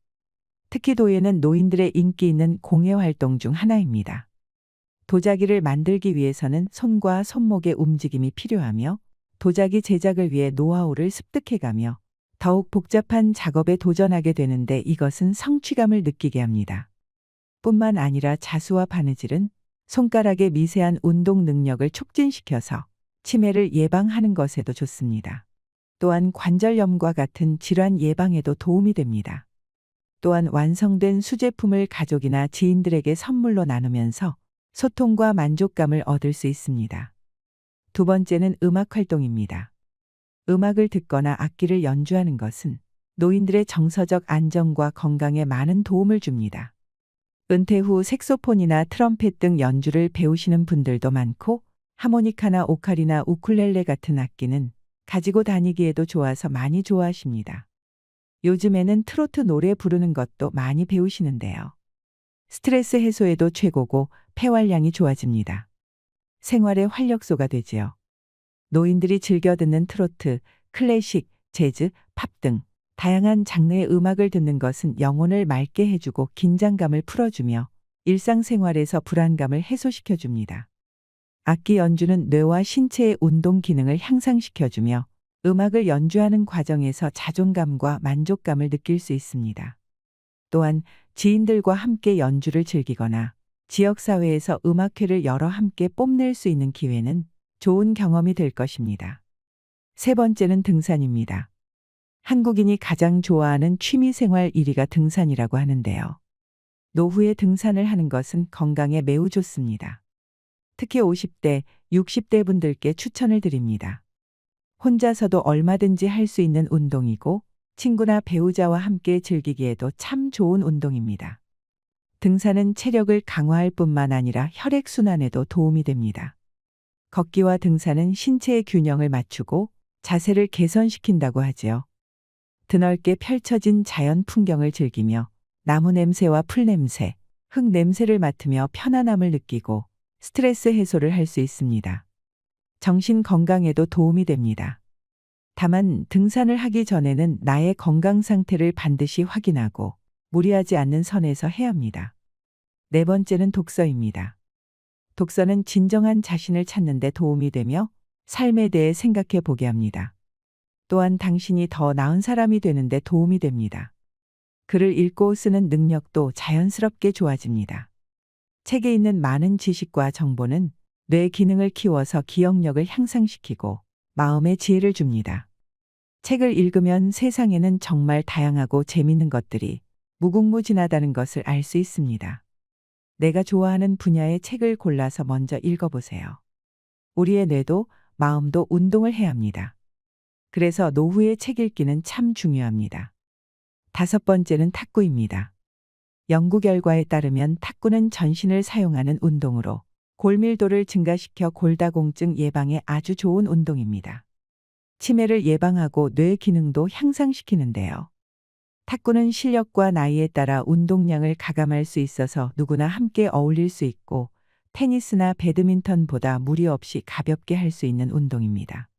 특히 도예는 노인들의 인기 있는 공예 활동 중 하나입니다. 도자기를 만들기 위해서는 손과 손목의 움직임이 필요하며 도자기 제작을 위해 노하우를 습득해가며 더욱 복잡한 작업에 도전하게 되는데 이것은 성취감을 느끼게 합니다. 뿐만 아니라 자수와 바느질은 손가락의 미세한 운동 능력을 촉진시켜서 치매를 예방하는 것에도 좋습니다. 또한 관절염과 같은 질환 예방에도 도움이 됩니다. 또한 완성된 수제품을 가족이나 지인들에게 선물로 나누면서 소통과 만족감을 얻을 수 있습니다. 두 번째는 음악 활동입니다. 음악을 듣거나 악기를 연주하는 것은 노인들의 정서적 안정과 건강에 많은 도움을 줍니다. 은퇴 후 색소폰이나 트럼펫 등 연주를 배우시는 분들도 많고, 하모니카나 오카리나 우쿨렐레 같은 악기는 가지고 다니기에도 좋아서 많이 좋아하십니다. 요즘에는 트로트 노래 부르는 것도 많이 배우시는데요. 스트레스 해소에도 최고고 폐활량이 좋아집니다. 생활의 활력소가 되지요. 노인들이 즐겨 듣는 트로트, 클래식, 재즈, 팝 등 다양한 장르의 음악을 듣는 것은 영혼을 맑게 해주고 긴장감을 풀어주며 일상생활에서 불안감을 해소시켜줍니다. 악기 연주는 뇌와 신체의 운동 기능을 향상시켜주며 음악을 연주하는 과정에서 자존감과 만족감을 느낄 수 있습니다. 또한 지인들과 함께 연주를 즐기거나 지역사회에서 음악회를 열어 함께 뽐낼 수 있는 기회는 좋은 경험이 될 것입니다. 세 번째는 등산입니다. 한국인이 가장 좋아하는 취미생활 1위가 등산이라고 하는데요. 노후에 등산을 하는 것은 건강에 매우 좋습니다. 특히 50대, 60대 분들께 추천을 드립니다. 혼자서도 얼마든지 할 수 있는 운동이고 친구나 배우자와 함께 즐기기에도 참 좋은 운동입니다. 등산은 체력을 강화할 뿐만 아니라 혈액순환에도 도움이 됩니다. 걷기와 등산은 신체의 균형을 맞추고 자세를 개선시킨다고 하지요. 드넓게 펼쳐진 자연 풍경을 즐기며 나무 냄새와 풀 냄새, 흙 냄새를 맡으며 편안함을 느끼고 스트레스 해소를 할 수 있습니다. 정신 건강에도 도움이 됩니다. 다만 등산을 하기 전에는 나의 건강 상태를 반드시 확인하고 무리하지 않는 선에서 해야 합니다. 네 번째는 독서입니다. 독서는 진정한 자신을 찾는 데 도움이 되며 삶에 대해 생각해 보게 합니다. 또한 당신이 더 나은 사람이 되는 데 도움이 됩니다. 글을 읽고 쓰는 능력도 자연스럽게 좋아집니다. 책에 있는 많은 지식과 정보는 뇌 기능을 키워서 기억력을 향상시키고 마음의 지혜를 줍니다. 책을 읽으면 세상에는 정말 다양하고 재밌는 것들이 무궁무진하다는 것을 알 수 있습니다. 내가 좋아하는 분야의 책을 골라서 먼저 읽어보세요. 우리의 뇌도 마음도 운동을 해야 합니다. 그래서 노후에 책 읽기는 참 중요합니다. 다섯 번째는 탁구입니다. 연구 결과에 따르면 탁구는 전신을 사용하는 운동으로 골밀도를 증가시켜 골다공증 예방에 아주 좋은 운동입니다. 치매를 예방하고 뇌 기능도 향상시키는데요. 탁구는 실력과 나이에 따라 운동량을 가감할 수 있어서 누구나 함께 어울릴 수 있고 테니스나 배드민턴보다 무리 없이 가볍게 할 수 있는 운동입니다.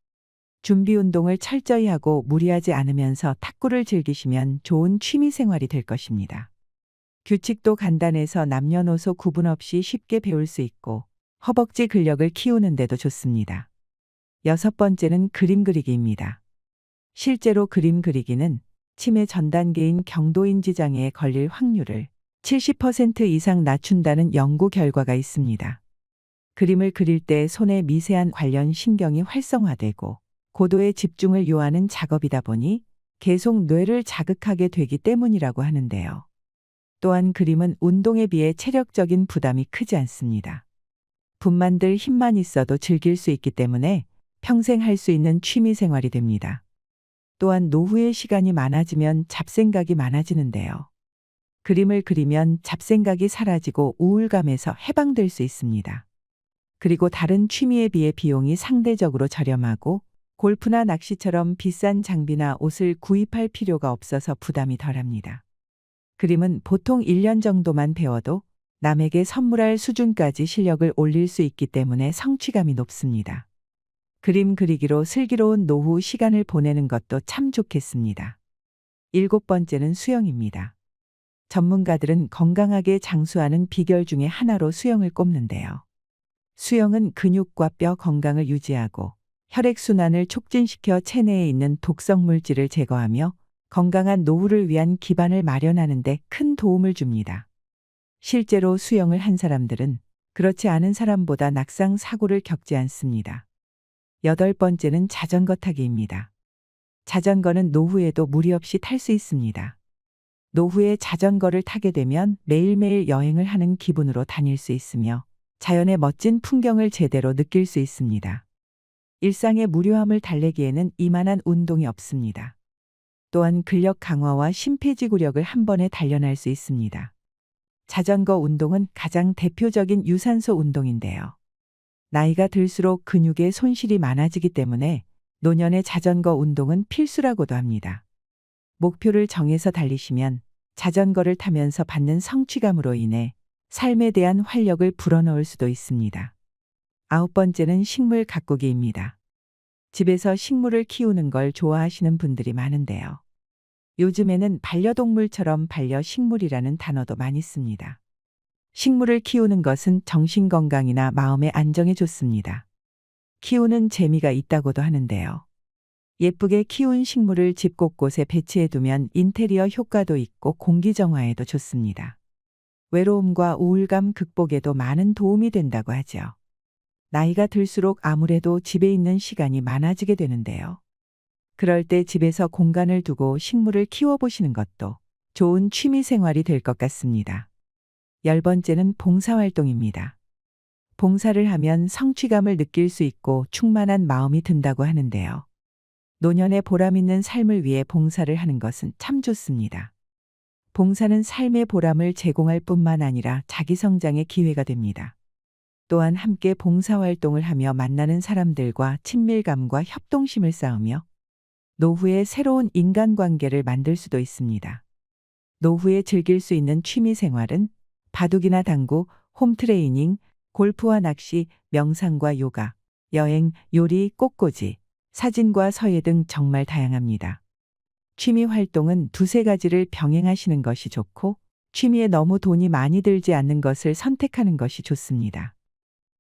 준비 운동을 철저히 하고 무리하지 않으면서 탁구를 즐기시면 좋은 취미 생활이 될 것입니다. 규칙도 간단해서 남녀노소 구분 없이 쉽게 배울 수 있고 허벅지 근력을 키우는 데도 좋습니다. 여섯 번째는 그림 그리기입니다. 실제로 그림 그리기는 치매 전 단계인 경도인지 장애에 걸릴 확률을 70% 이상 낮춘다는 연구 결과가 있습니다. 그림을 그릴 때 손의 미세한 관련 신경이 활성화되고 고도의 집중을 요하는 작업이다 보니 계속 뇌를 자극하게 되기 때문이라고 하는데요. 또한 그림은 운동에 비해 체력적인 부담이 크지 않습니다. 붓만들 힘만 있어도 즐길 수 있기 때문에 평생 할 수 있는 취미 생활이 됩니다. 또한 노후에 시간이 많아지면 잡생각이 많아지는데요. 그림을 그리면 잡생각이 사라지고 우울감에서 해방될 수 있습니다. 그리고 다른 취미에 비해 비용이 상대적으로 저렴하고 골프나 낚시처럼 비싼 장비나 옷을 구입할 필요가 없어서 부담이 덜합니다. 그림은 보통 1년 정도만 배워도 남에게 선물할 수준까지 실력을 올릴 수 있기 때문에 성취감이 높습니다. 그림 그리기로 슬기로운 노후 시간을 보내는 것도 참 좋겠습니다. 일곱 번째는 수영입니다. 전문가들은 건강하게 장수하는 비결 중에 하나로 수영을 꼽는데요. 수영은 근육과 뼈 건강을 유지하고 혈액순환을 촉진시켜 체내에 있는 독성 물질을 제거하며 건강한 노후를 위한 기반을 마련하는 데 큰 도움을 줍니다. 실제로 수영을 한 사람들은 그렇지 않은 사람보다 낙상 사고를 겪지 않습니다. 여덟 번째는 자전거 타기입니다. 자전거는 노후에도 무리 없이 탈 수 있습니다. 노후에 자전거를 타게 되면 매일매일 여행을 하는 기분으로 다닐 수 있으며 자연의 멋진 풍경을 제대로 느낄 수 있습니다. 일상의 무료함을 달래기에는 이만한 운동이 없습니다. 또한 근력 강화와 심폐지구력을 한 번에 단련할 수 있습니다. 자전거 운동은 가장 대표적인 유산소 운동인데요. 나이가 들수록 근육의 손실이 많아지기 때문에 노년의 자전거 운동은 필수라고도 합니다. 목표를 정해서 달리시면 자전거를 타면서 받는 성취감으로 인해 삶에 대한 활력을 불어넣을 수도 있습니다. 9번째는 식물 가꾸기입니다. 집에서 식물을 키우는 걸 좋아하시는 분들이 많은데요. 요즘에는 반려동물처럼 반려식물이라는 단어도 많이 씁니다. 식물을 키우는 것은 정신건강이나 마음의 안정에 좋습니다. 키우는 재미가 있다고도 하는데요. 예쁘게 키운 식물을 집 곳곳에 배치해두면 인테리어 효과도 있고 공기정화에도 좋습니다. 외로움과 우울감 극복에도 많은 도움이 된다고 하죠. 나이가 들수록 아무래도 집에 있는 시간이 많아지게 되는데요. 그럴 때 집에서 공간을 두고 식물을 키워보시는 것도 좋은 취미 생활이 될 것 같습니다. 10번째는 봉사활동입니다. 봉사를 하면 성취감을 느낄 수 있고 충만한 마음이 든다고 하는데요. 노년의 보람있는 삶을 위해 봉사를 하는 것은 참 좋습니다. 봉사는 삶의 보람을 제공할 뿐만 아니라 자기 성장의 기회가 됩니다. 또한 함께 봉사활동을 하며 만나는 사람들과 친밀감과 협동심을 쌓으며 노후에 새로운 인간관계를 만들 수도 있습니다. 노후에 즐길 수 있는 취미 생활은 바둑이나 당구, 홈트레이닝, 골프와 낚시, 명상과 요가, 여행, 요리, 꽃꽂이, 사진과 서예 등 정말 다양합니다. 취미 활동은 두세 가지를 병행하시는 것이 좋고 취미에 너무 돈이 많이 들지 않는 것을 선택하는 것이 좋습니다.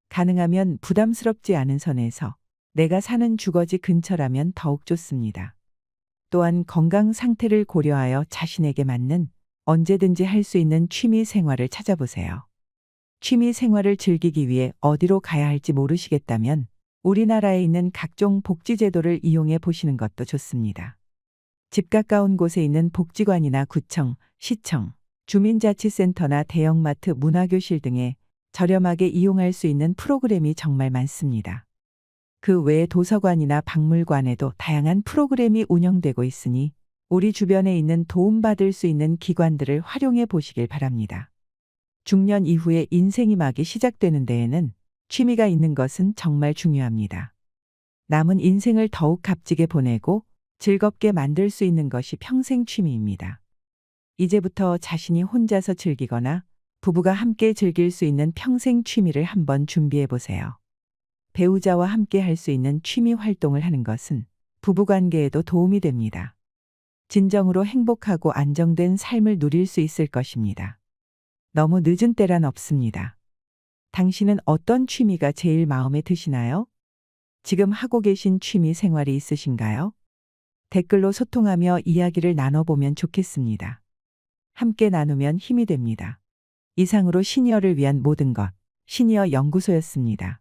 가능하면 부담스럽지 않은 선에서 내가 사는 주거지 근처라면 더욱 좋습니다. 또한 건강 상태를 고려하여 자신에게 맞는 언제든지 할 수 있는 취미 생활을 찾아보세요. 취미 생활을 즐기기 위해 어디로 가야 할지 모르시겠다면 우리나라에 있는 각종 복지제도를 이용해 보시는 것도 좋습니다. 집 가까운 곳에 있는 복지관이나 구청, 시청, 주민자치센터나 대형마트, 문화교실 등에 저렴하게 이용할 수 있는 프로그램이 정말 많습니다. 그 외에 도서관이나 박물관에도 다양한 프로그램이 운영되고 있으니 우리 주변에 있는 도움받을 수 있는 기관들을 활용해 보시길 바랍니다. 중년 이후에 인생이 막이 시작되는 데에는 취미가 있는 것은 정말 중요합니다. 남은 인생을 더욱 값지게 보내고 즐겁게 만들 수 있는 것이 평생 취미입니다. 이제부터 자신이 혼자서 즐기거나 부부가 함께 즐길 수 있는 평생 취미를 한번 준비해 보세요. 배우자와 함께 할 수 있는 취미 활동을 하는 것은 부부관계에도 도움이 됩니다. 진정으로 행복하고 안정된 삶을 누릴 수 있을 것입니다. 너무 늦은 때란 없습니다. 당신은 어떤 취미가 제일 마음에 드시나요? 지금 하고 계신 취미 생활이 있으신가요? 댓글로 소통하며 이야기를 나눠보면 좋겠습니다. 함께 나누면 힘이 됩니다. 이상으로 시니어를 위한 모든 것, 시니어 연구소였습니다.